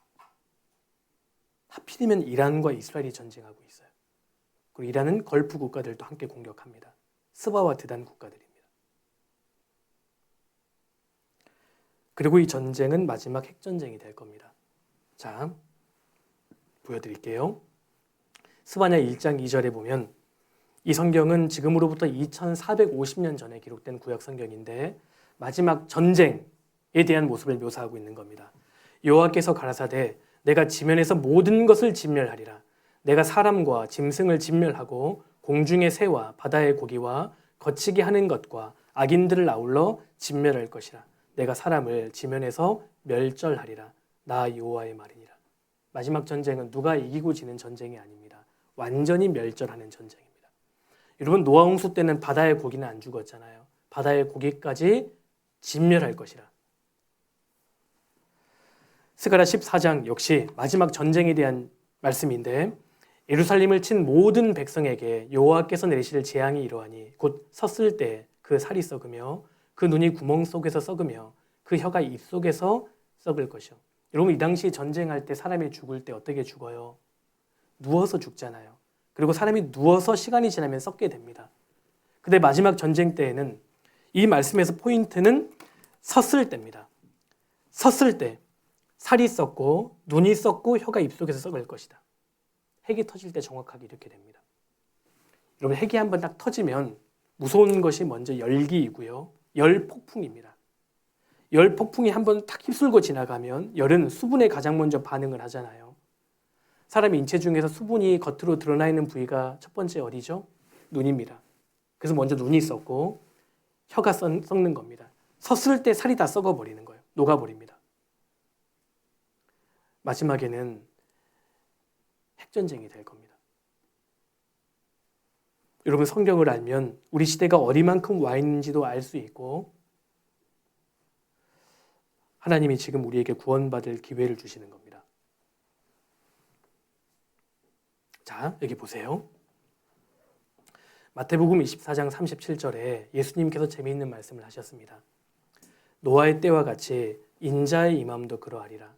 하필이면 이란과 이스라엘이 전쟁하고 있어요. 그리고 이란은 걸프 국가들도 함께 공격합니다. 스바와 드단 국가들입니다. 그리고 이 전쟁은 마지막 핵전쟁이 될 겁니다. 자, 보여드릴게요. 스바냐 1장 2절에 보면 이 성경은 지금으로부터 2450년 전에 기록된 구약 성경인데 마지막 전쟁에 대한 모습을 묘사하고 있는 겁니다. 여호와께서 가라사대 내가 지면에서 모든 것을 진멸하리라. 내가 사람과 짐승을 진멸하고 공중의 새와 바다의 고기와 거치게 하는 것과 악인들을 아울러 진멸할 것이라. 내가 사람을 지면에서 멸절하리라. 나 여호와의 말이니라. 마지막 전쟁은 누가 이기고 지는 전쟁이 아닙니다. 완전히 멸절하는 전쟁입니다. 여러분 노아 홍수 때는 바다의 고기는 안 죽었잖아요. 바다의 고기까지 진멸할 것이라. 스가랴 14장 역시 마지막 전쟁에 대한 말씀인데 예루살렘을 친 모든 백성에게 여호와께서 내리실 재앙이 이러하니 곧 섰을 때 그 살이 썩으며 그 눈이 구멍 속에서 썩으며 그 혀가 입 속에서 썩을 것이요. 여러분 이 당시 전쟁할 때 사람이 죽을 때 어떻게 죽어요? 누워서 죽잖아요. 그리고 사람이 누워서 시간이 지나면 썩게 됩니다. 근데 마지막 전쟁 때에는 이 말씀에서 포인트는 섰을 때입니다. 섰을 때 살이 썩고 눈이 썩고 혀가 입속에서 썩을 것이다. 핵이 터질 때 정확하게 이렇게 됩니다. 여러분 핵이 한번 딱 터지면 무서운 것이 먼저 열기이고요. 열폭풍입니다. 열폭풍이 한번 탁 휩쓸고 지나가면 열은 수분에 가장 먼저 반응을 하잖아요. 사람 인체 중에서 수분이 겉으로 드러나 있는 부위가 첫 번째 어디죠? 눈입니다. 그래서 먼저 눈이 썩고 혀가 썩는 겁니다. 섰을 때 살이 다 썩어버리는 거예요. 녹아버립니다. 마지막에는 핵전쟁이 될 겁니다. 여러분 성경을 알면 우리 시대가 어디만큼 와 있는지도 알 수 있고 하나님이 지금 우리에게 구원받을 기회를 주시는 겁니다. 자, 여기 보세요. 마태복음 24장 37절에 예수님께서 재미있는 말씀을 하셨습니다. 노아의 때와 같이 인자의 임함도 그러하리라.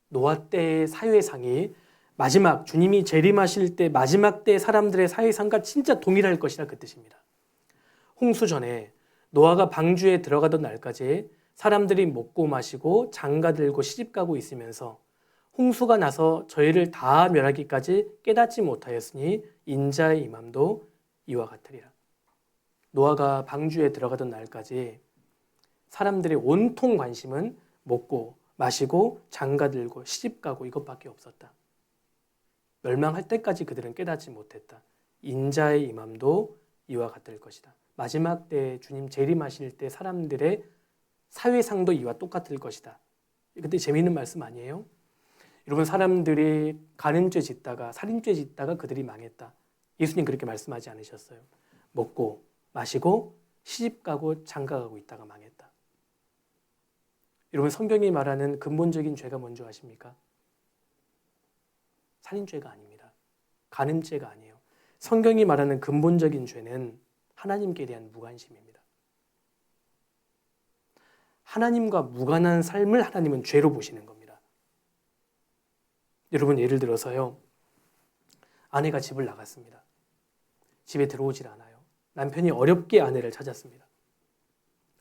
노아 때의 사회상이 마지막 주님이 재림하실 때 마지막 때 사람들의 사회상과 진짜 동일할 것이라 그 뜻입니다. 홍수 전에 노아가 방주에 들어가던 날까지 사람들이 먹고 마시고 장가들고 시집가고 있으면서 홍수가 나서 저희를 다 멸하기까지 깨닫지 못하였으니 인자의 임함도 이와 같으리라. 노아가 방주에 들어가던 날까지 사람들의 온통 관심은 먹고 마시고 장가들고 시집가고 이것밖에 없었다. 멸망할 때까지 그들은 깨닫지 못했다. 인자의 임함도 이와 같을 것이다. 마지막 때 주님 재림하실 때 사람들의 사회상도 이와 똑같을 것이다. 근데 재미있는 말씀 아니에요? 여러분 사람들이 간음죄 짓다가 살인죄 짓다가 그들이 망했다. 예수님 그렇게 말씀하지 않으셨어요. 먹고 마시고 시집가고 장가가고 있다가 망했다. 여러분, 성경이 말하는 근본적인 죄가 뭔지 아십니까? 살인죄가 아닙니다. 간음죄가 아니에요. 성경이 말하는 근본적인 죄는 하나님께 대한 무관심입니다. 하나님과 무관한 삶을 하나님은 죄로 보시는 겁니다. 여러분, 예를 들어서요. 아내가 집을 나갔습니다. 집에 들어오질 않아요. 남편이 어렵게 아내를 찾았습니다.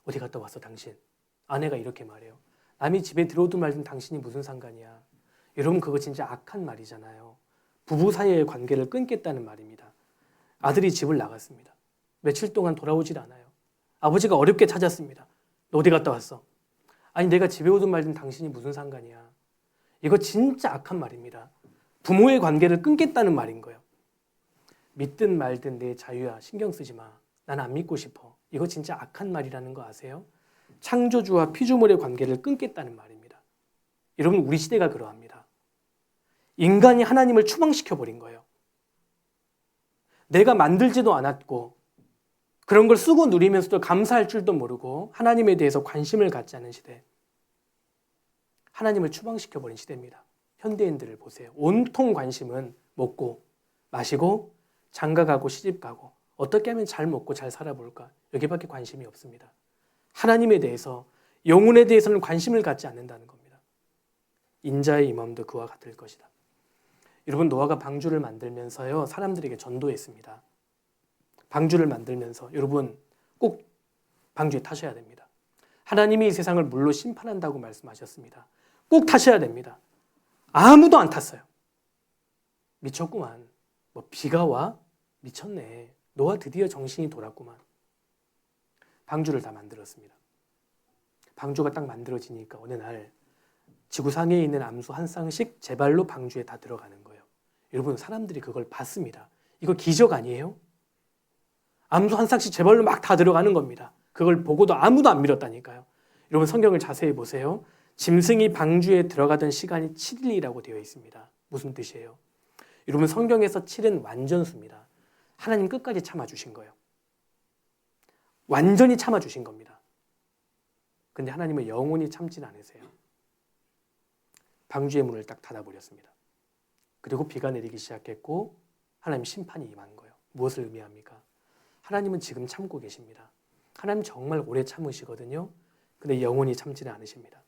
어디 갔다 왔어 당신? 아내가 이렇게 말해요. 남이 집에 들어오든 말든 당신이 무슨 상관이야. 여러분, 그거 진짜 악한 말이잖아요. 부부 사이의 관계를 끊겠다는 말입니다. 아들이 집을 나갔습니다. 며칠 동안 돌아오질 않아요. 아버지가 어렵게 찾았습니다. 너 어디 갔다 왔어? 아니, 내가 집에 오든 말든 당신이 무슨 상관이야. 이거 진짜 악한 말입니다. 부모의 관계를 끊겠다는 말인 거예요. 믿든 말든 내 자유야, 신경 쓰지 마. 난 안 믿고 싶어. 이거 진짜 악한 말이라는 거 아세요? 창조주와 피조물의 관계를 끊겠다는 말입니다. 여러분, 우리 시대가 그러합니다. 인간이 하나님을 추방시켜버린 거예요. 내가 만들지도 않았고 그런 걸 쓰고 누리면서도 감사할 줄도 모르고 하나님에 대해서 관심을 갖지 않은 시대. 하나님을 추방시켜버린 시대입니다. 현대인들을 보세요. 온통 관심은 먹고 마시고 장가가고 시집가고 어떻게 하면 잘 먹고 잘 살아볼까, 여기밖에 관심이 없습니다. 하나님에 대해서, 영혼에 대해서는 관심을 갖지 않는다는 겁니다. 인자의 임함도 그와 같을 것이다. 여러분, 노아가 방주를 만들면서요, 사람들에게 전도했습니다. 방주를 만들면서 여러분 꼭 방주에 타셔야 됩니다. 하나님이 이 세상을 물로 심판한다고 말씀하셨습니다. 꼭 타셔야 됩니다. 아무도 안 탔어요. 미쳤구만. 뭐 비가 와? 미쳤네. 노아 드디어 정신이 돌았구만. 방주를 다 만들었습니다. 방주가 딱 만들어지니까 어느 날 지구상에 있는 암소 한 쌍씩 제 발로 방주에 다 들어가는 거예요. 여러분, 사람들이 그걸 봤습니다. 이거 기적 아니에요? 암소 한 쌍씩 제 발로 막 다 들어가는 겁니다. 그걸 보고도 아무도 안 믿었다니까요. 여러분, 성경을 자세히 보세요. 짐승이 방주에 들어가던 시간이 7일이라고 되어 있습니다. 무슨 뜻이에요? 여러분, 성경에서 7은 완전수입니다. 하나님 끝까지 참아주신 거예요. 완전히 참아주신 겁니다. 근데 하나님은 영원히 참진 않으세요. 방주의 문을 딱 닫아버렸습니다. 그리고 비가 내리기 시작했고 하나님 심판이 임한 거예요. 무엇을 의미합니까? 하나님은 지금 참고 계십니다. 하나님 정말 오래 참으시거든요. 근데 영원히 참지는 않으십니다.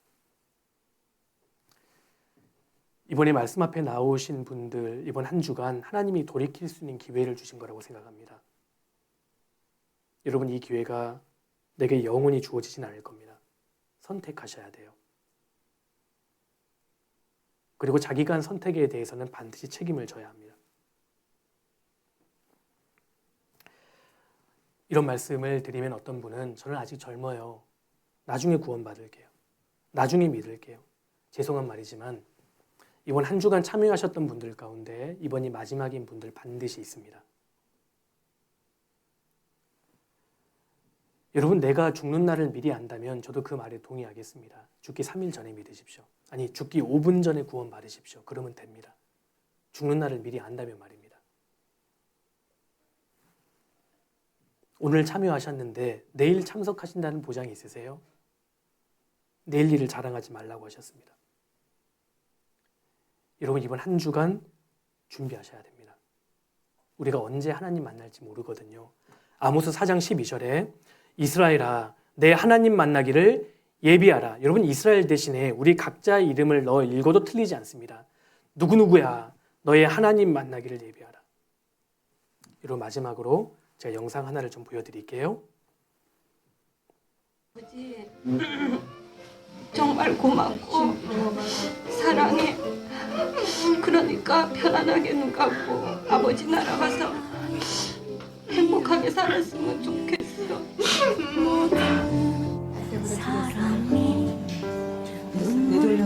이번에 말씀 앞에 나오신 분들, 이번 한 주간 하나님이 돌이킬 수 있는 기회를 주신 거라고 생각합니다. 여러분, 이 기회가 내게 영원히 주어지진 않을 겁니다. 선택하셔야 돼요. 그리고 자기가 한 선택에 대해서는 반드시 책임을 져야 합니다. 이런 말씀을 드리면 어떤 분은 저는 아직 젊어요. 나중에 구원받을게요. 나중에 믿을게요. 죄송한 말이지만 이번 한 주간 참여하셨던 분들 가운데 이번이 마지막인 분들 반드시 있습니다. 여러분, 내가 죽는 날을 미리 안다면 저도 그 말에 동의하겠습니다. 죽기 3일 전에 믿으십시오. 아니, 죽기 5분 전에 구원 받으십시오. 그러면 됩니다. 죽는 날을 미리 안다면 말입니다. 오늘 참여하셨는데 내일 참석하신다는 보장이 있으세요? 내일 일을 자랑하지 말라고 하셨습니다. 여러분, 이번 한 주간 준비하셔야 됩니다. 우리가 언제 하나님 만날지 모르거든요. 아모스 4장 12절에 이스라엘아, 내 하나님 만나기를 예비하라. 여러분, 이스라엘 대신에 우리 각자의 이름을 넣어 읽어도 틀리지 않습니다. 누구누구야, 너의 하나님 만나기를 예비하라. 여러분, 마지막으로 제가 영상 하나를 좀 보여드릴게요. 아버지, 정말 고맙고 사랑해. 그러니까 편안하게 눈 감고 아버지 나라 가서 행복하게 살았으면 좋겠어. 사랑이 눈물을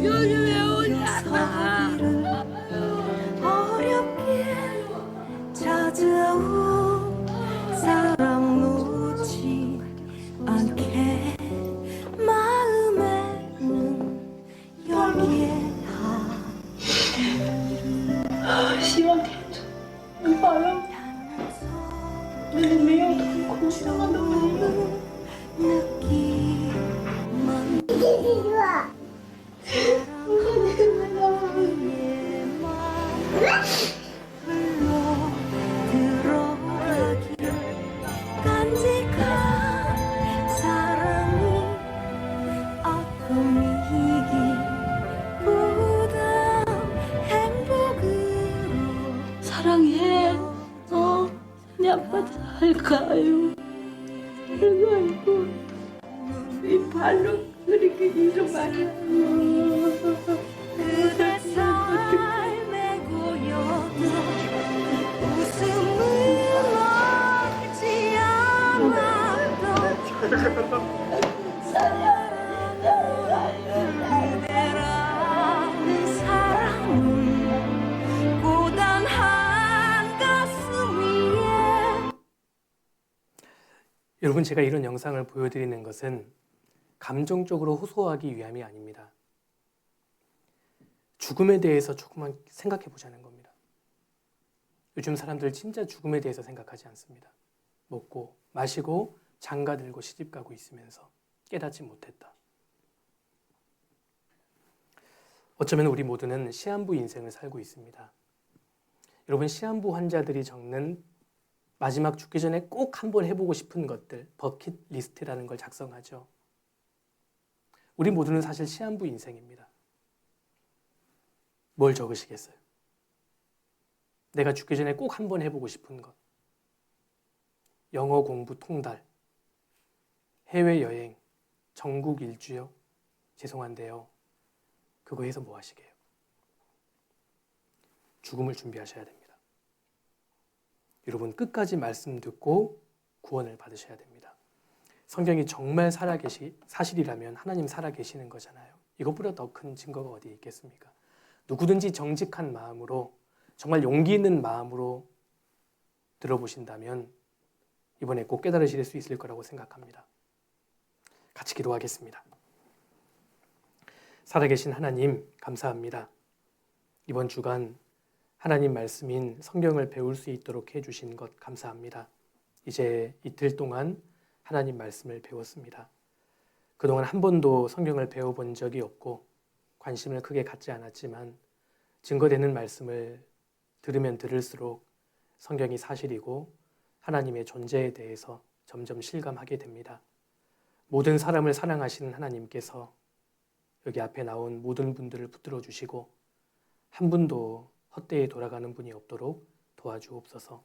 요즘에 오잖아. 어렵게 찾아온 사랑 놓지 않게 마음에는 열게 하. 간직한 사랑이 아픔이기보다 행복으로 사랑해. 네 아빠 잘 가요. 아이고, 이 발로 그렇게 일을 많이 하고. 그대 삶에 고여도 웃음을 막지 않았던 그대라는 사람은 고단한 가슴 위에. 여러분, 제가 이런 영상을 보여드리는 것은 감정적으로 호소하기 위함이 아닙니다. 죽음에 대해서 조금만 생각해 보자는 겁니다. 요즘 사람들 진짜 죽음에 대해서 생각하지 않습니다. 먹고 마시고 장가 들고 시집 가고 있으면서 깨닫지 못했다. 어쩌면 우리 모두는 시한부 인생을 살고 있습니다. 여러분, 시한부 환자들이 적는 마지막 죽기 전에 꼭 한번 해보고 싶은 것들, 버킷리스트라는 걸 작성하죠. 우리 모두는 사실 시한부 인생입니다. 뭘 적으시겠어요? 내가 죽기 전에 꼭 한번 해보고 싶은 것. 영어 공부 통달, 해외여행, 전국 일주요. 죄송한데요. 그거 해서 뭐 하시게요? 죽음을 준비하셔야 됩니다. 여러분, 끝까지 말씀 듣고 구원을 받으셔야 됩니다. 성경이 정말 사실이라면 하나님 살아계시는 거잖아요. 이것보다 더 큰 증거가 어디 있겠습니까? 누구든지 정직한 마음으로, 정말 용기 있는 마음으로 들어보신다면 이번에 꼭 깨달으실 수 있을 거라고 생각합니다. 같이 기도하겠습니다. 살아계신 하나님, 감사합니다. 이번 주간 하나님 말씀인 성경을 배울 수 있도록 해주신 것 감사합니다. 이제 이틀 동안 하나님 말씀을 배웠습니다. 그동안 한 번도 성경을 배워본 적이 없고 관심을 크게 갖지 않았지만 증거되는 말씀을 들으면 들을수록 성경이 사실이고 하나님의 존재에 대해서 점점 실감하게 됩니다. 모든 사람을 사랑하시는 하나님께서 여기 앞에 나온 모든 분들을 붙들어 주시고 한 분도 헛되이 돌아가는 분이 없도록 도와주옵소서.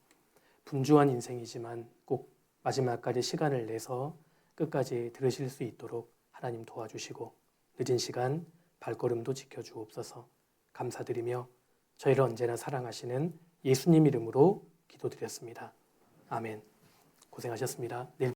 분주한 인생이지만 꼭 마지막까지 시간을 내서 끝까지 들으실 수 있도록 하나님 도와주시고 늦은 시간 발걸음도 지켜주옵소서. 감사드리며 저희를 언제나 사랑하시는 예수님 이름으로 기도드렸습니다. 아멘. 고생하셨습니다. 내일